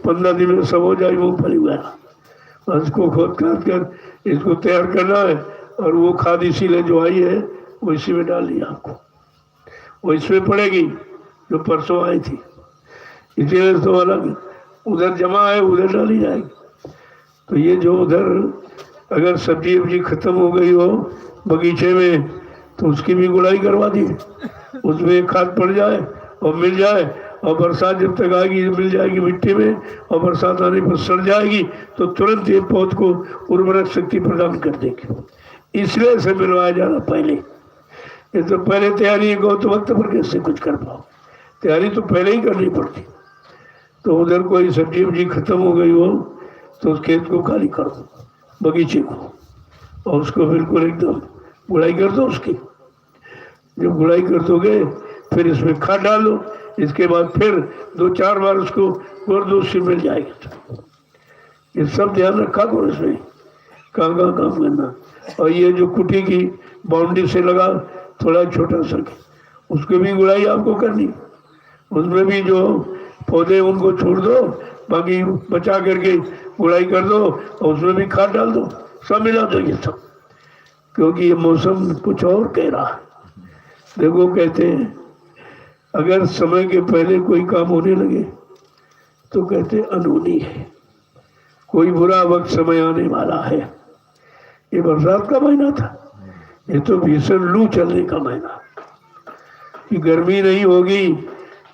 15 दिन में सब हो जाए, मूँगफली वगैरह। इसको खोद काट कर इसको तैयार करना है, और वो खाद इसीलिए जो आई है वो इसी में डाल दी आपको, वो इसमें पड़ेगी जो परसों आई थी। इसीलिए तो अलग उधर जमा है, उधर डाली जाएगी। तो ये जो उधर अगर सब्जी वब्जी खत्म हो गई हो बगीचे में तो उसकी भी गुड़ाई करवा दी, उसमें खाद पड़ जाए और मिल जाए, और बरसात जब तक आएगी मिल जाएगी मिट्टी में, और बरसात आने पर सड़ जाएगी तो तुरंत ये पौध को उर्वरक शक्ति प्रदान कर देगी। इसलिए से मिलवाया जाना पहले। ये तो पहले तैयारी को तो वक्त पर कैसे कुछ कर पाओ, तैयारी तो पहले ही करनी पड़ती। तो उधर कोई सब्जी वब्जी खत्म हो गई हो तो उस खेत को खाली करो, बगीचे को, और उसको बिल्कुल एकदम गुड़ाई कर दो उसकी। जब गुड़ाई कर दोगे फिर इसमें खाद डाल दो, इसके बाद फिर 2-4 बार उसको कर दो, उससे मिल जाएगा। ये सब ध्यान रखा करो इसमें, कहाँ कहाँ काम करना। और ये जो कुटी की बाउंड्री से लगा थोड़ा छोटा सा, उसकी भी गुड़ाई आपको करनी, उसमें भी जो पौधे उनको छोड़ दो, बाकी बचा करके गुड़ाई कर दो, और उसमें भी खाद डाल दो, सब मिला दो ये सब। क्योंकि ये मौसम कुछ और कह रहा है। देखो कहते हैं अगर समय के पहले कोई काम होने लगे तो कहते अनहोनी है, कोई बुरा वक्त समय आने वाला है। ये बरसात का महीना था, ये तो भीषण लू चलने का महीना। कि गर्मी नहीं होगी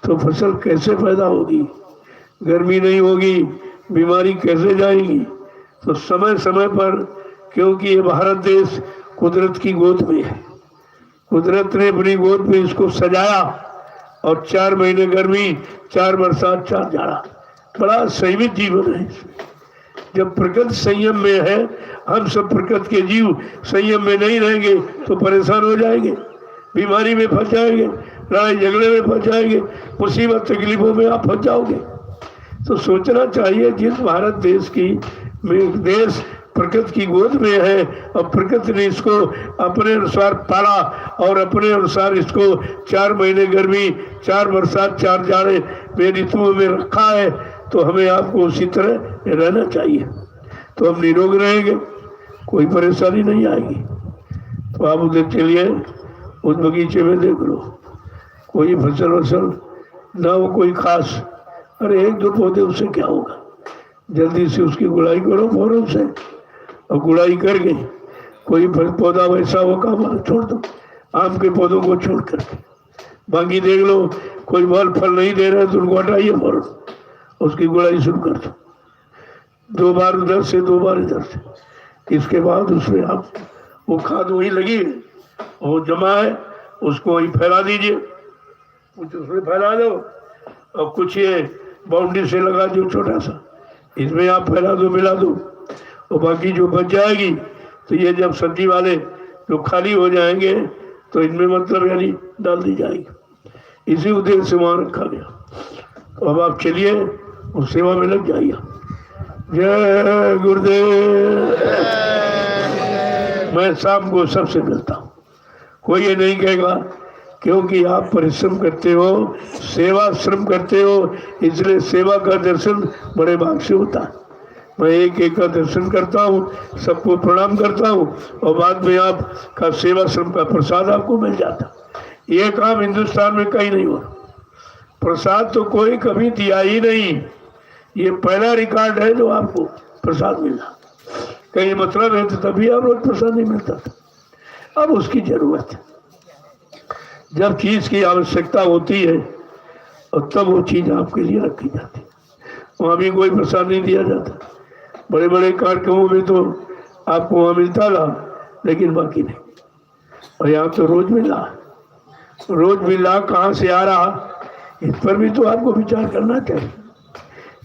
तो फसल कैसे पैदा होगी, गर्मी नहीं होगी बीमारी कैसे जाएगी। तो समय समय पर, क्योंकि ये भारत देश कुदरत की गोद में है, कुदरत ने अपनी गोद में इसको सजाया, और 4 महीने गर्मी, 4 बरसात, 4 जाड़ा, बड़ा संयमित जीवन है इसमें। जब प्रकृति संयम में है, हम सब प्रकृति के जीव संयम में नहीं रहेंगे तो परेशान हो जाएंगे, बीमारी में फंस जाएंगे, लड़ाई झगड़े में फंस जाएंगे, मुसीबत तकलीफों में आप फंस जाओगे। तो सोचना चाहिए जिस भारत देश की देश प्रकृति की गोद में है, और प्रकृति ने इसको अपने अनुसार पाला, और अपने अनुसार इसको 4 महीने गर्मी, 4 बरसात, 4 जाड़े में ऋतुओं में रखा है, तो हमें आपको उसी तरह रहना चाहिए। तो हम निरोग रहेंगे, कोई परेशानी नहीं आएगी। तो आप उधर चलिए, उस बगीचे में देख लो, कोई फसल वसल ना हो कोई खास, अरे 1-2 पौधे, उससे क्या होगा। जल्दी से उसकी गुड़ाई करो फौरन से, और गुड़ाई करके कोई पौधा वैसा हो काम छोड़ दो, आम के पौधों को छोड़ करके। बाकी देख लो कोई फल नहीं दे रहे तो उनको हटाइए फौरन, उसकी गुड़ाई शुरू कर दो, 2 बार उधर से 2 बार इधर से। इसके बाद उसमें आप वो खाद वही लगी है, वो जमा है, उसको वहीं फैला दीजिए, कुछ उसमें फैला दो, और कुछ ये बाउंड्री से लगा जो छोटा सा, इसमें आप फैला दो, मिला दो, और बाकी जो बच जाएगी तो ये जब सब्जी वाले जो खाली हो जाएंगे तो इनमें मतलब यानी डाल दी जाएगी। इसी उद्देश्य से वहाँ रखा गया। तो अब आप चलिए उस सेवा में लग जाइए। जय गुरुदेव। मैं शाम को सबसे मिलता हूँ, कोई ये नहीं कहेगा, क्योंकि आप परिश्रम करते हो, सेवा श्रम करते हो, इसलिए सेवा का दर्शन बड़े भाग से होता है। मैं एक एक का दर्शन करता हूँ, सबको प्रणाम करता हूँ, और बाद में आपका सेवा श्रम का प्रसाद आपको मिल जाता। ये काम हिंदुस्तान में कहीं नहीं हो रहा, प्रसाद तो कोई कभी दिया ही नहीं, ये पहला रिकॉर्ड है जो आपको प्रसाद मिला। कहीं मतलब है तो तभी आप रोज प्रसाद नहीं मिलता था। अब उसकी जरूरत है, जब चीज की आवश्यकता होती है और तब वो चीज आपके लिए रखी जाती है। वहाँ भी कोई प्रसाद नहीं दिया जाता, बड़े बड़े कार्यक्रमों में तो आपको वहाँ मिलता था, लेकिन बाकी नहीं। और यहाँ तो रोज मिला कहाँ से आ रहा, इस पर भी तो आपको विचार करना चाहिए।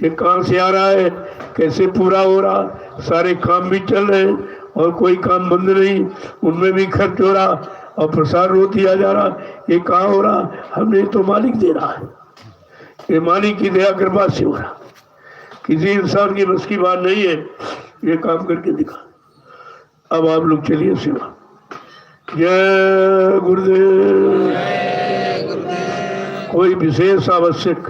ये कहाँ से आ रहा है, कैसे पूरा हो रहा, सारे काम भी चल रहे हैं और कोई काम बंद नहीं, उनमें भी खर्च हो रहा और प्रसाद रोज दिया जा रहा। ये कहाँ हो रहा, हमने तो मालिक दे रहा है, ये मालिक की दया कृपा से हो रहा। किसी इंसान की बस की बात नहीं है ये काम करके दिखा। अब आप लोग चलिए सेवा। जय गुरुदेव। कोई विशेष आवश्यक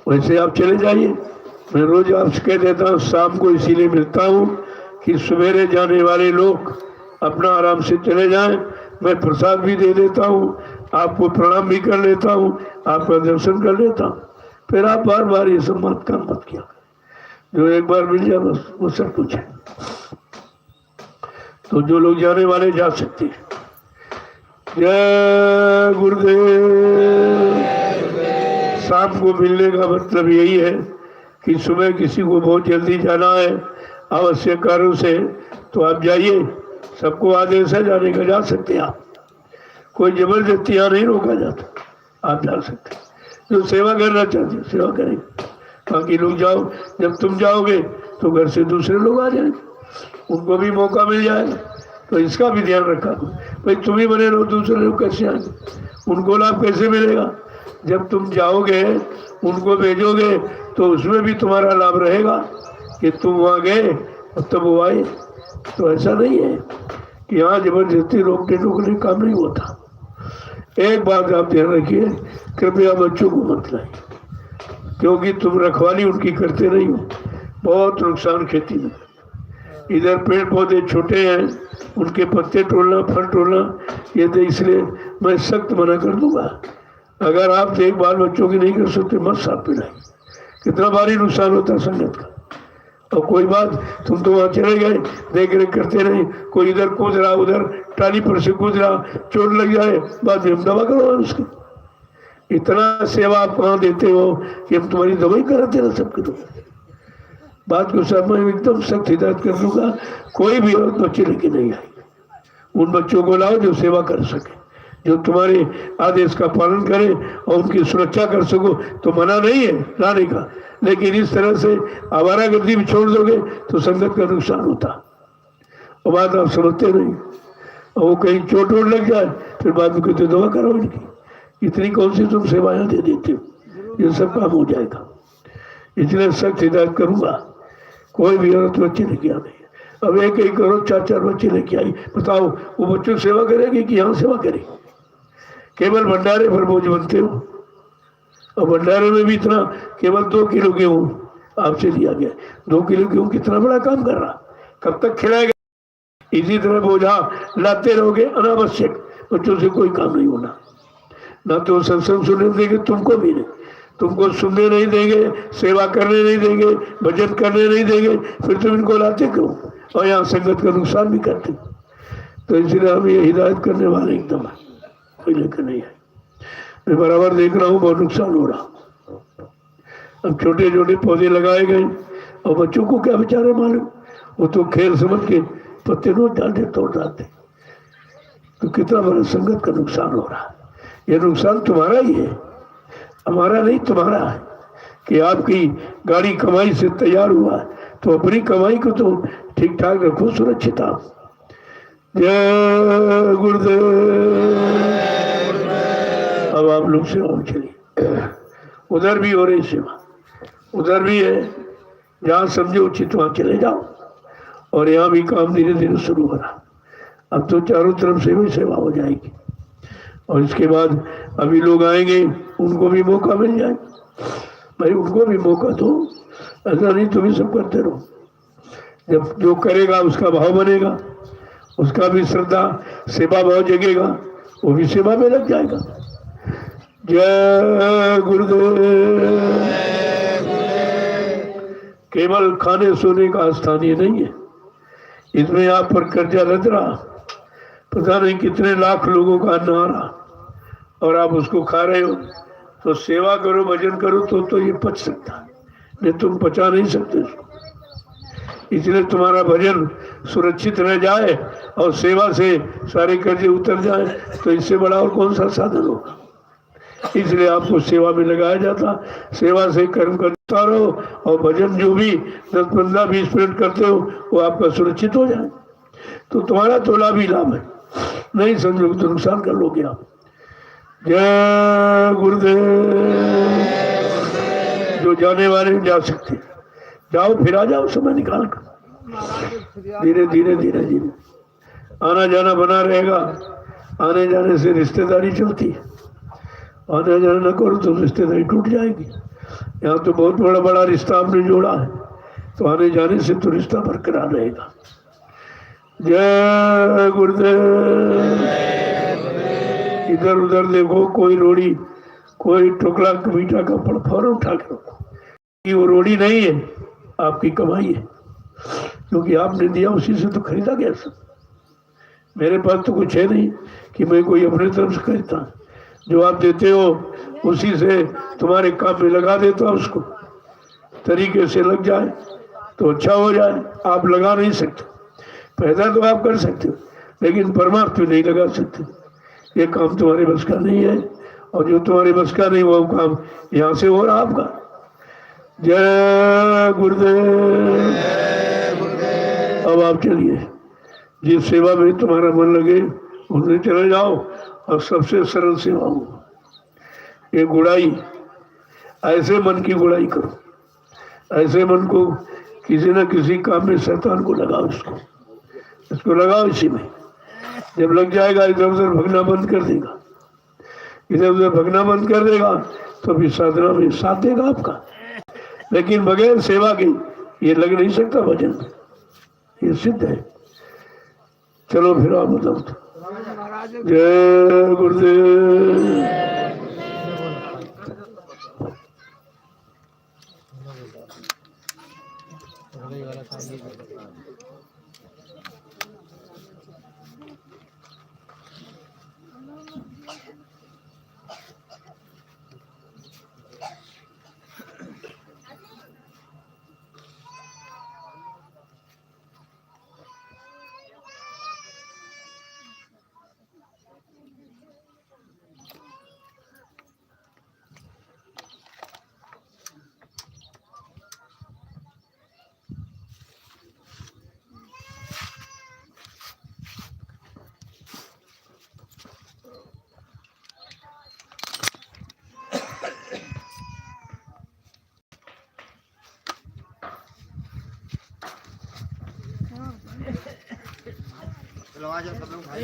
वैसे आप चले जाइए। मैं रोज आपसे कह देता हूँ शाम को इसीलिए मिलता हूँ कि सवेरे जाने वाले लोग अपना आराम से चले जाएं। मैं प्रसाद भी दे देता हूँ, आपको प्रणाम भी कर लेता हूँ, आपका दर्शन कर लेता हूँ। फिर आप बार बार ये सब मत किया, जो एक बार मिल जाए बस वो सब कुछ है। तो जो लोग जाने वाले जा सकते हैं। जय गुरुदेव। शाम को मिलने का मतलब यही है कि सुबह किसी को बहुत जल्दी जाना है आवश्यक कार्यों से तो आप जाइए, सबको आदेश है जाने का, जा सकते हैं आप, कोई जबरदस्ती यहाँ नहीं रोका जाता, आप जा सकते हैं। जो सेवा करना चाहते हैं सेवा करेंगे, बाकी लोग जाओ। जब तुम जाओगे तो घर से दूसरे लोग आ जाएंगे, उनको भी मौका मिल जाएगा। तो इसका भी ध्यान रखा भाई, तुम ही बने रहो, दूसरे लोग कैसे आएंगे, उनको लाभ कैसे मिलेगा। जब तुम जाओगे उनको भेजोगे तो उसमें भी तुम्हारा लाभ रहेगा कि तुम वहाँ गए और तब वो आए। तो ऐसा नहीं है कि यहाँ जबरदस्ती रोकने टोकने काम नहीं होता। एक बात आप ध्यान रखिए, कृपया बच्चों को मत लाइए, क्योंकि तुम रखवाली उनकी करते नहीं हो, बहुत नुकसान खेती में। इधर पेड़ पौधे छोटे हैं, उनके पत्ते तोड़ना फल तोड़ना, ये तो इसलिए मैं सख्त मना कर दूंगा। अगर आप देखभाल बच्चों की नहीं कर सकते मत साथ पिलाइए, कितना भारी नुकसान होता है संगत का। और कोई बात, तुम तो वहाँ चले गए देख रेख करते रहे, कोई इधर कूद रहा उधर टाली पर से कूद रहा, चोट लग जाए बाद में हम दवा करवा उसकी। इतना सेवा आप कहाँ देते हो कि हम तुम्हारी दवाई कराते रह सबके। तो बात को सब मैं एकदम सख्त हिदायत कर दूंगा, कोई भी औरत बच्चे लेके नहीं आएगी। उन बच्चों को लाओ जो सेवा कर सके, जो तुम्हारे आदेश का पालन करे और उनकी सुरक्षा कर सको। तो मना नहीं है लाने का, लेकिन इस तरह से आवारागर्दी भी छोड़ दोगे तो संगत का नुकसान होता। और बात आप समझते नहीं, और वो कहीं चोट वोट लग जाए फिर बाद में कहते दवा करो इनकी। इतनी कौन सी तुम सेवाएं दे देते हो, ये सब काम हो जाएगा। इसलिए सख्त हिदायत करूंगा, कोई भी औरत बच्चे लेके आ गई। अब एक करो 4 बच्चे लेके आई, बताओ वो बच्चों की सेवा करेगी कि यहाँ सेवा करेगी। केवल भंडारे पर बोझ बनते हो, और भंडारे में भी इतना केवल 2 किलो गेहूँ आपसे लिया गया। 2 किलो गेहूँ कितना बड़ा काम कर रहा, कब तक खिलाएगा। इसी तरह बोझा लाते रहोगे अनावश्यक, बच्चों से कोई काम नहीं होना। ना तो सत्संग सुनने देंगे, तुमको भी नहीं, तुमको सुनने नहीं देंगे, सेवा करने नहीं देंगे, भजन करने नहीं देंगे, फिर तुम इनको लाते क्यों, और यहाँ संगत का नुकसान भी करते। तो इसलिए हम ये हिदायत करने वाले एकदम है, कोई लेकर नहीं है। मैं बराबर देख रहा हूँ बहुत नुकसान हो रहा। अब छोटे छोटे पौधे लगाए गए और बच्चों को क्या बेचारे मालूम, वो तो खेल समझ के पत्ते रोज डालते तोड़ डालते। तो कितना बड़ा संगत का नुकसान हो रहा है। ये नुकसान तुम्हारा ही है, हमारा नहीं, तुम्हारा है कि आपकी गाड़ी कमाई से तैयार हुआ है, तो अपनी कमाई को तो ठीक ठाक रखो, सुरक्षित आप। जय गुरुदेव। अब आप लोग सेवा में चलिए। उधर भी हो रही सेवा, उधर भी है, जहाँ समझो उचित वहाँ चले जाओ। और यहाँ भी काम धीरे धीरे शुरू हो रहा। अब तो चारों तरफ से भी सेवा हो जाएगी। और इसके बाद अभी लोग आएंगे, उनको भी मौका मिल जाए। भाई उनको भी मौका दो, ऐसा नहीं तुम ही सब करते रहो। जब जो करेगा उसका भाव बनेगा, उसका भी श्रद्धा सेवा भाव जगेगा, वो भी सेवा में लग जाएगा। जय गुरुदेव। केवल खाने सोने का स्थानीय नहीं है, इसमें आप पर कर्जा लग रहा, पता नहीं कितने लाख लोगों का अन्न आ रहा और आप उसको खा रहे हो। तो सेवा करो, भजन करो तो ये पच सकता है, नहीं तुम पचा नहीं सकते उसको। इसलिए तुम्हारा भजन सुरक्षित रह जाए और सेवा से सारे कर्जे उतर जाए, तो इससे बड़ा और कौन सा साधन होगा। इसलिए आपको सेवा में लगाया जाता। सेवा से कर्म करता रहो और भजन जो भी 10, 15, 20 मिनट करते हो वो आपका सुरक्षित हो जाए, तो तुम्हारा तो लाभ ही लाभ है। नहीं समझो तो नुकसान कर लोगे आप। जय गुरुदेव। जो जाने वाले जा सकते जाओ, फिर आ जाओ समय निकाल कर, धीरे धीरे धीरे धीरे आना जाना बना रहेगा। आने जाने से रिश्तेदारी चलती है, आने जाना न करो तो रिश्तेदारी टूट जाएगी। यहाँ तो बहुत बड़ा बड़ा रिश्ता आपने जोड़ा है, तो आने जाने से तो रिश्ता बरकरार रहेगा। जय गुरुदेव। इधर उधर देखो, कोई रोड़ी, कोई टुकड़ा मीठा का फौरन उठा के रखो कि वो रोड़ी नहीं है, आपकी कमाई है, क्योंकि आपने दिया उसी से तो खरीदा गया सब। मेरे पास तो कुछ है नहीं कि मैं कोई अपने तरफ से खरीदता। जो आप देते हो उसी से तुम्हारे काम में लगा देता हूं, उसको तरीके से लग जाए तो अच्छा हो जाए। आप लगा नहीं सकते, पैदा तो आप कर सकते हो लेकिन परमार्थ में नहीं लगा सकते। ये काम तुम्हारे बस का नहीं है, और जो तुम्हारे बस का नहीं वो काम यहाँ से हो रहा आपका। जय गुरुदेव। अब आप चलिए, जिस सेवा में तुम्हारा मन लगे उसमें चले जाओ, और सबसे सरल सेवा हो ये गुड़ाई। ऐसे मन की गुड़ाई करो, ऐसे मन को किसी न किसी काम में शैतान को लगाओ, इसको लगाओ इसी में। जब लग जाएगा इधर उधर भगना बंद कर देगा, इधर उधर भगना बंद कर देगा तो फिर साधना में साथ देगा आपका। लेकिन बगैर सेवा के ये लग नहीं सकता भजन में, ये सिद्ध है। चलो फिर आप बताओ। जय गुरुदेव। चलो आ जाओ सब लोग भाई।